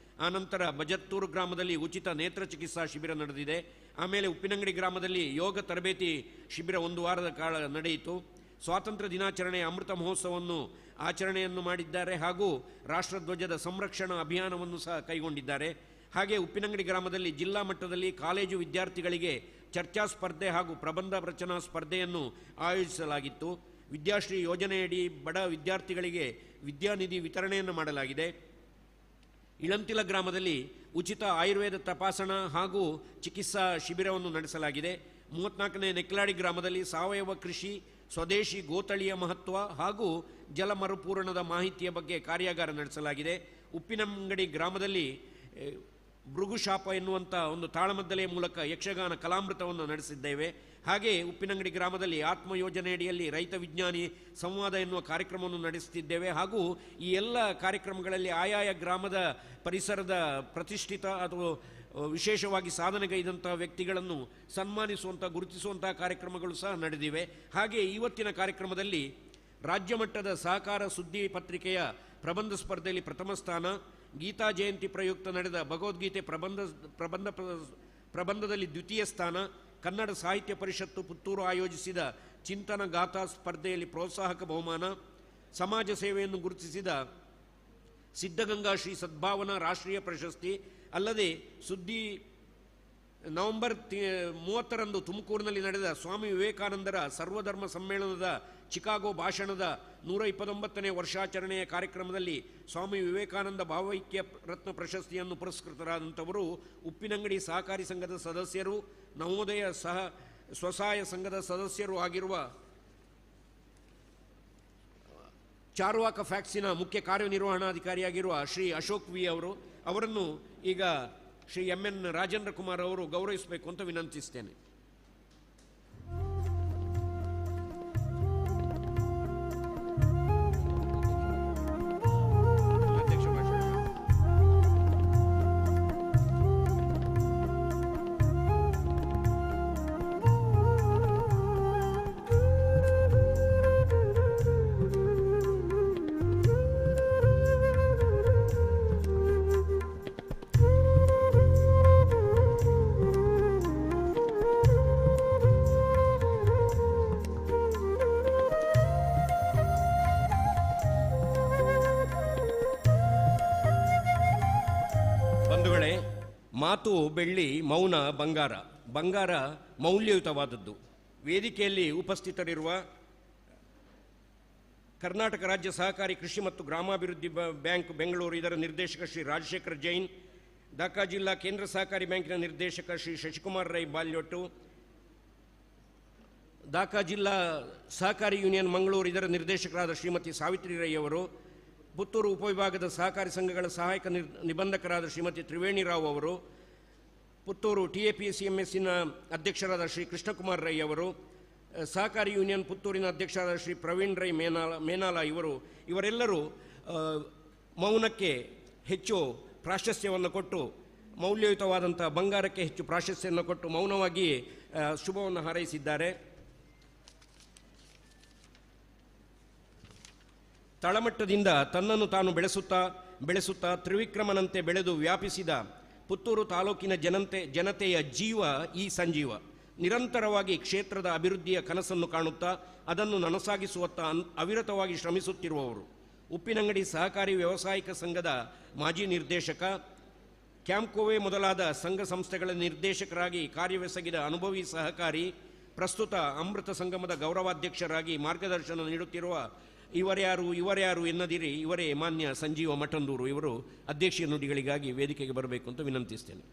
ಆನಂತರ ಬಜತ್ತೂರು ಗ್ರಾಮದಲ್ಲಿ ಉಚಿತ ನೇತ್ರ ಚಿಕಿತ್ಸಾ ಶಿಬಿರ ನಡೆದಿದೆ. ಆಮೇಲೆ ಉಪ್ಪಿನಂಗಡಿ ಗ್ರಾಮದಲ್ಲಿ ಯೋಗ ತರಬೇತಿ ಶಿಬಿರ 1 ವಾರದ ಕಾಲ ನಡೆಯಿತು. ಸ್ವಾತಂತ್ರ್ಯ ದಿನಾಚರಣೆಯ ಅಮೃತ ಮಹೋತ್ಸವವನ್ನು ಆಚರಣೆಯನ್ನು ಮಾಡಿದ್ದಾರೆ ಹಾಗೂ ರಾಷ್ಟ್ರಧ್ವಜದ ಸಂರಕ್ಷಣಾ ಅಭಿಯಾನವನ್ನು ಸಹ ಕೈಗೊಂಡಿದ್ದಾರೆ. ಹಾಗೆ ಉಪ್ಪಿನಂಗಡಿ ಗ್ರಾಮದಲ್ಲಿ ಜಿಲ್ಲಾ ಮಟ್ಟದಲ್ಲಿ ಕಾಲೇಜು ವಿದ್ಯಾರ್ಥಿಗಳಿಗೆ ಚರ್ಚಾ ಸ್ಪರ್ಧೆ ಹಾಗೂ ಪ್ರಬಂಧ ರಚನಾ ಸ್ಪರ್ಧೆಯನ್ನು ಆಯೋಜಿಸಲಾಗಿತ್ತು. ವಿದ್ಯಾಶ್ರೀ ಯೋಜನೆಯಡಿ ಬಡ ವಿದ್ಯಾರ್ಥಿಗಳಿಗೆ ವಿದ್ಯಾನಿಧಿ ವಿತರಣೆಯನ್ನು ಮಾಡಲಾಗಿದೆ. ಇಳಂತಿಲ ಗ್ರಾಮದಲ್ಲಿ ಉಚಿತ ಆಯುರ್ವೇದ ತಪಾಸಣಾ ಹಾಗೂ ಚಿಕಿತ್ಸಾ ಶಿಬಿರವನ್ನು ನಡೆಸಲಾಗಿದೆ. 34ನೇ ನೆಕ್ಲಾಡಿ ಗ್ರಾಮದಲ್ಲಿ ಸಾವಯವ ಕೃಷಿ, ಸ್ವದೇಶಿ ಗೋತಳಿಯ ಮಹತ್ವ ಹಾಗೂ ಜಲ ಮರುಪೂರಣದ ಮಾಹಿತಿಯ ಬಗ್ಗೆ ಕಾರ್ಯಾಗಾರ ನಡೆಸಲಾಗಿದೆ. ಉಪ್ಪಿನಂಗಡಿ ಗ್ರಾಮದಲ್ಲಿ ಭೃಗುಶಾಪ ಎನ್ನುವಂಥ ಒಂದು ತಾಳಮದ್ದಲೆಯ ಮೂಲಕ ಯಕ್ಷಗಾನ ಕಲಾಮೃತವನ್ನು ನಡೆಸಿದ್ದೇವೆ. ಹಾಗೆ ಉಪ್ಪಿನಂಗಡಿ ಗ್ರಾಮದಲ್ಲಿ ಆತ್ಮ ಯೋಜನೆಯಡಿಯಲ್ಲಿ ರೈತ ವಿಜ್ಞಾನಿ ಸಂವಾದ ಎನ್ನುವ ಕಾರ್ಯಕ್ರಮವನ್ನು ನಡೆಸುತ್ತಿದ್ದೇವೆ. ಹಾಗೂ ಈ ಎಲ್ಲ ಕಾರ್ಯಕ್ರಮಗಳಲ್ಲಿ ಆಯಾಯ ಗ್ರಾಮದ ಪರಿಸರದ ಪ್ರತಿಷ್ಠಿತ ಅಥವಾ ವಿಶೇಷವಾಗಿ ಸಾಧನೆಗೈದಂಥ ವ್ಯಕ್ತಿಗಳನ್ನು ಸನ್ಮಾನಿಸುವಂಥ ಗುರುತಿಸುವಂಥ ಕಾರ್ಯಕ್ರಮಗಳು ಸಹ ನಡೆದಿವೆ. ಹಾಗೆ ಇವತ್ತಿನ ಕಾರ್ಯಕ್ರಮದಲ್ಲಿ ರಾಜ್ಯ ಮಟ್ಟದ ಸಹಕಾರ ಸುದ್ದಿ ಪತ್ರಿಕೆಯ ಪ್ರಬಂಧ ಸ್ಪರ್ಧೆಯಲ್ಲಿ ಪ್ರಥಮ ಸ್ಥಾನ, ಗೀತಾ ಜಯಂತಿ ಪ್ರಯುಕ್ತ ನಡೆದ ಭಗವದ್ಗೀತೆ ಪ್ರಬಂಧದಲ್ಲಿ ದ್ವಿತೀಯ ಸ್ಥಾನ, ಕನ್ನಡ ಸಾಹಿತ್ಯ ಪರಿಷತ್ತು ಪುತ್ತೂರು ಆಯೋಜಿಸಿದ ಚಿಂತನ ಗಾಥಾ ಸ್ಪರ್ಧೆಯಲ್ಲಿ ಪ್ರೋತ್ಸಾಹಕ ಬಹುಮಾನ, ಸಮಾಜ ಸೇವೆಯನ್ನು ಗುರುತಿಸಿದ ಸಿದ್ಧಗಂಗಾ ಶ್ರೀ ಸದ್ಭಾವನಾ ರಾಷ್ಟ್ರೀಯ ಪ್ರಶಸ್ತಿ, ಅಲ್ಲದೆ ನವೆಂಬರ್ 30ರಂದು ತುಮಕೂರಿನಲ್ಲಿ ನಡೆದ ಸ್ವಾಮಿ ವಿವೇಕಾನಂದರ ಸರ್ವಧರ್ಮ ಸಮ್ಮೇಳನದ ಚಿಕಾಗೋ ಭಾಷಣದ 129ನೇ ವರ್ಷಾಚರಣೆಯ ಕಾರ್ಯಕ್ರಮದಲ್ಲಿ ಸ್ವಾಮಿ ವಿವೇಕಾನಂದ ಭಾವೈಕ್ಯ ರತ್ನ ಪ್ರಶಸ್ತಿಯನ್ನು ಪುರಸ್ಕೃತರಾದಂಥವರು ಉಪ್ಪಿನಂಗಡಿ ಸಹಕಾರಿ ಸಂಘದ ಸದಸ್ಯರು, ನವೋದಯ ಸ್ವಸಹಾಯ ಸಂಘದ ಸದಸ್ಯರು ಆಗಿರುವ ಚಾರ್ವಾಕ ಫ್ಯಾಕ್ಸಿನ ಮುಖ್ಯ ಕಾರ್ಯನಿರ್ವಹಣಾಧಿಕಾರಿಯಾಗಿರುವ ಶ್ರೀ ಅಶೋಕ್ ವಿ ಅವರನ್ನು ಈಗ ಶ್ರೀ MN ರಾಜೇಂದ್ರ ಕುಮಾರ್ ಅವರು ಗೌರವಿಸಬೇಕು ಅಂತ ವಿನಂತಿಸ್ತೇನೆ. ಮಾತು ಬೆಳ್ಳಿ, ಮೌನ ಬಂಗಾರ. ಬಂಗಾರ ಮೌಲ್ಯಯುತವಾದದ್ದು. ವೇದಿಕೆಯಲ್ಲಿ ಉಪಸ್ಥಿತರಿರುವ ಕರ್ನಾಟಕ ರಾಜ್ಯ ಸಹಕಾರಿ ಕೃಷಿ ಮತ್ತು ಗ್ರಾಮಾಭಿವೃದ್ಧಿ ಬ್ಯಾಂಕ್ ಬೆಂಗಳೂರು ಇದರ ನಿರ್ದೇಶಕ ಶ್ರೀ ರಾಜಶೇಖರ್ ಜೈನ್, ದಾಖಾ ಜಿಲ್ಲಾ ಕೇಂದ್ರ ಸಹಕಾರಿ ಬ್ಯಾಂಕಿನ ನಿರ್ದೇಶಕ ಶ್ರೀ ಶಶಿಕುಮಾರ್ ರೈ ಬಾಲ್ಯೋಟು, ದಾಖಾ ಜಿಲ್ಲಾ ಸಹಕಾರಿ ಯೂನಿಯನ್ ಮಂಗಳೂರು ಇದರ ನಿರ್ದೇಶಕರಾದ ಶ್ರೀಮತಿ ಸಾವಿತ್ರಿ ರೈ ಅವರು, ಪುತ್ತೂರು ಉಪವಿಭಾಗದ ಸಹಕಾರಿ ಸಂಘಗಳ ಸಹಾಯಕ ನಿಬಂಧಕರಾದ ಶ್ರೀಮತಿ ತ್ರಿವೇಣಿ ರಾವ್ ಅವರು, ಪುತ್ತೂರು TAPCMSನ ಅಧ್ಯಕ್ಷರಾದ ಶ್ರೀ ಕೃಷ್ಣಕುಮಾರ್ ರೈ ಅವರು, ಸಹಕಾರಿ ಯೂನಿಯನ್ ಪುತ್ತೂರಿನ ಅಧ್ಯಕ್ಷರಾದ ಶ್ರೀ ಪ್ರವೀಣ್ ರೈ ಮೇನಾಲ ಇವರೆಲ್ಲರೂ ಮೌನಕ್ಕೆ ಹೆಚ್ಚು ಪ್ರಾಶಸ್ತ್ಯವನ್ನು ಕೊಟ್ಟು, ಮೌಲ್ಯಯುತವಾದಂಥ ಬಂಗಾರಕ್ಕೆ ಹೆಚ್ಚು ಪ್ರಾಶಸ್ತ್ಯವನ್ನು ಕೊಟ್ಟು ಮೌನವಾಗಿ ಶುಭವನ್ನು ಹಾರೈಸಿದ್ದಾರೆ. ತಳಮಟ್ಟದಿಂದ ತನ್ನನ್ನು ತಾನು ಬೆಳೆಸುತ್ತಾ ತ್ರಿವಿಕ್ರಮನಂತೆ ಬೆಳೆದು ವ್ಯಾಪಿಸಿದ ಪುತ್ತೂರು ತಾಲೂಕಿನ ಜನತೆಯ ಜೀವ ಈ ಸಂಜೀವ. ನಿರಂತರವಾಗಿ ಕ್ಷೇತ್ರದ ಅಭಿವೃದ್ಧಿಯ ಕನಸನ್ನು ಕಾಣುತ್ತಾ ಅದನ್ನು ನನಸಾಗಿಸುವತ್ತ ಅವಿರತವಾಗಿ ಶ್ರಮಿಸುತ್ತಿರುವವರು. ಉಪ್ಪಿನಂಗಡಿ ಸಹಕಾರಿ ವ್ಯಾವಸಾಯಿಕ ಸಂಘದ ಮಾಜಿ ನಿರ್ದೇಶಕ, ಕ್ಯಾಂಪ್ಕೋವೆ ಮೊದಲಾದ ಸಂಘ ಸಂಸ್ಥೆಗಳ ನಿರ್ದೇಶಕರಾಗಿ ಕಾರ್ಯವೆಸಗಿದ ಅನುಭವಿ ಸಹಕಾರಿ, ಪ್ರಸ್ತುತ ಅಮೃತ ಸಂಗಮದ ಗೌರವಾಧ್ಯಕ್ಷರಾಗಿ ಮಾರ್ಗದರ್ಶನ ನೀಡುತ್ತಿರುವ ಇವರ್ಯಾರು ಎನ್ನದಿರಿ, ಇವರೇ ಮಾನ್ಯ ಸಂಜೀವ ಮಠಂದೂರು. ಇವರು ಅಧ್ಯಕ್ಷೀಯ ನುಡಿಗಳಿಗಾಗಿ ವೇದಿಕೆಗೆ ಬರಬೇಕು ಅಂತ ವಿನಂತಿಸ್ತೇನೆ.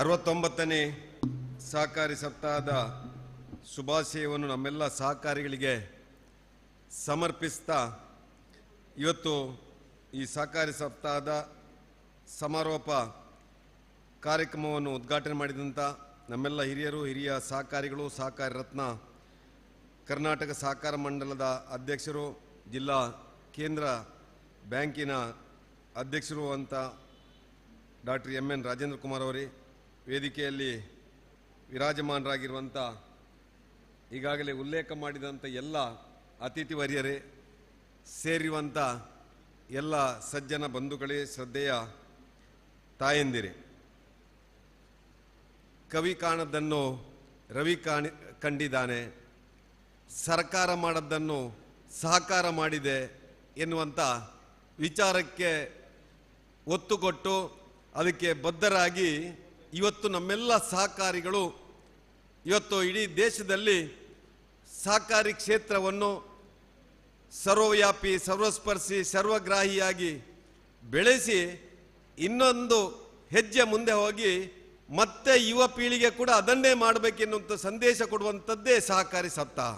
ಅರವತ್ತೊಂಬತ್ತನೇ ಸಹಕಾರಿ ಸಪ್ತಾಹದ ಶುಭಾಶಯವನ್ನು ನಮ್ಮೆಲ್ಲ ಸಹಕಾರಿಗಳಿಗೆ ಸಮರ್ಪಿಸ್ತಾ, ಇವತ್ತು ಈ ಸಹಕಾರಿ ಸಪ್ತಾಹದ ಸಮಾರೋಪ ಕಾರ್ಯಕ್ರಮವನ್ನು ಉದ್ಘಾಟನೆ ಮಾಡಿದಂಥ ನಮ್ಮೆಲ್ಲ ಹಿರಿಯ ಸಹಕಾರಿಗಳು, ಸಹಕಾರಿ ರತ್ನ ಕರ್ನಾಟಕ ಸಹಕಾರ ಮಂಡಲದ ಅಧ್ಯಕ್ಷರು, ಜಿಲ್ಲಾ ಕೇಂದ್ರ ಬ್ಯಾಂಕಿನ ಅಧ್ಯಕ್ಷರು ಅಂತ ಡಾಕ್ಟರ್ MN ರಾಜೇಂದ್ರ ಕುಮಾರ್ ಅವರೇ, ವೇದಿಕೆಯಲ್ಲಿ ವಿರಾಜಮಾನರಾಗಿರುವಂಥ ಈಗಾಗಲೇ ಉಲ್ಲೇಖ ಮಾಡಿದಂಥ ಎಲ್ಲ ಅತಿಥಿ ವರ್ಯರೇ, ಸೇರಿರುವಂಥ ಎಲ್ಲ ಸಜ್ಜನ ಬಂಧುಗಳೇ, ಶ್ರದ್ಧೆಯ ತಾಯಂದಿರೇ, ಕವಿ ಕಾಣದ್ದನ್ನು ರವಿ ಕಂಡಿದ್ದಾನೆ, ಸರ್ಕಾರ ಮಾಡದ್ದನ್ನು ಸಹಕಾರ ಮಾಡಿದೆ ಎನ್ನುವಂಥ ವಿಚಾರಕ್ಕೆ ಒತ್ತು ಕೊಟ್ಟು ಅದಕ್ಕೆ ಬದ್ಧರಾಗಿ ಇವತ್ತು ನಮ್ಮೆಲ್ಲ ಸಹಕಾರಿಗಳು ಇವತ್ತು ಇಡೀ ದೇಶದಲ್ಲಿ ಸಹಕಾರಿ ಕ್ಷೇತ್ರವನ್ನು ಸರ್ವವ್ಯಾಪಿ, ಸರ್ವಸ್ಪರ್ಶಿ, ಸರ್ವಗ್ರಾಹಿಯಾಗಿ ಬೆಳೆಸಿ ಇನ್ನೊಂದು ಹೆಜ್ಜೆ ಮುಂದೆ ಹೋಗಿ ಮತ್ತೆ ಯುವ ಪೀಳಿಗೆ ಕೂಡ ಅದನ್ನೇ ಮಾಡಬೇಕೆನ್ನುವಂಥ ಸಂದೇಶ ಕೊಡುವಂಥದ್ದೇ ಸಹಕಾರಿ ಸಪ್ತಾಹ.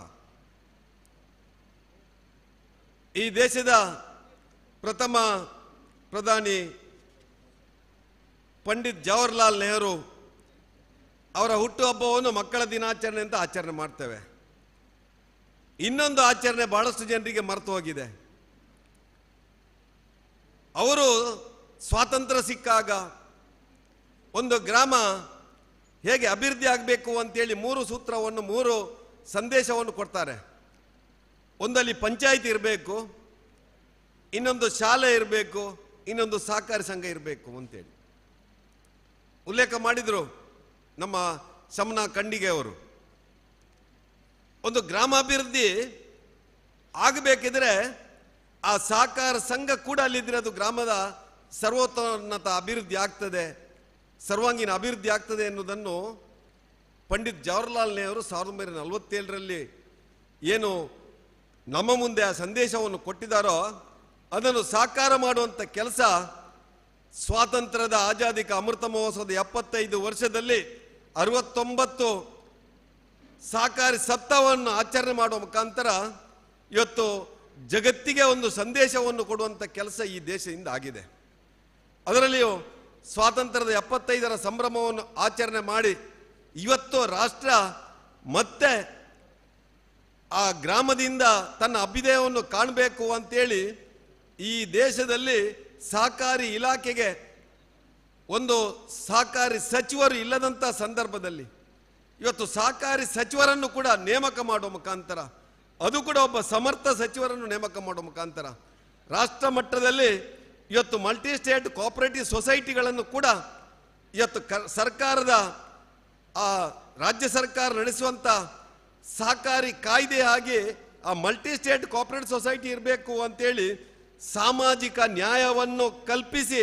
ಈ ದೇಶದ ಪ್ರಥಮ ಪ್ರಧಾನಿ ಪಂಡಿತ್ ಜವಾಹರ್ಲಾಲ್ ನೆಹರು ಅವರ ಹುಟ್ಟುಹಬ್ಬವನ್ನು ಮಕ್ಕಳ ದಿನಾಚರಣೆ ಅಂತ ಆಚರಣೆ ಮಾಡ್ತೇವೆ. ಇನ್ನೊಂದು ಆಚರಣೆ ಬಹಳಷ್ಟು ಜನರಿಗೆ ಮರೆತು ಹೋಗಿದೆ. ಅವರು ಸ್ವಾತಂತ್ರ್ಯ ಸಿಕ್ಕಾಗ ಒಂದು ಗ್ರಾಮ ಹೇಗೆ ಅಭಿವೃದ್ಧಿ ಆಗಬೇಕು ಅಂತೇಳಿ 3 ಸೂತ್ರವನ್ನು 3 ಸಂದೇಶವನ್ನು ಕೊಡ್ತಾರೆ. ಒಂದಲ್ಲಿ ಪಂಚಾಯಿತಿ ಇರಬೇಕು, ಇನ್ನೊಂದು ಶಾಲೆ ಇರಬೇಕು, ಇನ್ನೊಂದು ಸಹಕಾರಿ ಸಂಘ ಇರಬೇಕು ಅಂತೇಳಿ ಉಲ್ಲೇಖ ಮಾಡಿದರು ನಮ್ಮ ಶಮನಾ ಖಂಡಿಗೆ ಅವರು. ಒಂದು ಗ್ರಾಮಾಭಿವೃದ್ಧಿ ಆಗಬೇಕಿದ್ರೆ ಆ ಸಹಕಾರ ಸಂಘ ಕೂಡ ಅಲ್ಲಿದ್ದರೆ ಅದು ಗ್ರಾಮದ ಸರ್ವೋನ್ನತ ಅಭಿವೃದ್ಧಿ ಆಗ್ತದೆ, ಸರ್ವಾಂಗೀಣ ಅಭಿವೃದ್ಧಿ ಆಗ್ತದೆ ಎನ್ನುವುದನ್ನು ಪಂಡಿತ್ ಜವಾಹರ್ಲಾಲ್ ನೆಹರು 1947ರಲ್ಲಿ ಏನು ನಮ್ಮ ಮುಂದೆ ಆ ಸಂದೇಶವನ್ನು ಕೊಟ್ಟಿದ್ದಾರೋ ಅದನ್ನು ಸಾಕಾರ ಮಾಡುವಂಥ ಕೆಲಸ ಸ್ವಾತಂತ್ರ್ಯದ ಆಜಾದಿ ಕಾ ಅಮೃತ ಮಹೋತ್ಸವದ 75 ವರ್ಷದಲ್ಲಿ 69 ಸಹಕಾರಿ ಸಪ್ತಾಹವನ್ನು ಆಚರಣೆ ಮಾಡುವ ಮುಖಾಂತರ ಇವತ್ತು ಜಗತ್ತಿಗೆ ಒಂದು ಸಂದೇಶವನ್ನು ಕೊಡುವಂಥ ಕೆಲಸ ಈ ದೇಶದಿಂದ ಆಗಿದೆ. ಅದರಲ್ಲಿಯೂ ಸ್ವಾತಂತ್ರ್ಯದ 75ರ ಸಂಭ್ರಮವನ್ನು ಆಚರಣೆ ಮಾಡಿ ಇವತ್ತು ರಾಷ್ಟ್ರ ಮತ್ತೆ ಆ ಗ್ರಾಮದಿಂದ ತನ್ನ ಅಭ್ಯುದಯವನ್ನು ಕಾಣಬೇಕು ಅಂತೇಳಿ ಈ ದೇಶದಲ್ಲಿ ಸಹಕಾರಿ ಇಲಾಖೆಗೆ ಒಂದು ಸಹಕಾರಿ ಸಚಿವರು ಇಲ್ಲದಂಥ ಸಂದರ್ಭದಲ್ಲಿ ಇವತ್ತು ಸಹಕಾರಿ ಸಚಿವರನ್ನು ಕೂಡ ನೇಮಕ ಮಾಡುವ ಮುಖಾಂತರ, ಅದು ಕೂಡ ಒಬ್ಬ ಸಮರ್ಥ ಸಚಿವರನ್ನು ನೇಮಕ ಮಾಡುವ ಮುಖಾಂತರ ರಾಷ್ಟ್ರ ಮಟ್ಟದಲ್ಲಿ ಇವತ್ತು ಮಲ್ಟಿ ಸ್ಟೇಟ್ ಕೋಆಪರೇಟಿವ್ ಸೊಸೈಟಿಗಳನ್ನು ಕೂಡ ಇವತ್ತು ಸರ್ಕಾರದ ರಾಜ್ಯ ಸರ್ಕಾರ ನಡೆಸುವಂಥ ಸಹಕಾರಿ ಕಾಯ್ದೆ ಹಾಗೆ ಆ ಮಲ್ಟಿ ಸ್ಟೇಟ್ ಕೋಆಪರೇಟಿವ್ ಸೊಸೈಟಿ ಇರಬೇಕು ಅಂತೇಳಿ ಸಾಮಾಜಿಕ ನ್ಯಾಯವನ್ನು ಕಲ್ಪಿಸಿ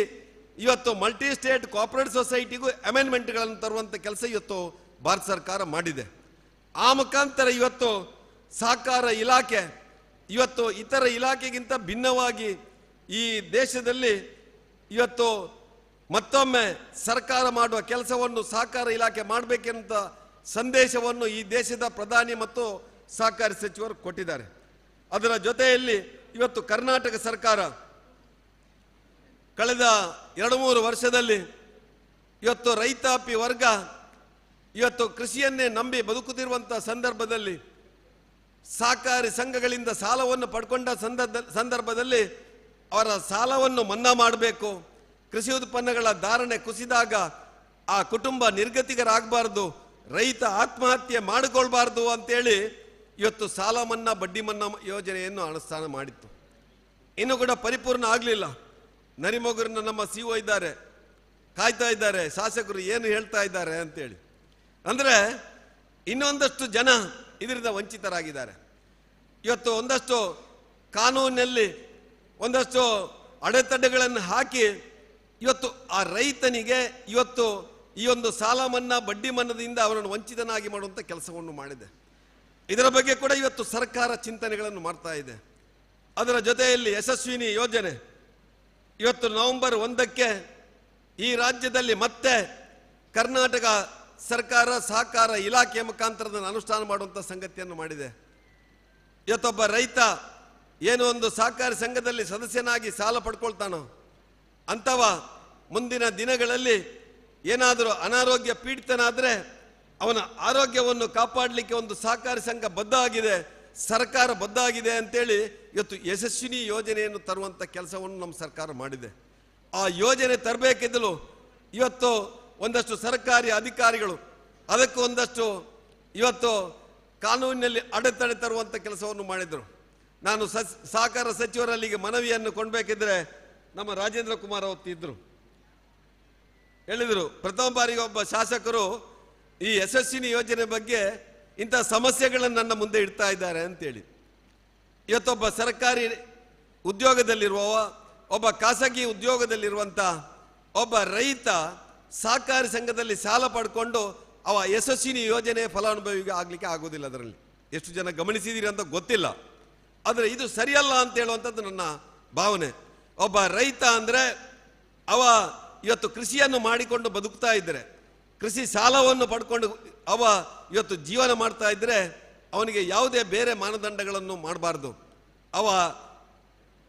ಇವತ್ತು ಮಲ್ಟಿ ಸ್ಟೇಟ್ ಕೋಆಪರೇಟಿವ್ ಸೊಸೈಟಿಗೂ ಅಮೆಂಡ್ಮೆಂಟ್ಗಳನ್ನು ತರುವಂಥ ಕೆಲಸ ಇವತ್ತು ಭಾರತ ಸರ್ಕಾರ ಮಾಡಿದೆ. ಆ ಮುಖಾಂತರ ಇವತ್ತು ಸಹಕಾರ ಇಲಾಖೆ ಇವತ್ತು ಇತರ ಇಲಾಖೆಗಿಂತ ಭಿನ್ನವಾಗಿ ಈ ದೇಶದಲ್ಲಿ ಇವತ್ತು ಮತ್ತೊಮ್ಮೆ ಸರ್ಕಾರ ಮಾಡುವ ಕೆಲಸವನ್ನು ಸಹಕಾರ ಇಲಾಖೆ ಮಾಡಬೇಕೆಂತ ಸಂದೇಶವನ್ನು ಈ ದೇಶದ ಪ್ರಧಾನಿ ಮತ್ತು ಸಹಕಾರಿ ಸಚಿವರು ಕೊಟ್ಟಿದ್ದಾರೆ. ಅದರ ಜೊತೆಯಲ್ಲಿ ಇವತ್ತು ಕರ್ನಾಟಕ ಸರ್ಕಾರ ಕಳೆದ 2-3 ವರ್ಷದಲ್ಲಿ ಇವತ್ತು ರೈತಾಪಿ ವರ್ಗ ಇವತ್ತು ಕೃಷಿಯನ್ನೇ ನಂಬಿ ಬದುಕುತ್ತಿರುವಂಥ ಸಂದರ್ಭದಲ್ಲಿ ಸಹಕಾರಿ ಸಂಘಗಳಿಂದ ಸಾಲವನ್ನು ಪಡ್ಕೊಂಡ ಸಂದರ್ಭದಲ್ಲಿ ಅವರ ಸಾಲವನ್ನು ಮನ್ನಾ ಮಾಡಬೇಕು. ಕೃಷಿ ಉತ್ಪನ್ನಗಳ ಧಾರಣೆ ಕುಸಿದಾಗ ಆ ಕುಟುಂಬ ನಿರ್ಗತಿಕರಾಗಬಾರ್ದು, ರೈತ ಆತ್ಮಹತ್ಯೆ ಮಾಡಿಕೊಳ್ಬಾರ್ದು ಅಂತೇಳಿ ಇವತ್ತು ಸಾಲ ಮನ್ನಾ ಬಡ್ಡಿ ಮನ್ನಾ ಯೋಜನೆಯನ್ನು ಅನುಷ್ಠಾನ ಮಾಡಿತ್ತು. ಇನ್ನೂ ಕೂಡ ಪರಿಪೂರ್ಣ ಆಗಲಿಲ್ಲ. ನರಿಮೊಗರಿನ ನಮ್ಮ CO ಇದ್ದಾರೆ, ಕಾಯ್ತಾ ಇದ್ದಾರೆ ಶಾಸಕರು ಏನು ಹೇಳ್ತಾ ಇದ್ದಾರೆ ಅಂತೇಳಿ. ಅಂದರೆ ಇನ್ನೊಂದಷ್ಟು ಜನ ಇದರಿಂದ ವಂಚಿತರಾಗಿದ್ದಾರೆ. ಇವತ್ತು ಒಂದಷ್ಟು ಕಾನೂನಿನಲ್ಲಿ ಒಂದಷ್ಟು ಅಡೆತಡೆಗಳನ್ನು ಹಾಕಿ ಇವತ್ತು ಆ ರೈತನಿಗೆ ಇವತ್ತು ಈ ಒಂದು ಸಾಲ ಮನ್ನಾ ಬಡ್ಡಿ ಮನ್ನಾದಿಂದ ಅವರನ್ನು ವಂಚಿತನಾಗಿ ಮಾಡುವಂಥ ಕೆಲಸವನ್ನು ಮಾಡಿದೆ. ಇದರ ಬಗ್ಗೆ ಕೂಡ ಇವತ್ತು ಸರ್ಕಾರ ಚಿಂತನೆಗಳನ್ನು ಮಾಡ್ತಾ ಇದೆ. ಅದರ ಜೊತೆಯಲ್ಲಿ ಯಶಸ್ವಿನಿ ಯೋಜನೆ ಇವತ್ತು ನವೆಂಬರ್ 1ಕ್ಕೆ ಈ ರಾಜ್ಯದಲ್ಲಿ ಮತ್ತೆ ಕರ್ನಾಟಕ ಸರ್ಕಾರ ಸಹಕಾರ ಇಲಾಖೆಯ ಮುಖಾಂತರದಲ್ಲಿ ಅನುಷ್ಠಾನ ಮಾಡುವಂಥ ಸಂಗತಿಯನ್ನು ಮಾಡಿದೆ. ಇವತ್ತೊಬ್ಬ ರೈತ ಏನೋ ಒಂದು ಸಹಕಾರಿ ಸಂಘದಲ್ಲಿ ಸದಸ್ಯನಾಗಿ ಸಾಲ ಪಡ್ಕೊಳ್ತಾನೋ ಅಂಥವ ಮುಂದಿನ ದಿನಗಳಲ್ಲಿ ಏನಾದರೂ ಅನಾರೋಗ್ಯ ಪೀಡಿತನಾದರೆ ಅವನ ಆರೋಗ್ಯವನ್ನು ಕಾಪಾಡಲಿಕ್ಕೆ ಒಂದು ಸಹಕಾರಿ ಸಂಘ ಬದ್ಧ ಆಗಿದೆ, ಸರ್ಕಾರ ಬದ್ಧ ಆಗಿದೆ ಅಂತೇಳಿ ಇವತ್ತು ಯಶಸ್ವಿನಿ ಯೋಜನೆಯನ್ನು ತರುವಂಥ ಕೆಲಸವನ್ನು ನಮ್ಮ ಸರ್ಕಾರ ಮಾಡಿದೆ. ಆ ಯೋಜನೆ ತರಬೇಕಿದ್ದಲು ಇವತ್ತು ಒಂದಷ್ಟು ಸರ್ಕಾರಿ ಅಧಿಕಾರಿಗಳು ಅದಕ್ಕೆ ಒಂದಷ್ಟು ಇವತ್ತು ಕಾನೂನಿನಲ್ಲಿ ಅಡೆತಡೆ ತರುವಂಥ ಕೆಲಸವನ್ನು ಮಾಡಿದರು. ನಾನು ಸಹಕಾರ ಸಚಿವರಲ್ಲಿಗೆ ಮನವಿಯನ್ನು ಕೊಡಬೇಕಿದ್ರೆ ನಮ್ಮ ರಾಜೇಂದ್ರ ಕುಮಾರ್ ಅವತ್ತಿದ್ದರು, ಹೇಳಿದರು ಪ್ರಥಮ ಬಾರಿಗೆ ಒಬ್ಬ ಶಾಸಕರು ಈ ಯಶಸ್ವಿನಿ ಯೋಜನೆ ಬಗ್ಗೆ ಇಂಥ ಸಮಸ್ಯೆಗಳನ್ನು ನನ್ನ ಮುಂದೆ ಇಡ್ತಾ ಇದ್ದಾರೆ ಅಂತೇಳಿ. ಇವತ್ತೊಬ್ಬ ಸರ್ಕಾರಿ ಉದ್ಯೋಗದಲ್ಲಿರುವವ, ಒಬ್ಬ ಖಾಸಗಿ ಉದ್ಯೋಗದಲ್ಲಿರುವಂಥ ಒಬ್ಬ ರೈತ ಸಹಕಾರಿ ಸಂಘದಲ್ಲಿ ಸಾಲ ಪಡ್ಕೊಂಡು ಅವ ಯಶಸ್ವಿನಿ ಯೋಜನೆ ಫಲಾನುಭವಿಗೆ ಆಗಲಿಕ್ಕೆ ಆಗೋದಿಲ್ಲ. ಅದರಲ್ಲಿ ಎಷ್ಟು ಜನ ಗಮನಿಸಿದ್ದೀರಿ ಅಂತ ಗೊತ್ತಿಲ್ಲ. ಆದರೆ ಇದು ಸರಿಯಲ್ಲ ಅಂತ ಹೇಳುವಂಥದ್ದು ನನ್ನ ಭಾವನೆ. ಒಬ್ಬ ರೈತ ಅಂದರೆ ಅವ ಇವತ್ತು ಕೃಷಿಯನ್ನು ಮಾಡಿಕೊಂಡು ಬದುಕ್ತಾ ಇದ್ದರೆ, ಕೃಷಿ ಸಾಲವನ್ನು ಪಡ್ಕೊಂಡು ಅವ ಇವತ್ತು ಜೀವನ ಮಾಡ್ತಾ ಇದ್ದರೆ ಅವನಿಗೆ ಯಾವುದೇ ಬೇರೆ ಮಾನದಂಡಗಳನ್ನು ಮಾಡಬಾರ್ದು. ಅವ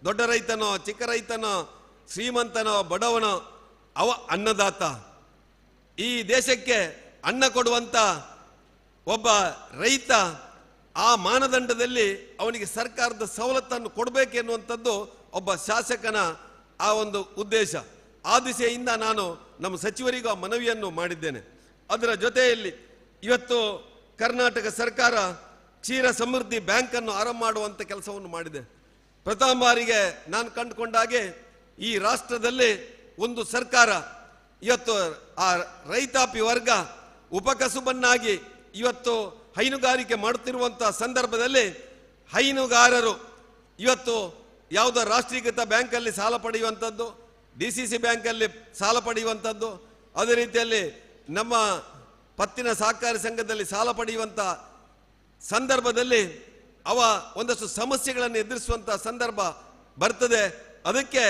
ದೊಡ್ಡ ರೈತನೋ ಚಿಕ್ಕ ರೈತನೋ ಶ್ರೀಮಂತನೋ ಬಡವನೋ ಅವ ಅನ್ನದಾತ. ಈ ದೇಶಕ್ಕೆ ಅನ್ನ ಕೊಡುವಂಥ ಒಬ್ಬ ರೈತ ಆ ಮಾನದಂಡದಲ್ಲಿ ಅವನಿಗೆ ಸರ್ಕಾರದ ಸವಲತ್ತನ್ನು ಕೊಡಬೇಕೆನ್ನುವಂಥದ್ದು ಒಬ್ಬ ಶಾಸಕನ ಆ ಒಂದು ಉದ್ದೇಶ. ಆ ದಿಸೆಯಿಂದ ನಾನು ನಮ್ಮ ಸಚಿವರಿಗೂ ಆ ಮನವಿಯನ್ನು ಮಾಡಿದ್ದೇನೆ. ಅದರ ಜೊತೆಯಲ್ಲಿ ಇವತ್ತು ಕರ್ನಾಟಕ ಸರ್ಕಾರ ಕ್ಷೀರ ಸಮೃದ್ಧಿ ಬ್ಯಾಂಕನ್ನು ಆರಂಭ ಮಾಡುವಂಥ ಕೆಲಸವನ್ನು ಮಾಡಿದೆ. ಪ್ರಥಮ ಬಾರಿಗೆ ನಾನು ಕಂಡುಕೊಂಡಾಗೆ ಈ ರಾಷ್ಟ್ರದಲ್ಲಿ ಒಂದು ಸರ್ಕಾರ ಇವತ್ತು ಆ ರೈತಾಪಿ ವರ್ಗ ಉಪಕಸುಬನ್ನಾಗಿ ಇವತ್ತು ಹೈನುಗಾರಿಕೆ ಮಾಡುತ್ತಿರುವಂಥ ಸಂದರ್ಭದಲ್ಲಿ ಹೈನುಗಾರರು ಇವತ್ತು ಯಾವುದೋ ರಾಷ್ಟ್ರೀಕೃತ ಬ್ಯಾಂಕಲ್ಲಿ ಸಾಲ ಪಡೆಯುವಂಥದ್ದು, DCC ಬ್ಯಾಂಕಲ್ಲಿ ಸಾಲ ಪಡೆಯುವಂಥದ್ದು, ಅದೇ ರೀತಿಯಲ್ಲಿ ನಮ್ಮ ಪತ್ತಿನ ಸಹಕಾರಿ ಸಂಘದಲ್ಲಿ ಸಾಲ ಪಡೆಯುವಂಥ ಸಂದರ್ಭದಲ್ಲಿ ಅವ ಒಂದಷ್ಟು ಸಮಸ್ಯೆಗಳನ್ನು ಎದುರಿಸುವಂಥ ಸಂದರ್ಭ ಬರ್ತದೆ. ಅದಕ್ಕೆ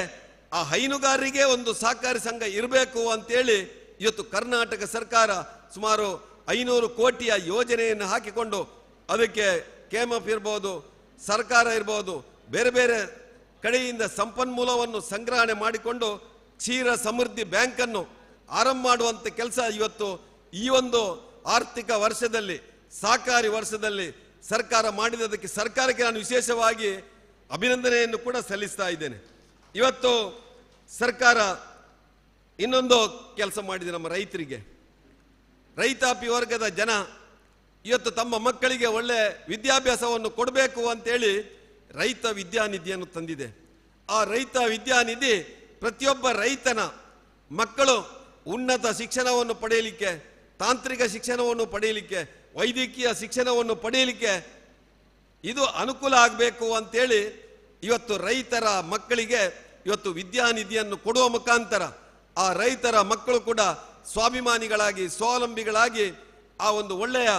ಆ ಹೈನುಗಾರರಿಗೆ ಒಂದು ಸಹಕಾರಿ ಸಂಘ ಇರಬೇಕು ಅಂತೇಳಿ ಇವತ್ತು ಕರ್ನಾಟಕ ಸರ್ಕಾರ ಸುಮಾರು 500 ಕೋಟಿಯ ಯೋಜನೆಯನ್ನು ಹಾಕಿಕೊಂಡು ಅದಕ್ಕೆ KMF ಇರ್ಬೋದು, ಸರ್ಕಾರ ಇರ್ಬೋದು, ಬೇರೆ ಬೇರೆ ಕಡೆಯಿಂದ ಸಂಪನ್ಮೂಲವನ್ನು ಸಂಗ್ರಹಣೆ ಮಾಡಿಕೊಂಡು ಕ್ಷೀರ ಸಮೃದ್ಧಿ ಬ್ಯಾಂಕನ್ನು ಆರಂಭ ಮಾಡುವಂಥ ಕೆಲಸ ಇವತ್ತು ಈ ಒಂದು ಆರ್ಥಿಕ ವರ್ಷದಲ್ಲಿ ಸಹಕಾರಿ ವರ್ಷದಲ್ಲಿ ಸರ್ಕಾರ ಮಾಡಿದದಕ್ಕೆ ಸರ್ಕಾರಕ್ಕೆ ನಾನು ವಿಶೇಷವಾಗಿ ಅಭಿನಂದನೆಯನ್ನು ಕೂಡ ಸಲ್ಲಿಸ್ತಾ ಇದ್ದೇನೆ. ಇವತ್ತು ಸರ್ಕಾರ ಇನ್ನೊಂದು ಕೆಲಸ ಮಾಡಿದೆ. ನಮ್ಮ ರೈತರಿಗೆ, ರೈತಾಪಿ ವರ್ಗದ ಜನ ಇವತ್ತು ತಮ್ಮ ಮಕ್ಕಳಿಗೆ ಒಳ್ಳೆ ವಿದ್ಯಾಭ್ಯಾಸವನ್ನು ಕೊಡಬೇಕು ಅಂತೇಳಿ ರೈತ ವಿದ್ಯಾನಿಧಿಯನ್ನು ತಂದಿದೆ. ಆ ರೈತ ವಿದ್ಯಾನಿಧಿ ಪ್ರತಿಯೊಬ್ಬ ರೈತನ ಮಕ್ಕಳು ಉನ್ನತ ಶಿಕ್ಷಣವನ್ನು ಪಡೆಯಲಿಕ್ಕೆ, ತಾಂತ್ರಿಕ ಶಿಕ್ಷಣವನ್ನು ಪಡೆಯಲಿಕ್ಕೆ, ವೈದ್ಯಕೀಯ ಶಿಕ್ಷಣವನ್ನು ಪಡೆಯಲಿಕ್ಕೆ ಇದು ಅನುಕೂಲ ಆಗಬೇಕು ಅಂತೇಳಿ ಇವತ್ತು ರೈತರ ಮಕ್ಕಳಿಗೆ ಇವತ್ತು ವಿದ್ಯಾನಿಧಿಯನ್ನು ಕೊಡುವ ಮುಖಾಂತರ ಆ ರೈತರ ಮಕ್ಕಳು ಕೂಡ ಸ್ವಾಭಿಮಾನಿಗಳಾಗಿ ಸ್ವಾವಲಂಬಿಗಳಾಗಿ ಆ ಒಂದು ಒಳ್ಳೆಯ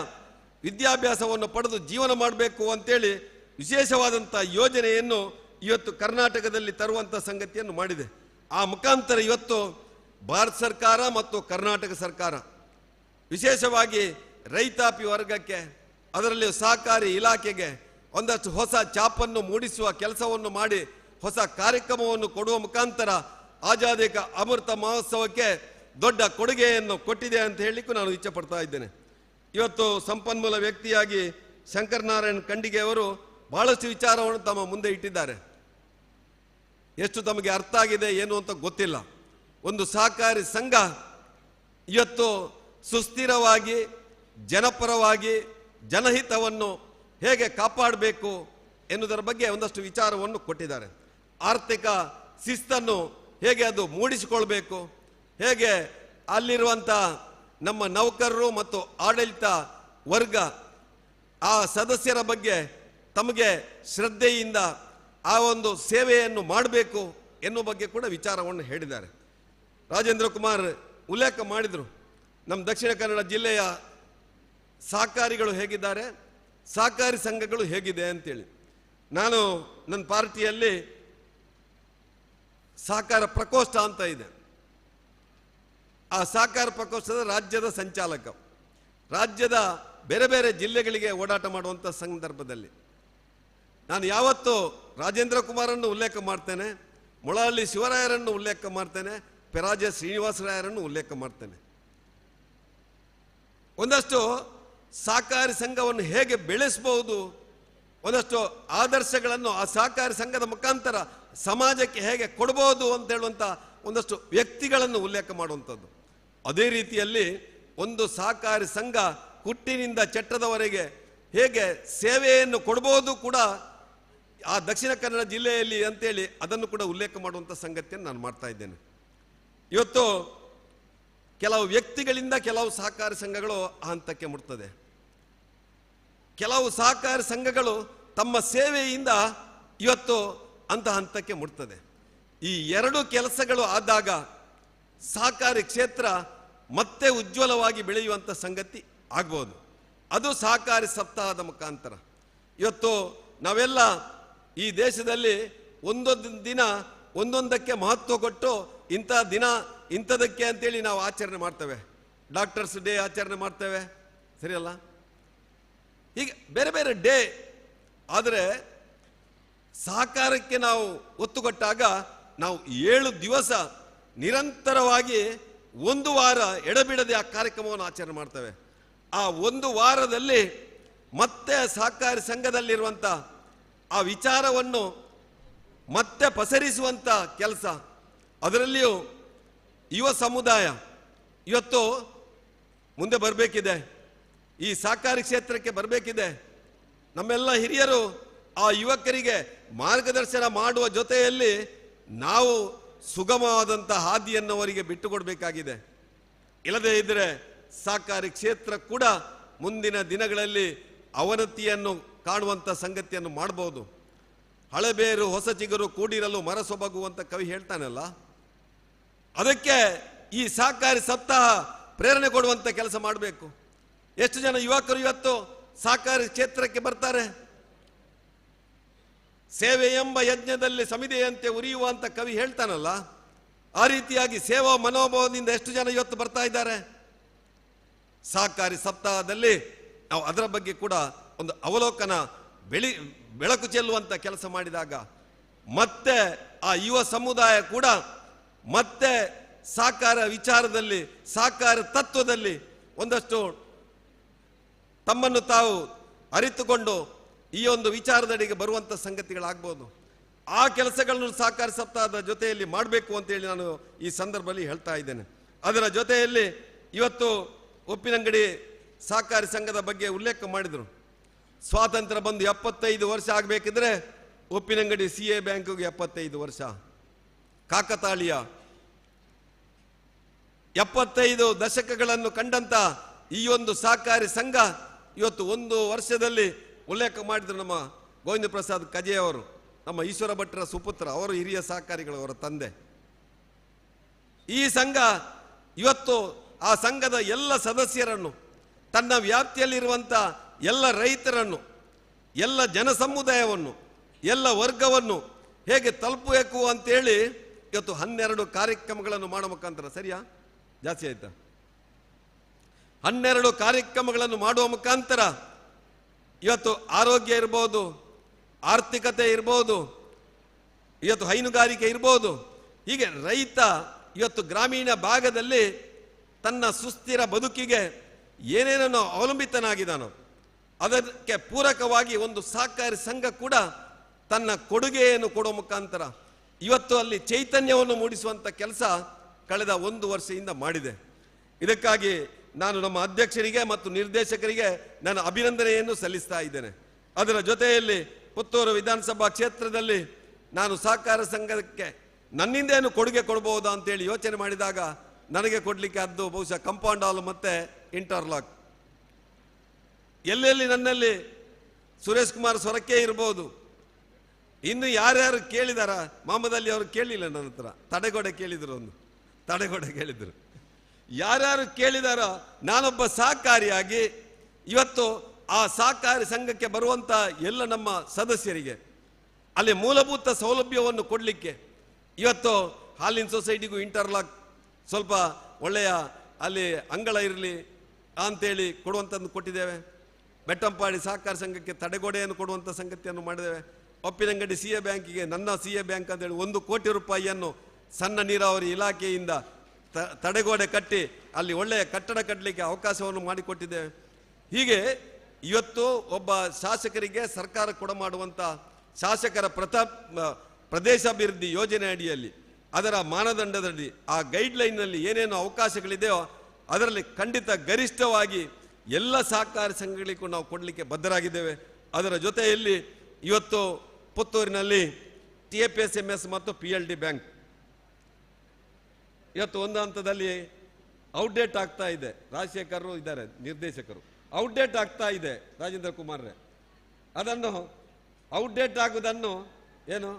ವಿದ್ಯಾಭ್ಯಾಸವನ್ನು ಪಡೆದು ಜೀವನ ಮಾಡಬೇಕು ಅಂತೇಳಿ ವಿಶೇಷವಾದಂಥ ಯೋಜನೆಯನ್ನು ಇವತ್ತು ಕರ್ನಾಟಕದಲ್ಲಿ ತರುವಂಥ ಸಂಗತಿಯನ್ನು ಮಾಡಿದೆ. ಆ ಮುಖಾಂತರ ಇವತ್ತು ಭಾರತ ಸರ್ಕಾರ ಮತ್ತು ಕರ್ನಾಟಕ ಸರ್ಕಾರ ವಿಶೇಷವಾಗಿ ರೈತಾಪಿ ವರ್ಗಕ್ಕೆ, ಅದರಲ್ಲಿ ಸಹಕಾರಿ ಇಲಾಖೆಗೆ ಒಂದಷ್ಟು ಹೊಸ ಛಾಪನ್ನು ಮೂಡಿಸುವ ಕೆಲಸವನ್ನು ಮಾಡಿ ಹೊಸ ಕಾರ್ಯಕ್ರಮವನ್ನು ಕೊಡುವ ಮುಖಾಂತರ ಆಜಾದಿ ಕಾ ಅಮೃತ ಮಹೋತ್ಸವಕ್ಕೆ ದೊಡ್ಡ ಕೊಡುಗೆಯನ್ನು ಕೊಟ್ಟಿದೆ ಅಂತ ಹೇಳಲಿಕ್ಕೂ ನಾನು ಇಚ್ಛೆ ಪಡ್ತಾ ಇದ್ದೇನೆ. ಇವತ್ತು ಸಂಪನ್ಮೂಲ ವ್ಯಕ್ತಿಯಾಗಿ ಶಂಕರನಾರಾಯಣ್ ಖಂಡಿಗೆ ಅವರು ಬಹಳಷ್ಟು ವಿಚಾರವನ್ನು ತಮ್ಮ ಮುಂದೆ ಇಟ್ಟಿದ್ದಾರೆ. ಎಷ್ಟು ತಮಗೆ ಅರ್ಥ ಆಗಿದೆ ಏನು ಅಂತ ಗೊತ್ತಿಲ್ಲ. ಒಂದು ಸಹಕಾರಿ ಸಂಘ ಇವತ್ತು ಸುಸ್ಥಿರವಾಗಿ ಜನಪರವಾಗಿ ಜನಹಿತವನ್ನು ಹೇಗೆ ಕಾಪಾಡಬೇಕು ಎನ್ನುವುದರ ಬಗ್ಗೆ ಒಂದಷ್ಟು ವಿಚಾರವನ್ನು ಕೊಟ್ಟಿದ್ದಾರೆ. ಆರ್ಥಿಕ ಶಿಸ್ತನ್ನು ಹೇಗೆ ಅದು ಮೂಡಿಸಿಕೊಳ್ಬೇಕು, ಹೇಗೆ ಅಲ್ಲಿರುವಂಥ ನಮ್ಮ ನೌಕರರು ಮತ್ತು ಆಡಳಿತ ವರ್ಗ ಆ ಸದಸ್ಯರ ಬಗ್ಗೆ ತಮಗೆ ಶ್ರದ್ಧೆಯಿಂದ ಆ ಒಂದು ಸೇವೆಯನ್ನು ಮಾಡಬೇಕು ಎನ್ನುವ ಬಗ್ಗೆ ಕೂಡ ವಿಚಾರವನ್ನು ಹೇಳಿದ್ದಾರೆ. ರಾಜೇಂದ್ರ ಕುಮಾರ್ ಉಲ್ಲೇಖ ಮಾಡಿದರು, ನಮ್ಮ ದಕ್ಷಿಣ ಕನ್ನಡ ಜಿಲ್ಲೆಯ ಸಹಕಾರಿಗಳು ಹೇಗಿದ್ದಾರೆ, ಸಹಕಾರಿ ಸಂಘಗಳು ಹೇಗಿದೆ ಅಂತೇಳಿ. ನಾನು ನನ್ನ ಪಾರ್ಟಿಯಲ್ಲಿ ಸಹಕಾರ ಪ್ರಕೋಷ್ಠ ಅಂತ ಇದೆ. ಆ ಸಹಕಾರ ಪ್ರಕೋಷ್ಠದ ರಾಜ್ಯದ ಸಂಚಾಲಕ, ರಾಜ್ಯದ ಬೇರೆ ಬೇರೆ ಜಿಲ್ಲೆಗಳಿಗೆ ಓಡಾಟ ಮಾಡುವಂಥ ಸಂದರ್ಭದಲ್ಲಿ ನಾನು ಯಾವತ್ತೂ ರಾಜೇಂದ್ರ ಕುಮಾರನ್ನು ಉಲ್ಲೇಖ ಮಾಡ್ತೇನೆ, ಮೊಳಹಳ್ಳಿ ಶಿವರಾಯರನ್ನು ಉಲ್ಲೇಖ ಮಾಡ್ತೇನೆ, ಪೆರಾಜೆ ಶ್ರೀನಿವಾಸರಾಯರನ್ನು ಉಲ್ಲೇಖ ಮಾಡ್ತೇನೆ. ಒಂದಷ್ಟು ಸಹಕಾರಿ ಸಂಘವನ್ನು ಹೇಗೆ ಬೆಳೆಸಬಹುದು, ಒಂದಷ್ಟು ಆದರ್ಶಗಳನ್ನು ಆ ಸಹಕಾರಿ ಸಂಘದ ಮುಖಾಂತರ ಸಮಾಜಕ್ಕೆ ಹೇಗೆ ಕೊಡಬಹುದು ಅಂತ ಹೇಳುವಂಥ ಒಂದಷ್ಟು ವ್ಯಕ್ತಿಗಳನ್ನು ಉಲ್ಲೇಖ ಮಾಡುವಂಥದ್ದು. ಅದೇ ರೀತಿಯಲ್ಲಿ ಒಂದು ಸಹಕಾರಿ ಸಂಘ ಹುಟ್ಟಿನಿಂದ ಚಟ್ಟದವರೆಗೆ ಹೇಗೆ ಸೇವೆಯನ್ನು ಕೊಡಬಹುದು ಕೂಡ ಆ ದಕ್ಷಿಣ ಕನ್ನಡ ಜಿಲ್ಲೆಯಲ್ಲಿ ಅಂತೇಳಿ ಅದನ್ನು ಕೂಡ ಉಲ್ಲೇಖ ಮಾಡುವಂಥ ಸಂಗತಿಯನ್ನು ನಾನು ಮಾಡ್ತಾ ಇದ್ದೇನೆ. ಇವತ್ತು ಕೆಲವು ವ್ಯಕ್ತಿಗಳಿಂದ ಕೆಲವು ಸಹಕಾರಿ ಸಂಘಗಳು ಆ ಹಂತಕ್ಕೆ ಮುಟ್ತದೆ. ಕೆಲವು ಸಹಕಾರಿ ಸಂಘಗಳು ತಮ್ಮ ಸೇವೆಯಿಂದ ಇವತ್ತು ಅಂತ ಹಂತಕ್ಕೆ ಮುಟ್ತದೆ. ಈ ಎರಡು ಕೆಲಸಗಳು ಆದಾಗ ಸಹಕಾರಿ ಕ್ಷೇತ್ರ ಮತ್ತೆ ಉಜ್ವಲವಾಗಿ ಬೆಳೆಯುವಂಥ ಸಂಗತಿ ಆಗ್ಬೋದು. ಅದು ಸಹಕಾರಿ ಸಪ್ತಾಹದ ಮುಖಾಂತರ. ಇವತ್ತು ನಾವೆಲ್ಲ ಈ ದೇಶದಲ್ಲಿ ಒಂದೊಂದು ದಿನ ಒಂದೊಂದಕ್ಕೆ ಮಹತ್ವ ಕೊಟ್ಟು ಇಂಥ ದಿನ ಇಂಥದಕ್ಕೆ ಅಂತೇಳಿ ನಾವು ಆಚರಣೆ ಮಾಡ್ತೇವೆ. ಡಾಕ್ಟರ್ಸ್ ಡೇ ಆಚರಣೆ ಮಾಡ್ತೇವೆ, ಸರಿಯಲ್ಲ? ಹೀಗೆ ಬೇರೆ ಬೇರೆ ಡೇ. ಆದರೆ ಸಹಕಾರಕ್ಕೆ ನಾವು ಒತ್ತು ಕೊಟ್ಟಾಗ ನಾವು 7 ದಿವಸ ನಿರಂತರವಾಗಿ 1 ವಾರ ಎಡಬಿಡದೆ ಆ ಕಾರ್ಯಕ್ರಮವನ್ನು ಆಚರಣೆ ಮಾಡ್ತೇವೆ. ಆ 1 ವಾರದಲ್ಲಿ ಮತ್ತೆ ಸಹಕಾರಿ ಸಂಘದಲ್ಲಿರುವಂಥ ಆ ವಿಚಾರವನ್ನು ಮತ್ತೆ ಪಸರಿಸುವಂಥ ಕೆಲಸ. ಅದರಲ್ಲಿಯೂ ಯುವ ಸಮುದಾಯ ಇವತ್ತು ಮುಂದೆ ಬರಬೇಕಿದೆ, ಈ ಸಹಕಾರಿ ಕ್ಷೇತ್ರಕ್ಕೆ ಬರಬೇಕಿದೆ. ನಮ್ಮೆಲ್ಲ ಹಿರಿಯರು ಆ ಯುವಕರಿಗೆ ಮಾರ್ಗದರ್ಶನ ಮಾಡುವ ಜೊತೆಯಲ್ಲಿ ನಾವು ಸುಗಮವಾದಂಥ ಹಾದಿಯನ್ನು ಅವರಿಗೆ ಬಿಟ್ಟುಕೊಡಬೇಕಾಗಿದೆ. ಇಲ್ಲದೇ ಇದ್ದರೆ ಸಹಕಾರಿ ಕ್ಷೇತ್ರ ಕೂಡ ಮುಂದಿನ ದಿನಗಳಲ್ಲಿ ಅವನತಿಯನ್ನು ಕಾಣುವಂಥ ಸಂಗತಿಯನ್ನು ಮಾಡಬಹುದು. ಹಳೆಬೇರು ಹೊಸ ಚಿಗುರು ಕೂಡಿರಲು ಮರ ಸೊಬಗುವಂತ ಕವಿ ಹೇಳ್ತಾನಲ್ಲ, ಅದಕ್ಕೆ ಈ ಸಹಕಾರಿ ಸಪ್ತಾಹ ಪ್ರೇರಣೆ ಕೊಡುವಂಥ ಕೆಲಸ ಮಾಡಬೇಕು. ಎಷ್ಟು ಜನ ಯುವಕರು ಇವತ್ತು ಸಹಕಾರಿ ಕ್ಷೇತ್ರಕ್ಕೆ ಬರ್ತಾರೆ? ಸೇವೆ ಎಂಬ ಯಜ್ಞದಲ್ಲಿ ಸಮಿದೆಯಂತೆ ಉರಿಯುವಂತ ಕವಿ ಹೇಳ್ತಾನಲ್ಲ, ಆ ರೀತಿಯಾಗಿ ಸೇವಾ ಮನೋಭಾವದಿಂದ ಎಷ್ಟು ಜನ ಇವತ್ತು ಬರ್ತಾ ಇದ್ದಾರೆ? ಸಹಕಾರಿ ಸಪ್ತಾಹದಲ್ಲಿ ನಾವು ಅದರ ಬಗ್ಗೆ ಕೂಡ ಒಂದು ಅವಲೋಕನ ಬೆಳಕು ಚೆಲ್ಲುವಂತ ಕೆಲಸ ಮಾಡಿದಾಗ ಮತ್ತೆ ಆ ಯುವ ಸಮುದಾಯ ಕೂಡ ಮತ್ತೆ ಸಹಕಾರ ವಿಚಾರದಲ್ಲಿ, ಸಹಕಾರ ತತ್ವದಲ್ಲಿ ಒಂದಷ್ಟು ತಮ್ಮನ್ನು ತಾವು ಅರಿತುಕೊಂಡು ಈ ಒಂದು ವಿಚಾರದಡಿಗೆ ಬರುವಂಥ ಸಂಗತಿಗಳಾಗ್ಬೋದು. ಆ ಕೆಲಸಗಳನ್ನು ಸಹಕಾರಿ ಸಪ್ತಾಹದ ಜೊತೆಯಲ್ಲಿ ಮಾಡಬೇಕು ಅಂತೇಳಿ ನಾನು ಈ ಸಂದರ್ಭದಲ್ಲಿ ಹೇಳ್ತಾ ಇದ್ದೇನೆ. ಅದರ ಜೊತೆಯಲ್ಲಿ ಇವತ್ತು ಉಪ್ಪಿನಂಗಡಿ ಸಹಕಾರಿ ಸಂಘದ ಬಗ್ಗೆ ಉಲ್ಲೇಖ ಮಾಡಿದರು. ಸ್ವಾತಂತ್ರ್ಯ ಬಂದು 75 ವರ್ಷ ಆಗಬೇಕಿದ್ರೆ ಉಪ್ಪಿನಂಗಡಿ CA ಬ್ಯಾಂಕಿಗೆ 75 ವರ್ಷ. ಕಾಕತಾಳೀಯ 75 ದಶಕಗಳನ್ನು ಕಂಡಂತ ಈ ಒಂದು ಸಹಕಾರಿ ಸಂಘ ಇವತ್ತು 1 ವರ್ಷದಲ್ಲಿ ಉಲ್ಲೇಖ ಮಾಡಿದ್ರು ನಮ್ಮ ಗೋವಿಂದ ಪ್ರಸಾದ್ ಕಜೆ ಅವರು, ನಮ್ಮ ಈಶ್ವರ ಭಟ್ರ ಸುಪುತ್ರ, ಅವರು ಹಿರಿಯ ಸಹಕಾರಿಗಳು, ಅವರ ತಂದೆ. ಈ ಸಂಘ ಇವತ್ತು ಆ ಸಂಘದ ಎಲ್ಲ ಸದಸ್ಯರನ್ನು, ತನ್ನ ವ್ಯಾಪ್ತಿಯಲ್ಲಿರುವಂಥ ಎಲ್ಲ ರೈತರನ್ನು, ಎಲ್ಲ ಜನಸಮುದಾಯವನ್ನು, ಎಲ್ಲ ವರ್ಗವನ್ನು ಹೇಗೆ ತಲುಪಬೇಕು ಅಂತೇಳಿ ಇವತ್ತು 12 ಕಾರ್ಯಕ್ರಮಗಳನ್ನು ಮಾಡೋ ಮುಖಾಂತರ, ಸರಿಯಾ ಜಾಸ್ತಿ ಆಯ್ತಾ? 12 ಕಾರ್ಯಕ್ರಮಗಳನ್ನು ಮಾಡುವ ಮುಖಾಂತರ ಇವತ್ತು ಆರೋಗ್ಯ ಇರ್ಬೋದು, ಆರ್ಥಿಕತೆ ಇರ್ಬೋದು, ಇವತ್ತು ಹೈನುಗಾರಿಕೆ ಇರ್ಬೋದು, ಹೀಗೆ ರೈತ ಇವತ್ತು ಗ್ರಾಮೀಣ ಭಾಗದಲ್ಲಿ ತನ್ನ ಸುಸ್ಥಿರ ಬದುಕಿಗೆ ಏನೇನೋ ಅವಲಂಬಿತನಾಗಿದ್ದಾನೋ ಅದಕ್ಕೆ ಪೂರಕವಾಗಿ ಒಂದು ಸಹಕಾರಿ ಸಂಘ ಕೂಡ ತನ್ನ ಕೊಡುಗೆಯನ್ನು ಕೊಡುವ ಮುಖಾಂತರ ಇವತ್ತು ಅಲ್ಲಿ ಚೈತನ್ಯವನ್ನು ಮೂಡಿಸುವಂಥ ಕೆಲಸ ಕಳೆದ 1 ವರ್ಷದಿಂದ ಮಾಡಿದೆ. ಇದಕ್ಕಾಗಿ ನಾನು ನಮ್ಮ ಅಧ್ಯಕ್ಷರಿಗೆ ಮತ್ತು ನಿರ್ದೇಶಕರಿಗೆ ನಾನು ಅಭಿನಂದನೆಯನ್ನು ಸಲ್ಲಿಸ್ತಾ ಇದ್ದೇನೆ. ಅದರ ಜೊತೆಯಲ್ಲಿ ಪುತ್ತೂರು ವಿಧಾನಸಭಾ ಕ್ಷೇತ್ರದಲ್ಲಿ ನಾನು ಸಹಕಾರ ಸಂಘಕ್ಕೆ ನನ್ನಿಂದೇನು ಕೊಡುಗೆ ಕೊಡಬಹುದಾ ಅಂತೇಳಿ ಯೋಚನೆ ಮಾಡಿದಾಗ ನನಗೆ ಕೊಡಲಿಕ್ಕೆ ಅದು ಬಹುಶಃ ಕಂಪೌಂಡ್ ಹಾಲ್ ಮತ್ತು ಇಂಟರ್ಲಾಕ್. ಎಲ್ಲೆಲ್ಲಿ ನನ್ನಲ್ಲಿ ಸುರೇಶ್ ಕುಮಾರ್ ಸೊರಕೆ ಇರ್ಬೋದು, ಇನ್ನು ಯಾರ್ಯಾರು ಕೇಳಿದಾರ, ಮಹಮ್ಮದ್ ಅಲಿ ಅವರು ಕೇಳಲಿಲ್ಲ ನನ್ನ ಹತ್ರ, ತಡೆಗೋಡೆ ಕೇಳಿದ್ರು, ಒಂದು ತಡೆಗೋಡೆ ಕೇಳಿದ್ರು. ಯಾರ್ಯಾರು ಕೇಳಿದಾರೋ ನಾನೊಬ್ಬ ಸಹಕಾರಿಯಾಗಿ ಇವತ್ತು ಆ ಸಹಕಾರಿ ಸಂಘಕ್ಕೆ ಬರುವಂಥ ಎಲ್ಲ ನಮ್ಮ ಸದಸ್ಯರಿಗೆ ಅಲ್ಲಿ ಮೂಲಭೂತ ಸೌಲಭ್ಯವನ್ನು ಕೊಡಲಿಕ್ಕೆ ಇವತ್ತು ಹಾಲಿನ ಸೊಸೈಟಿಗೂ ಇಂಟರ್ಲಾಕ್ ಸ್ವಲ್ಪ ಒಳ್ಳೆಯ ಅಲ್ಲಿ ಅಂಗಳ ಇರಲಿ ಅಂತೇಳಿ ಕೊಡುವಂಥದ್ದು ಕೊಟ್ಟಿದ್ದೇವೆ. ಬೆಟ್ಟಂಪಾಡಿ ಸಹಕಾರ ಸಂಘಕ್ಕೆ ತಡೆಗೋಡೆಯನ್ನು ಕೊಡುವಂಥ ಸಂಗತಿಯನ್ನು ಮಾಡಿದ್ದೇವೆ. ಉಪ್ಪಿನಂಗಡಿ CA ಬ್ಯಾಂಕಿಗೆ ನನ್ನ CA ಬ್ಯಾಂಕ್ ಅಂತೇಳಿ 1 ಕೋಟಿ ರೂಪಾಯಿಯನ್ನು ಸಣ್ಣ ನೀರಾವರಿ ಇಲಾಖೆಯಿಂದ ತಡೆಗೋಡೆ ಕಟ್ಟಿ ಅಲ್ಲಿ ಒಳ್ಳೆಯ ಕಟ್ಟಡ ಕಟ್ಟಲಿಕ್ಕೆ ಅವಕಾಶವನ್ನು ಮಾಡಿಕೊಟ್ಟಿದ್ದೇವೆ. ಹೀಗೆ ಇವತ್ತು ಒಬ್ಬ ಶಾಸಕರಿಗೆ ಸರ್ಕಾರ ಕೊಡಮಾಡುವಂಥ ಶಾಸಕರ ಪ್ರದೇಶಾಭಿವೃದ್ಧಿ ಯೋಜನೆ ಅಡಿಯಲ್ಲಿ ಅದರ ಮಾನದಂಡದಲ್ಲಿ ಆ ಗೈಡ್ಲೈನ್ನಲ್ಲಿ ಏನೇನು ಅವಕಾಶಗಳಿದೆಯೋ ಅದರಲ್ಲಿ ಖಂಡಿತ ಗರಿಷ್ಠವಾಗಿ ಎಲ್ಲ ಸಹಕಾರಿ ಸಂಘಗಳಿಗೂ ನಾವು ಕೊಡಲಿಕ್ಕೆ ಬದ್ಧರಾಗಿದ್ದೇವೆ. ಅದರ ಜೊತೆಯಲ್ಲಿ ಇವತ್ತು ಪುತ್ತೂರಿನಲ್ಲಿ TFSMS ಮತ್ತು PLD ಬ್ಯಾಂಕ್ ಇವತ್ತು ಒಂದು ಹಂತದಲ್ಲಿ ಔಟ್ಡೇಟ್ ಆಗ್ತಾ ಇದೆ. ರಾಜಶೇಖರ್ ಇದ್ದಾರೆ ನಿರ್ದೇಶಕರು, ಔಟ್ಡೇಟ್ ಆಗ್ತಾ ಇದೆ ರಾಜೇಂದ್ರ ಕುಮಾರ್ರೆ. ಅದನ್ನು ಔಟ್ಡೇಟ್ ಆಗುವುದನ್ನು ಏನು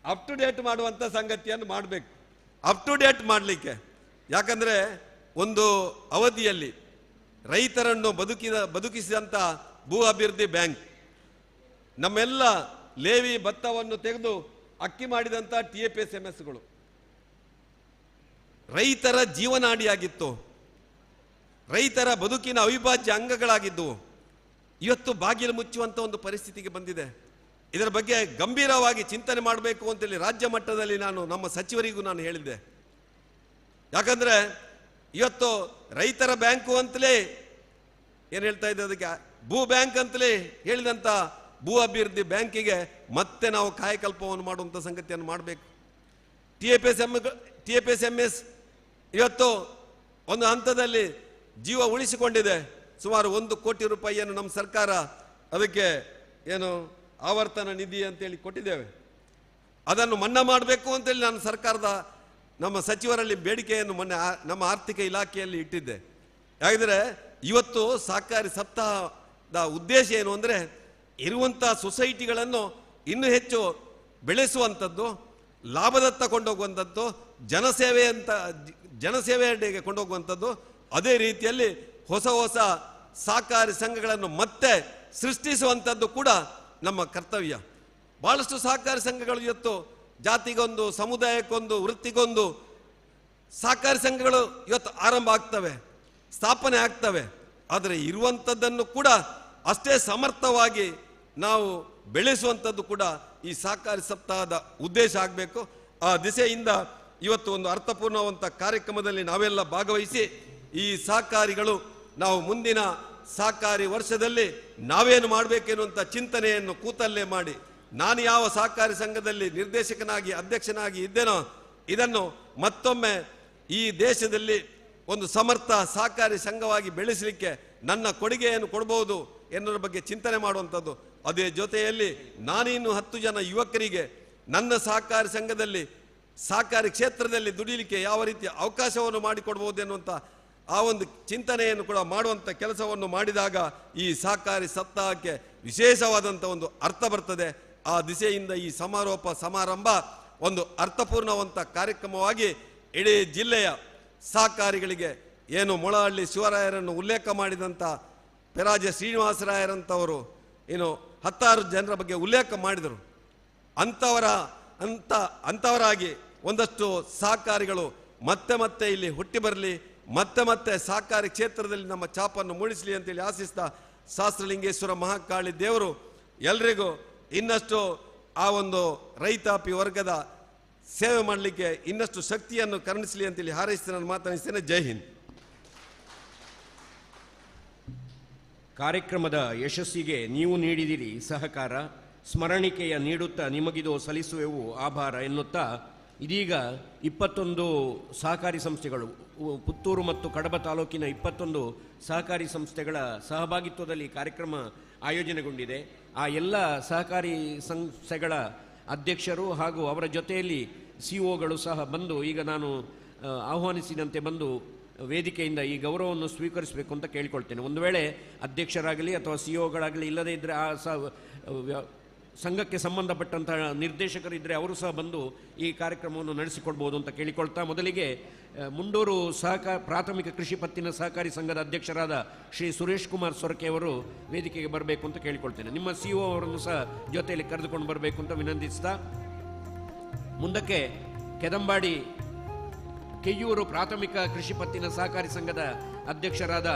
ಅಪ್ ಟು ಡೇಟ್ ಮಾಡುವಂಥ ಸಂಗತಿಯನ್ನು ಮಾಡಬೇಕು. ಅಪ್ ಟು ಡೇಟ್ ಮಾಡಲಿಕ್ಕೆ, ಯಾಕಂದರೆ ಒಂದು ಅವಧಿಯಲ್ಲಿ ರೈತರನ್ನು ಬದುಕಿಸಿದಂಥ ಭೂ ಅಭಿವೃದ್ಧಿ ಬ್ಯಾಂಕ್ ನಮ್ಮೆಲ್ಲ ಲೇವಿ ಭತ್ತವನ್ನು ತೆಗೆದು ಅಕ್ಕಿ ಮಾಡಿದಂಥ TAPSMSಗಳು ರೈತರ ಜೀವನಾಡಿಯಾಗಿತ್ತು, ರೈತರ ಬದುಕಿನ ಅವಿಭಾಜ್ಯ ಅಂಗಗಳಾಗಿದ್ದವು. ಇವತ್ತು ಬಾಗಿಲು ಮುಚ್ಚುವಂಥ ಒಂದು ಪರಿಸ್ಥಿತಿಗೆ ಬಂದಿದೆ. ಇದರ ಬಗ್ಗೆ ಗಂಭೀರವಾಗಿ ಚಿಂತನೆ ಮಾಡಬೇಕು ಅಂತೇಳಿ ರಾಜ್ಯ ಮಟ್ಟದಲ್ಲಿ ನಾನು ನಮ್ಮ ಸಚಿವರಿಗೂ ನಾನು ಹೇಳಿದ್ದೆ. ಯಾಕಂದರೆ ಇವತ್ತು ರೈತರ ಬ್ಯಾಂಕು ಅಂತಲೇ ಏನು ಹೇಳ್ತಾ ಇದ್ದೆ, ಅದಕ್ಕೆ ಭೂ ಬ್ಯಾಂಕ್ ಅಂತಲೇ ಹೇಳಿದಂಥ ಭೂ ಅಭಿವೃದ್ಧಿ ಬ್ಯಾಂಕಿಗೆ ಮತ್ತೆ ನಾವು ಕಾಯಕಲ್ಪವನ್ನು ಮಾಡುವಂಥ ಸಂಗತಿಯನ್ನು ಮಾಡಬೇಕು. TAPSMS ಇವತ್ತು ಒಂದು ಹಂತದಲ್ಲಿ ಜೀವ ಉಳಿಸಿಕೊಂಡಿದೆ. ಸುಮಾರು 1 ಕೋಟಿ ರೂಪಾಯಿಯನ್ನು ನಮ್ಮ ಸರ್ಕಾರ ಅದಕ್ಕೆ ಏನು ಆವರ್ತನ ನಿಧಿ ಅಂತೇಳಿ ಕೊಟ್ಟಿದ್ದೇವೆ. ಅದನ್ನು ಮನ್ನಾ ಮಾಡಬೇಕು ಅಂತೇಳಿ ನಾನು ನಮ್ಮ ಸಚಿವರಲ್ಲಿ ಬೇಡಿಕೆಯನ್ನು ಮೊನ್ನೆ ನಮ್ಮ ಆರ್ಥಿಕ ಇಲಾಖೆಯಲ್ಲಿ ಇಟ್ಟಿದ್ದೆ. ಯಾಕಂದರೆ ಇವತ್ತು ಸಹಕಾರಿ ಸಪ್ತಾಹದ ಉದ್ದೇಶ ಏನು ಅಂದರೆ ಇರುವಂಥ ಸೊಸೈಟಿಗಳನ್ನು ಇನ್ನೂ ಹೆಚ್ಚು ಬೆಳೆಸುವಂಥದ್ದು, ಲಾಭದತ್ತ ಕೊಂಡೋಗುವಂಥದ್ದು, ಜನಸೇವೆಯಡೆಗೆ ಕೊಂಡೋಗುವಂಥದ್ದು. ಅದೇ ರೀತಿಯಲ್ಲಿ ಹೊಸ ಹೊಸ ಸಹಕಾರಿ ಸಂಘಗಳನ್ನು ಮತ್ತೆ ಸೃಷ್ಟಿಸುವಂಥದ್ದು ಕೂಡ ನಮ್ಮ ಕರ್ತವ್ಯ. ಭಾಳಷ್ಟು ಸಹಕಾರಿ ಸಂಘಗಳು ಇವತ್ತು ಜಾತಿಗೊಂದು, ಸಮುದಾಯಕ್ಕೊಂದು, ವೃತ್ತಿಗೊಂದು ಸಹಕಾರಿ ಸಂಘಗಳು ಇವತ್ತು ಆರಂಭ ಆಗ್ತವೆ, ಸ್ಥಾಪನೆ ಆಗ್ತವೆ. ಆದರೆ ಇರುವಂಥದ್ದನ್ನು ಕೂಡ ಅಷ್ಟೇ ಸಮರ್ಥವಾಗಿ ನಾವು ಬೆಳೆಸುವಂಥದ್ದು ಕೂಡ ಈ ಸಹಕಾರಿ ಸಪ್ತಾಹದ ಉದ್ದೇಶ ಆಗಬೇಕು. ಆ ದಿಸೆಯಿಂದ ಇವತ್ತು ಒಂದು ಅರ್ಥಪೂರ್ಣವಂತ ಕಾರ್ಯಕ್ರಮದಲ್ಲಿ ನಾವೆಲ್ಲ ಭಾಗವಹಿಸಿ ಈ ಸಹಕಾರಿಗಳು ನಾವು ಮುಂದಿನ ಸಹಕಾರಿ ವರ್ಷದಲ್ಲಿ ನಾವೇನು ಮಾಡಬೇಕೆನ್ನುವಂಥ ಚಿಂತನೆಯನ್ನು ಕೂತಲ್ಲೇ ಮಾಡಿ, ನಾನು ಯಾವ ಸಹಕಾರಿ ಸಂಘದಲ್ಲಿ ನಿರ್ದೇಶಕನಾಗಿ ಅಧ್ಯಕ್ಷನಾಗಿ ಇದ್ದೇನೋ ಇದನ್ನು ಮತ್ತೊಮ್ಮೆ ಈ ದೇಶದಲ್ಲಿ ಒಂದು ಸಮರ್ಥ ಸಹಕಾರಿ ಸಂಘವಾಗಿ ಬೆಳೆಸಲಿಕ್ಕೆ ನನ್ನ ಕೊಡುಗೆಯನ್ನು ಕೊಡಬಹುದು ಎನ್ನುವ ಬಗ್ಗೆ ಚಿಂತನೆ ಮಾಡುವಂಥದ್ದು. ಅದೇ ಜೊತೆಯಲ್ಲಿ ನಾನಿನ್ನು 10 ಜನ ಯುವಕರಿಗೆ ನನ್ನ ಸಹಕಾರಿ ಸಂಘದಲ್ಲಿ ಸಹಕಾರಿ ಕ್ಷೇತ್ರದಲ್ಲಿ ದುಡಿಲಿಕ್ಕೆ ಯಾವ ರೀತಿಯ ಅವಕಾಶವನ್ನು ಮಾಡಿಕೊಡ್ಬೋದು ಎನ್ನುವಂಥ ಆ ಒಂದು ಚಿಂತನೆಯನ್ನು ಕೂಡ ಮಾಡುವಂಥ ಕೆಲಸವನ್ನು ಮಾಡಿದಾಗ ಈ ಸಹಕಾರಿ ಸಪ್ತಾಹಕ್ಕೆ ವಿಶೇಷವಾದಂಥ ಒಂದು ಅರ್ಥ ಬರ್ತದೆ. ಆ ದಿಸೆಯಿಂದ ಈ ಸಮಾರಂಭ ಒಂದು ಅರ್ಥಪೂರ್ಣವಂತ ಕಾರ್ಯಕ್ರಮವಾಗಿ ಇಡೀ ಜಿಲ್ಲೆಯ ಸಹಕಾರಿಗಳಿಗೆ ಏನು ಮೊಳಹಳ್ಳಿ ಶಿವರಾಯರನ್ನು ಉಲ್ಲೇಖ ಮಾಡಿದಂಥ ಪೆರಾಜೆ ಶ್ರೀನಿವಾಸರಾಯರಂಥವರು ಏನು 10 ಜನರ ಬಗ್ಗೆ ಉಲ್ಲೇಖ ಮಾಡಿದರು. ಅಂಥವರಾಗಿ ಒಂದಷ್ಟು ಸಹಕಾರಿಗಳು ಮತ್ತೆ ಇಲ್ಲಿ ಹುಟ್ಟಿ ಬರಲಿ, ಮತ್ತೆ ಸಹಕಾರಿ ಕ್ಷೇತ್ರದಲ್ಲಿ ನಮ್ಮ ಛಾಪನ್ನು ಮೂಡಿಸಲಿ ಅಂತೇಳಿ ಆಶಿಸ್ತಾ ಶಾಸ್ತ್ರಲಿಂಗೇಶ್ವರ ಮಹಾಕಾಳಿ ದೇವರು ಎಲ್ರಿಗೂ ಇನ್ನಷ್ಟು ಆ ಒಂದು ರೈತಾಪಿ ವರ್ಗದ ಸೇವೆ ಮಾಡಲಿಕ್ಕೆ ಇನ್ನಷ್ಟು ಶಕ್ತಿಯನ್ನು ಕರುಣಿಸಲಿ ಅಂತೇಳಿ ಹಾರೈಸಿ ನಾನು ಮಾತನಾಡಿಸ್ತೇನೆ. ಜೈ ಹಿಂದ್. ಕಾರ್ಯಕ್ರಮದ ಯಶಸ್ಸಿಗೆ ನೀವು ನೀಡಿದಿರಿ ಸಹಕಾರ, ಸ್ಮರಣಿಕೆಯ ನೀಡುತ್ತಾ ನಿಮಗಿದು ಸಲ್ಲಿಸುವೆವು ಆಭಾರ ಎನ್ನುತ್ತಾ ಇದೀಗ 21 ಸಹಕಾರಿ ಸಂಸ್ಥೆಗಳು, ಪುತ್ತೂರು ಮತ್ತು ಕಡಬ ತಾಲೂಕಿನ 21 ಸಹಕಾರಿ ಸಂಸ್ಥೆಗಳ ಸಹಭಾಗಿತ್ವದಲ್ಲಿ ಕಾರ್ಯಕ್ರಮ ಆಯೋಜನೆಗೊಂಡಿದೆ. ಆ ಎಲ್ಲ ಸಹಕಾರಿ ಸಂಸ್ಥೆಗಳ ಅಧ್ಯಕ್ಷರು ಹಾಗೂ ಅವರ ಜೊತೆಯಲ್ಲಿ COಗಳು ಸಹ ಬಂದು ಈಗ ನಾನು ಆಹ್ವಾನಿಸಿದಂತೆ ಬಂದು ವೇದಿಕೆಯಿಂದ ಈ ಗೌರವವನ್ನು ಸ್ವೀಕರಿಸಬೇಕು ಅಂತ ಕೇಳಿಕೊಳ್ತೇನೆ. ಒಂದು ವೇಳೆ ಅಧ್ಯಕ್ಷರಾಗಲಿ ಅಥವಾ COಗಳಾಗಲಿ ಇಲ್ಲದೇ ಇದ್ದರೆ ಆ ಸಂಘಕ್ಕೆ ಸಂಬಂಧಪಟ್ಟಂತಹ ನಿರ್ದೇಶಕರಿದ್ದರೆ ಅವರು ಸಹ ಬಂದು ಈ ಕಾರ್ಯಕ್ರಮವನ್ನು ನಡೆಸಿಕೊಡ್ಬೋದು ಅಂತ ಕೇಳಿಕೊಳ್ತಾ, ಮೊದಲಿಗೆ ಮುಂಡೂರು ಪ್ರಾಥಮಿಕ ಕೃಷಿ ಪತ್ತಿನ ಸಹಕಾರಿ ಸಂಘದ ಅಧ್ಯಕ್ಷರಾದ ಶ್ರೀ ಸುರೇಶ್ ಕುಮಾರ್ ಸೊರಕೆ ಅವರು ವೇದಿಕೆಗೆ ಬರಬೇಕು ಅಂತ ಕೇಳಿಕೊಳ್ತೇನೆ. ನಿಮ್ಮ CO ಅವರನ್ನು ಸಹ ಜೊತೆಯಲ್ಲಿ ಕರೆದುಕೊಂಡು ಬರಬೇಕು ಅಂತ ವಿನಂತಿಸ್ತಾ, ಮುಂದಕ್ಕೆ ಕೆದಂಬಾಡಿ ಕೆಯ್ಯೂರು ಪ್ರಾಥಮಿಕ ಕೃಷಿ ಪತ್ತಿನ ಸಹಕಾರಿ ಸಂಘದ ಅಧ್ಯಕ್ಷರಾದ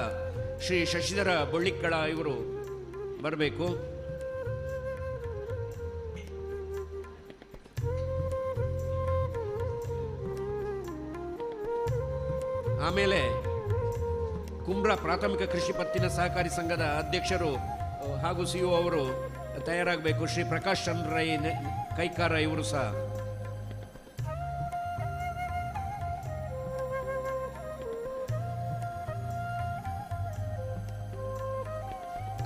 ಶ್ರೀ ಶಶಿಧರ ಬೊಳ್ಳಿಕ್ಕಳ ಇವರು ಬರಬೇಕು. ಆಮೇಲೆ ಕುಂಬ್ರಾ ಪ್ರಾಥಮಿಕ ಕೃಷಿ ಪತ್ತಿನ ಸಹಕಾರಿ ಸಂಘದ ಅಧ್ಯಕ್ಷರು ಹಾಗೂ CO ಅವರು ತಯಾರಾಗಬೇಕು. ಶ್ರೀ ಪ್ರಕಾಶ್ ಚಂದ್ರ ರೈ ಕೈಕಾರ ಇವರು ಸಹ.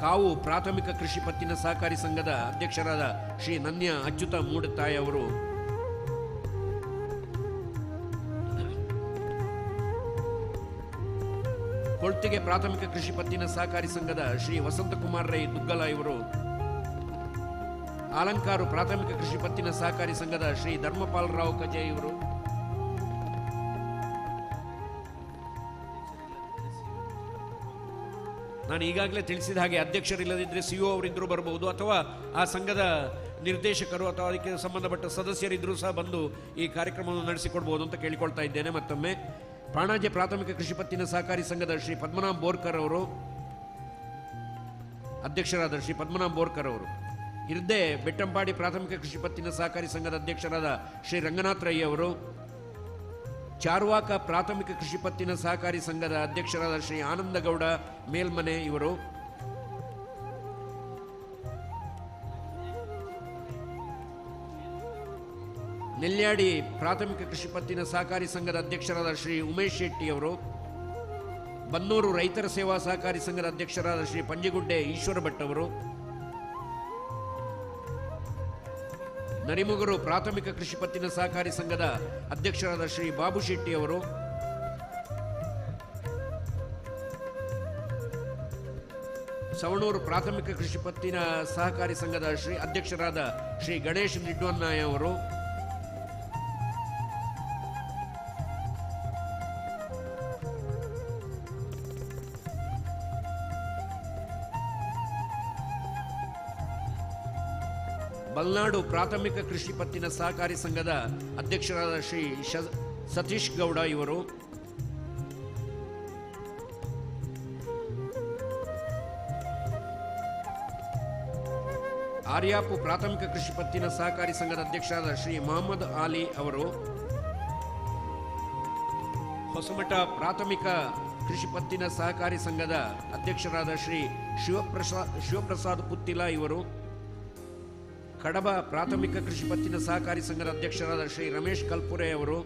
ಕಾವು ಪ್ರಾಥಮಿಕ ಕೃಷಿ ಪತ್ತಿನ ಸಹಕಾರಿ ಸಂಘದ ಅಧ್ಯಕ್ಷರಾದ ಶ್ರೀ ನನ್ಯ ಅಚ್ಯುತ ಮೂಡತಾಯಿ ಅವರು, ಕೊಳ್ತಿಗೆ ಪ್ರಾಥಮಿಕ ಕೃಷಿ ಪತ್ತಿನ ಸಹಕಾರಿ ಸಂಘದ ಶ್ರೀ ವಸಂತಕುಮಾರ್ ರೈ ದುಗ್ಗಲ ಇವರು, ಆಲಂಕಾರು ಪ್ರಾಥಮಿಕ ಕೃಷಿ ಪತ್ತಿನ ಸಹಕಾರಿ ಸಂಘದ ಶ್ರೀ ಧರ್ಮಪಾಲ್ ರಾವ್ ಕಜೆ ಇವರು, ನಾನು ಈಗಾಗಲೇ ತಿಳಿಸಿದ ಹಾಗೆ ಅಧ್ಯಕ್ಷರಿಲ್ಲದಿದ್ದರೆ ಸಿಒ ಅವರಿದ್ದರೂ ಬರಬಹುದು, ಅಥವಾ ಆ ಸಂಘದ ನಿರ್ದೇಶಕರು ಅಥವಾ ಅದಕ್ಕೆ ಸಂಬಂಧಪಟ್ಟ ಸದಸ್ಯರಿದ್ದರೂ ಸಹ ಬಂದು ಈ ಕಾರ್ಯಕ್ರಮವನ್ನು ನಡೆಸಿಕೊಡ್ಬೋದು ಅಂತ ಕೇಳಿಕೊಳ್ತಾ ಇದ್ದೇನೆ. ಮತ್ತೊಮ್ಮೆ ಪಾಣಾಜೆ ಪ್ರಾಥಮಿಕ ಕೃಷಿ ಪತ್ತಿನ ಸಹಕಾರಿ ಸಂಘದ ಶ್ರೀ ಪದ್ಮನಾಭ್ ಬೋರ್ಕರ್ ಅವರು, ಅಧ್ಯಕ್ಷರಾದ ಶ್ರೀ ಪದ್ಮನಾಭ್ ಬೋರ್ಕರ್ ಅವರು, ಇರ್ದೆ ಬೆಟ್ಟಂಪಾಡಿ ಪ್ರಾಥಮಿಕ ಕೃಷಿ ಪತ್ತಿನ ಸಹಕಾರಿ ಸಂಘದ ಅಧ್ಯಕ್ಷರಾದ ಶ್ರೀ ರಂಗನಾಥ್ ರೈ ಅವರು, ಚಾರ್ವಾಕ ಪ್ರಾಥಮಿಕ ಕೃಷಿ ಪತ್ತಿನ ಸಹಕಾರಿ ಸಂಘದ ಅಧ್ಯಕ್ಷರಾದ ಶ್ರೀ ಆನಂದಗೌಡ ಮೇಲ್ಮನೆ ಇವರು, ನೆಲ್ಯಾಡಿ ಪ್ರಾಥಮಿಕ ಕೃಷಿ ಪತ್ತಿನ ಸಹಕಾರಿ ಸಂಘದ ಅಧ್ಯಕ್ಷರಾದ ಶ್ರೀ ಉಮೇಶ್ ಶೆಟ್ಟಿ ಅವರು, ಬನ್ನೂರು ರೈತರ ಸೇವಾ ಸಹಕಾರಿ ಸಂಘದ ಅಧ್ಯಕ್ಷರಾದ ಶ್ರೀ ಪಂಜಿಗುಡ್ಡೆ ಈಶ್ವರ ಭಟ್ ಅವರು, ನರಿಮುಗರು ಪ್ರಾಥಮಿಕ ಕೃಷಿ ಪತ್ತಿನ ಸಹಕಾರಿ ಸಂಘದ ಅಧ್ಯಕ್ಷರಾದ ಶ್ರೀ ಬಾಬು ಶೆಟ್ಟಿ ಅವರು, ಸವಣೂರು ಪ್ರಾಥಮಿಕ ಕೃಷಿ ಪತ್ತಿನ ಸಹಕಾರಿ ಸಂಘದ ಅಧ್ಯಕ್ಷರಾದ ಶ್ರೀ ಗಣೇಶ್ ನಿಡ್ವನ್ನಾಯ ಅವರು, ಮಲ್ನಾಡು ಪ್ರಾಥಮಿಕ ಕೃಷಿ ಪತ್ತಿನ ಸಹಕಾರಿ ಸಂಘದ ಅಧ್ಯಕ್ಷರಾದ ಶ್ರೀ ಸತೀಶ್ ಗೌಡ ಇವರು, ಆರ್ಯಾಪು ಪ್ರಾಥಮಿಕ ಕೃಷಿ ಪತ್ತಿನ ಸಹಕಾರಿ ಸಂಘದ ಅಧ್ಯಕ್ಷರಾದ ಶ್ರೀ ಮೊಹಮ್ಮದ್ ಆಲಿ ಅವರು, ಹೊಸಮಠ ಪ್ರಾಥಮಿಕ ಕೃಷಿ ಪತ್ತಿನ ಸಹಕಾರಿ ಸಂಘದ ಅಧ್ಯಕ್ಷರಾದ ಶ್ರೀ ಶಿವಪ್ರಸಾದ್ ಪುತ್ತಿಲ ಇವರು, ಕಡಬ ಪ್ರಾಥಮಿಕ ಕೃಷಿ ಪತ್ತಿನ ಸಹಕಾರಿ ಸಂಘದ ಅಧ್ಯಕ್ಷರಾದ ಶ್ರೀ ರಮೇಶ್ ಕಲ್ಪುರೆ ಅವರು,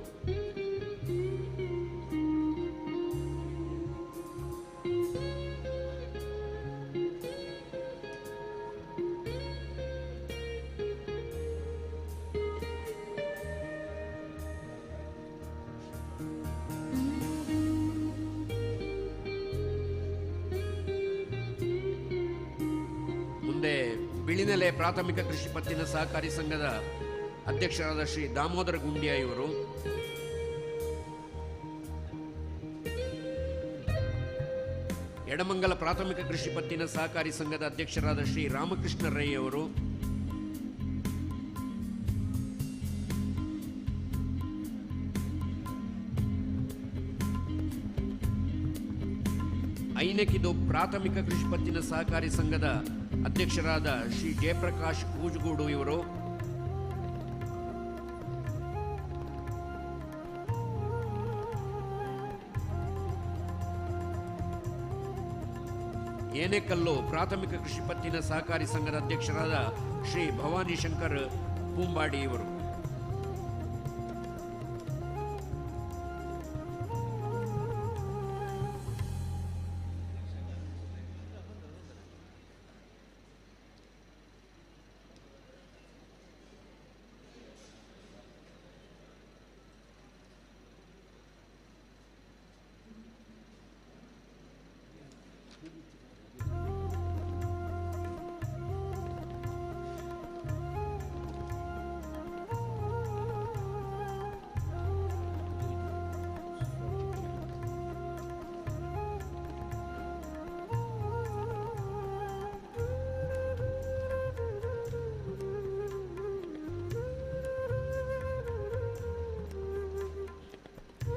ಮುಂದೆ ಬಿಳಿನೆಲೆ ಪ್ರಾಥಮಿಕ ಕೃಷಿ ಪತ್ತಿನ ಸಹಕಾರಿ ಸಂಘದ ಅಧ್ಯಕ್ಷರಾದ ಶ್ರೀ ದಾಮೋದರ ಗುಂಡಿಯ ಇವರು, ಎಡಮಂಗಲ ಪ್ರಾಥಮಿಕ ಕೃಷಿ ಪತ್ತಿನ ಸಹಕಾರಿ ಸಂಘದ ಅಧ್ಯಕ್ಷರಾದ ಶ್ರೀ ರಾಮಕೃಷ್ಣ ರೈ ಅವರು, ಐನಕಿದು ಪ್ರಾಥಮಿಕ ಕೃಷಿ ಪತ್ತಿನ ಸಹಕಾರಿ ಸಂಘದ ಅಧ್ಯಕ್ಷರಾದ ಶ್ರೀ ಜಯಪ್ರಕಾಶ್ ಕೂಜುಗೂಡು ಇವರು, ಏನೆಕಲ್ಲು ಪ್ರಾಥಮಿಕ ಕೃಷಿ ಪತ್ತಿನ ಸಹಕಾರಿ ಸಂಘದ ಅಧ್ಯಕ್ಷರಾದ ಶ್ರೀ ಭವಾನಿ ಶಂಕರ್ ಪೂಂಬಾಡಿ ಇವರು,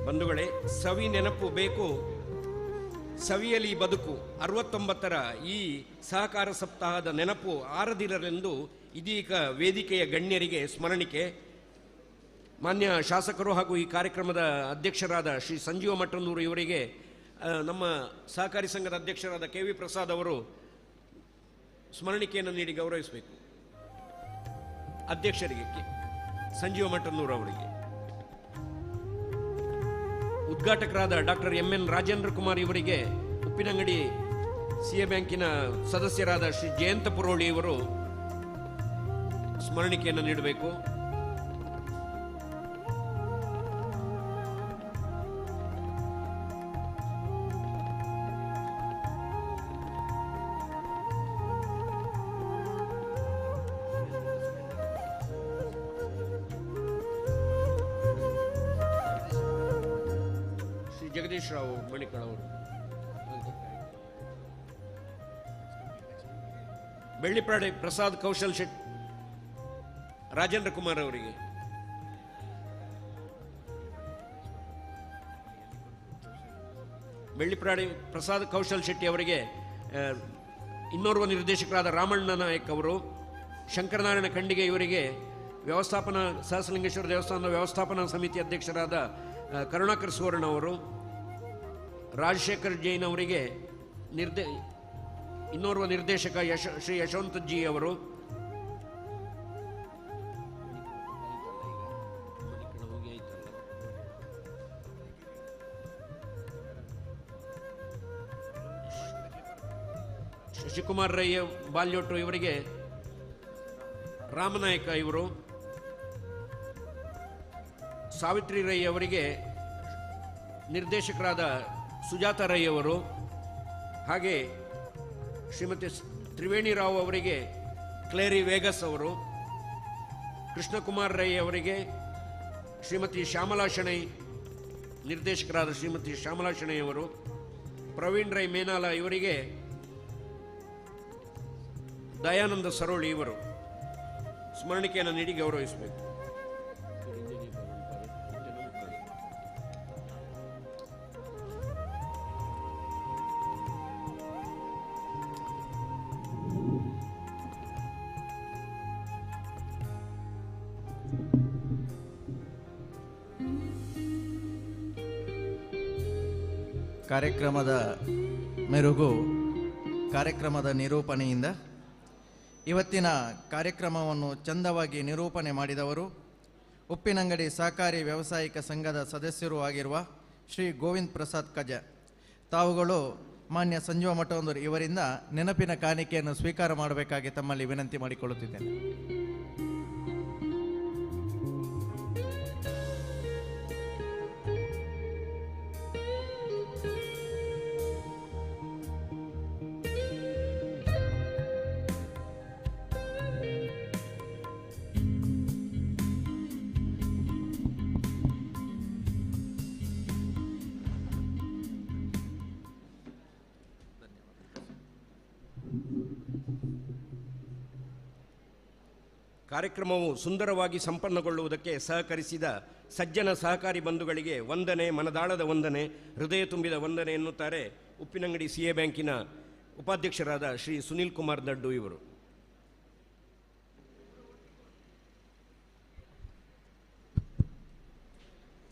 ಬಂಧುಗಳೇ, ಸವಿ ನೆನಪು ಬೇಕು, ಸವಿಯಲಿ ಬದುಕು 69ರ ಈ ಸಹಕಾರ ಸಪ್ತಾಹದ ನೆನಪು ಆರದಿರಲೆಂದು ಇದೀಗ ವೇದಿಕೆಯ ಗಣ್ಯರಿಗೆ ಸ್ಮರಣಿಕೆ. ಮಾನ್ಯ ಶಾಸಕರು ಹಾಗೂ ಈ ಕಾರ್ಯಕ್ರಮದ ಅಧ್ಯಕ್ಷರಾದ ಶ್ರೀ ಸಂಜೀವ ಮಠಂದೂರು ಇವರಿಗೆ ನಮ್ಮ ಸಹಕಾರಿ ಸಂಘದ ಅಧ್ಯಕ್ಷರಾದ KV ಪ್ರಸಾದ್ ಅವರು ಸ್ಮರಣಿಕೆಯನ್ನು ನೀಡಿ ಗೌರವಿಸಬೇಕು. ಅಧ್ಯಕ್ಷರಿಗೆ ಸಂಜೀವ ಮಠಂದೂರು ಅವರಿಗೆ, ಉದ್ಘಾಟಕರಾದ ಡಾಕ್ಟರ್ MN ರಾಜೇಂದ್ರ ಕುಮಾರ್ ಇವರಿಗೆ ಉಪ್ಪಿನಂಗಡಿ CA ಬ್ಯಾಂಕಿನ ಸದಸ್ಯರಾದ ಶ್ರೀ ಜಯಂತ ಪುರೋಳಿ ಇವರು ಸ್ಮರಣಿಕೆಯನ್ನು ನೀಡಬೇಕು. ಜಗದೀಶ್ ರಾವ್ ಮಣಿಕಳ ಅವರು. ಬೆಳ್ಳಿಪ್ರಾಡಿ ಪ್ರಸಾದ್ ಕೌಶಲ್ ಶೆಟ್ಟಿ ರಾಜೇಂದ್ರ ಕುಮಾರ್ ಅವರಿಗೆ. ಬೆಳ್ಳಿಪ್ರಾಡಿ ಪ್ರಸಾದ್ ಕೌಶಲ್ ಶೆಟ್ಟಿ ಅವರಿಗೆ ಇನ್ನೋರ್ವ ನಿರ್ದೇಶಕರಾದ ರಾಮಣ್ಣ ನಾಯಕ್ ಅವರು. ಶಂಕರನಾರಾಯಣ ಖಂಡಿಗೆ ಇವರಿಗೆ ವ್ಯವಸ್ಥಾಪನಾ ಸಹಸ್ರಲಿಂಗೇಶ್ವರ ದೇವಸ್ಥಾನದ ವ್ಯವಸ್ಥಾಪನಾ ಸಮಿತಿ ಅಧ್ಯಕ್ಷರಾದ ಕರುಣಾಕರ್ ಸುವರ್ಣ ಅವರು. ರಾಜಶೇಖರ್ ಜೈನ್ ಅವರಿಗೆ ಇನ್ನೋರ್ವ ನಿರ್ದೇಶಕ ಶ್ರೀ ಯಶವಂತ್ ಜಿ ಅವರು. ಶಶಿಕುಮಾರ್ ರೈ ಬಾಲ್ಯೋಟು ಇವರಿಗೆ ರಾಮನಾಯಕ ಇವರು. ಸಾವಿತ್ರಿ ರೈ ಅವರಿಗೆ ನಿರ್ದೇಶಕರಾದ ಸುಜಾತ ರೈ ಅವರು. ಹಾಗೆ ಶ್ರೀಮತಿ ತ್ರಿವೇಣಿ ರಾವ್ ಅವರಿಗೆ ಕ್ಲೇರಿ ವೇಗಸ್ ಅವರು. ಕೃಷ್ಣಕುಮಾರ್ ರೈ ಅವರಿಗೆ ಶ್ರೀಮತಿ ಶ್ಯಾಮಲಾ ಶೆಣೈ ನಿರ್ದೇಶಕರಾದ ಶ್ರೀಮತಿ ಶ್ಯಾಮಲಾ ಶೆಣೈ ಅವರು. ಪ್ರವೀಣ್ ರೈ ಮೇನಾಲ ಇವರಿಗೆ ದಯಾನಂದ ಸರೋಳಿ ಇವರು ಸ್ಮರಣಿಕೆಯನ್ನು ನೀಡಿ ಗೌರವಿಸಬೇಕು. ಕಾರ್ಯಕ್ರಮದ ಮೆರುಗು ಕಾರ್ಯಕ್ರಮದ ನಿರೂಪಣೆಯಿಂದ. ಇವತ್ತಿನ ಕಾರ್ಯಕ್ರಮವನ್ನು ಚಂದವಾಗಿ ನಿರೂಪಣೆ ಮಾಡಿದವರು ಉಪ್ಪಿನಂಗಡಿ ಸಹಕಾರಿ ವ್ಯಾವಸಾಯಿಕ ಸಂಘದ ಸದಸ್ಯರೂ ಆಗಿರುವ ಶ್ರೀ ಗೋವಿಂದ್ ಪ್ರಸಾದ್ ಕಜ. ತಾವುಗಳು ಮಾನ್ಯ ಸಂಜೀವ ಮಠವಂದರು ಇವರಿಂದ ನೆನಪಿನ ಕಾಣಿಕೆಯನ್ನು ಸ್ವೀಕಾರ ಮಾಡಬೇಕಾಗಿ ತಮ್ಮಲ್ಲಿ ವಿನಂತಿ ಮಾಡಿಕೊಳ್ಳುತ್ತಿದ್ದೇನೆ. ಕಾರ್ಯಕ್ರಮವು ಸುಂದರವಾಗಿ ಸಂಪನ್ನಗೊಳ್ಳುವುದಕ್ಕೆ ಸಹಕರಿಸಿದ ಸಜ್ಜನ ಸಹಕಾರಿ ಬಂಧುಗಳಿಗೆ ವಂದನೆ, ಮನದಾಳದ ವಂದನೆ, ಹೃದಯ ತುಂಬಿದ ವಂದನೆ ಎನ್ನುತ್ತಾರೆ ಉಪ್ಪಿನಂಗಡಿ CA ಬ್ಯಾಂಕಿನ ಉಪಾಧ್ಯಕ್ಷರಾದ ಶ್ರೀ ಸುನೀಲ್ ಕುಮಾರ್ ದಡ್ಡು ಇವರು.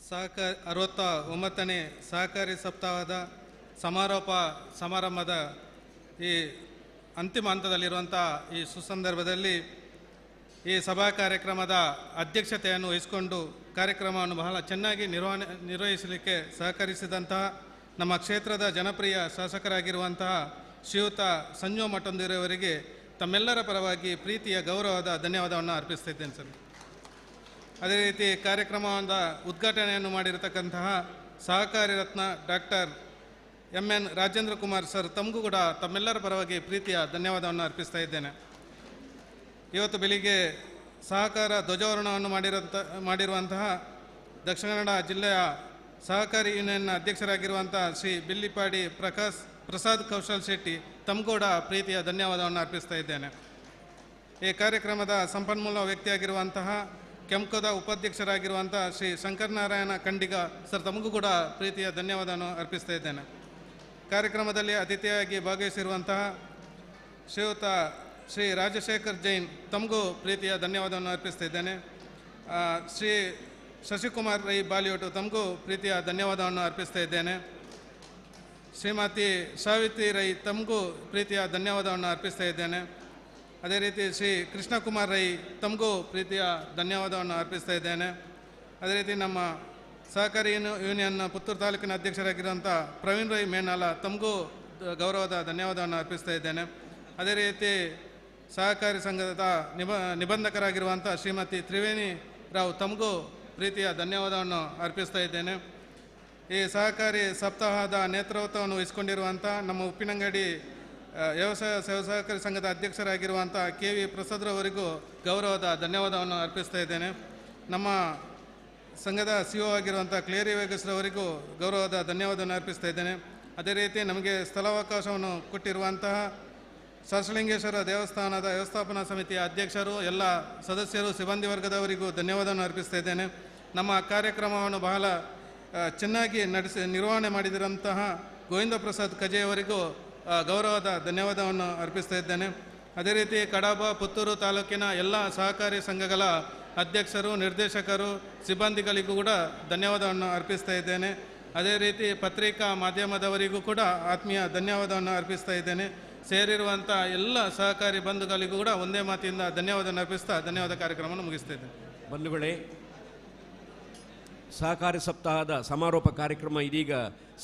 ಸಹಕಾರ 69ನೇ ಸಹಕಾರಿ ಸಪ್ತಾಹದ ಸಮಾರೋಪ ಸಮಾರಂಭದ ಈ ಅಂತಿಮ ಹಂತದಲ್ಲಿರುವಂಥ ಈ ಸುಸಂದರ್ಭದಲ್ಲಿ ಈ ಸಭಾ ಕಾರ್ಯಕ್ರಮದ ಅಧ್ಯಕ್ಷತೆಯನ್ನು ವಹಿಸಿಕೊಂಡು ಕಾರ್ಯಕ್ರಮವನ್ನು ಬಹಳ ಚೆನ್ನಾಗಿ ನಿರ್ವಹಿಸಲಿಕ್ಕೆ ಸಹಕರಿಸಿದಂತಹ ನಮ್ಮ ಕ್ಷೇತ್ರದ ಜನಪ್ರಿಯ ಶಾಸಕರಾಗಿರುವಂತಹ ಶ್ರೀಯುತ ಸಂಜೀವ ಮಠವಂದಿರವರಿಗೆ ತಮ್ಮೆಲ್ಲರ ಪರವಾಗಿ ಪ್ರೀತಿಯ ಗೌರವದ ಧನ್ಯವಾದವನ್ನು ಅರ್ಪಿಸ್ತಿದ್ದೇನೆ ಸರ್. ಅದೇ ರೀತಿ ಕಾರ್ಯಕ್ರಮದ ಉದ್ಘಾಟನೆಯನ್ನು ಮಾಡಿರತಕ್ಕಂತಹ ಸಹಕಾರಿ ರತ್ನ doctor MN Rajendra Kumar sir ತಮಗೂ ಕೂಡ ತಮ್ಮೆಲ್ಲರ ಪರವಾಗಿ ಪ್ರೀತಿಯ ಧನ್ಯವಾದವನ್ನು ಅರ್ಪಿಸ್ತಾ ಇದ್ದೇನೆ. ಇವತ್ತು ಬೆಳಿಗ್ಗೆ ಸಹಕಾರ ಧ್ವಜಾರೋಹಣವನ್ನು ಮಾಡಿರುವಂತಹ ದಕ್ಷಿಣ ಕನ್ನಡ ಜಿಲ್ಲೆಯ ಸಹಕಾರಿ ಯೂನಿಯನ್ನ ಅಧ್ಯಕ್ಷರಾಗಿರುವಂಥ ಶ್ರೀ ಬೆಳ್ಳಿಪ್ರಾಡಿ ಪ್ರಸಾದ್ ಕೌಶಲ್ ಶೆಟ್ಟಿ ತಮಗೂಡ ಪ್ರೀತಿಯ ಧನ್ಯವಾದವನ್ನು ಅರ್ಪಿಸ್ತಾ ಇದ್ದೇನೆ. ಈ ಕಾರ್ಯಕ್ರಮದ ಸಂಪನ್ಮೂಲ ವ್ಯಕ್ತಿಯಾಗಿರುವಂತಹ ಕೆಂಕೋದ ಉಪಾಧ್ಯಕ್ಷರಾಗಿರುವಂಥ ಶ್ರೀ ಶಂಕರನಾರಾಯಣ ಖಂಡಿಗ ಸರ್ ತಮಗೂ ಕೂಡ ಪ್ರೀತಿಯ ಧನ್ಯವಾದವನ್ನು ಅರ್ಪಿಸ್ತಾ ಇದ್ದೇನೆ. ಕಾರ್ಯಕ್ರಮದಲ್ಲಿ ಅತಿಥಿಯಾಗಿ ಭಾಗವಹಿಸಿರುವಂತಹ ಶ್ರೀಯುತ ಶ್ರೀ ರಾಜಶೇಖರ್ ಜೈನ್ ತಮಗೂ ಪ್ರೀತಿಯ ಧನ್ಯವಾದವನ್ನು ಅರ್ಪಿಸ್ತಾ ಇದ್ದೇನೆ. ಶ್ರೀ ಶಶಿಕುಮಾರ್ ರೈ ಬಾಲಿಯೋಟು ತಮಗೂ ಪ್ರೀತಿಯ ಧನ್ಯವಾದವನ್ನು ಅರ್ಪಿಸ್ತಾ ಇದ್ದೇನೆ. ಶ್ರೀಮತಿ ಸಾವಿತ್ರಿ ರೈ ತಮಗೂ ಪ್ರೀತಿಯ ಧನ್ಯವಾದವನ್ನು ಅರ್ಪಿಸ್ತಾ ಇದ್ದೇನೆ. ಅದೇ ರೀತಿ ಶ್ರೀ ಕೃಷ್ಣಕುಮಾರ್ ರೈ ತಮಗೂ ಪ್ರೀತಿಯ ಧನ್ಯವಾದವನ್ನು ಅರ್ಪಿಸ್ತಾ ಇದ್ದೇನೆ. ಅದೇ ರೀತಿ ನಮ್ಮ ಸಹಕಾರಿ ಯೂನಿಯನ್ನ ಪುತ್ತೂರು ತಾಲೂಕಿನ ಅಧ್ಯಕ್ಷರಾಗಿರುವಂಥ ಪ್ರವೀಣ್ ರೈ ಮೇನಾಲ ತಮಗೂ ಗೌರವದ ಧನ್ಯವಾದವನ್ನು ಅರ್ಪಿಸ್ತಾ ಇದ್ದೇನೆ. ಅದೇ ರೀತಿ ಸಹಕಾರಿ ಸಂಘದ ನಿಬಂಧಕರಾಗಿರುವಂಥ ಶ್ರೀಮತಿ ತ್ರಿವೇಣಿ ರಾವ್ ತಮಗೂ ಪ್ರೀತಿಯ ಧನ್ಯವಾದವನ್ನು ಅರ್ಪಿಸ್ತಾ ಇದ್ದೇನೆ. ಈ ಸಹಕಾರಿ ಸಪ್ತಾಹದ ನೇತೃತ್ವವನ್ನು ವಹಿಸಿಕೊಂಡಿರುವಂಥ ನಮ್ಮ ಉಪ್ಪಿನಂಗಡಿ ವ್ಯವಸಾಯ ಸಹಕಾರಿ ಸಂಘದ ಅಧ್ಯಕ್ಷರಾಗಿರುವಂಥ KV ಪ್ರಸಾದ್ರವರಿಗೂ ಗೌರವದ ಧನ್ಯವಾದವನ್ನು ಅರ್ಪಿಸ್ತಾ ಇದ್ದೇನೆ. ನಮ್ಮ ಸಂಘದ CEO ಆಗಿರುವಂಥ ಕ್ಲೇರಿ ವೇಗಸ್ ಅವರಿಗೂ ಗೌರವದ ಧನ್ಯವಾದವನ್ನು ಅರ್ಪಿಸ್ತಾ ಇದ್ದೇನೆ. ಅದೇ ರೀತಿ ನಮಗೆ ಸ್ಥಳಾವಕಾಶವನ್ನು ಕೊಟ್ಟಿರುವಂತಹ ಸಹಸ್ರಲಿಂಗೇಶ್ವರ ದೇವಸ್ಥಾನದ ವ್ಯವಸ್ಥಾಪನಾ ಸಮಿತಿಯ ಅಧ್ಯಕ್ಷರು, ಎಲ್ಲ ಸದಸ್ಯರು, ಸಿಬ್ಬಂದಿ ವರ್ಗದವರಿಗೂ ಧನ್ಯವಾದವನ್ನು ಅರ್ಪಿಸ್ತಾ ಇದ್ದೇನೆ. ನಮ್ಮ ಕಾರ್ಯಕ್ರಮವನ್ನು ಬಹಳ ಚೆನ್ನಾಗಿ ನಿರ್ವಹಣೆ ಮಾಡಿದಿರಂತಹ ಗೋವಿಂದ ಪ್ರಸಾದ್ ಕಜೆಯವರಿಗೂ ಗೌರವದ ಧನ್ಯವಾದವನ್ನು ಅರ್ಪಿಸ್ತಾ ಇದ್ದೇನೆ. ಅದೇ ರೀತಿ ಕಡಬ, ಪುತ್ತೂರು ತಾಲೂಕಿನ ಎಲ್ಲ ಸಹಕಾರಿ ಸಂಘಗಳ ಅಧ್ಯಕ್ಷರು, ನಿರ್ದೇಶಕರು, ಸಿಬ್ಬಂದಿಗಳಿಗೂ ಕೂಡ ಧನ್ಯವಾದವನ್ನು ಅರ್ಪಿಸ್ತಾ ಇದ್ದೇನೆ. ಅದೇ ರೀತಿ ಪತ್ರಿಕಾ ಮಾಧ್ಯಮದವರಿಗೂ ಕೂಡ ಆತ್ಮೀಯ ಧನ್ಯವಾದವನ್ನು ಅರ್ಪಿಸ್ತಾ ಇದ್ದೇನೆ. ಸೇರಿರುವಂಥ ಎಲ್ಲ ಸಹಕಾರಿ ಬಂಧುಗಳಿಗೂ ಕೂಡ ಒಂದೇ ಮಾತಿಯಿಂದ ಧನ್ಯವಾದವನ್ನು ಅರ್ಪಿಸ್ತಾ ಧನ್ಯವಾದ ಕಾರ್ಯಕ್ರಮವನ್ನು ಮುಗಿಸ್ತಾ ಇದ್ದೇನೆ. ಬಂಧುಗಳೇ, ಸಹಕಾರಿ ಸಪ್ತಾಹದ ಸಮಾರೋಪ ಕಾರ್ಯಕ್ರಮ ಇದೀಗ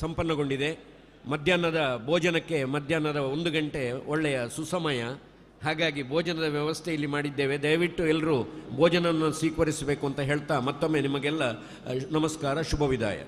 ಸಂಪನ್ನಗೊಂಡಿದೆ. ಮಧ್ಯಾಹ್ನದ ಭೋಜನಕ್ಕೆ ಮಧ್ಯಾಹ್ನದ 1 ಗಂಟೆ ಒಳ್ಳೆಯ ಸುಸಮಯ. ಹಾಗಾಗಿ ಭೋಜನದ ವ್ಯವಸ್ಥೆ ಇಲ್ಲಿ ಮಾಡಿದ್ದೇವೆ. ದಯವಿಟ್ಟು ಎಲ್ಲರೂ ಭೋಜನವನ್ನು ಸ್ವೀಕರಿಸಬೇಕು ಅಂತ ಹೇಳ್ತಾ ಮತ್ತೊಮ್ಮೆ ನಿಮಗೆಲ್ಲ ನಮಸ್ಕಾರ, ಶುಭ ವಿದಾಯ.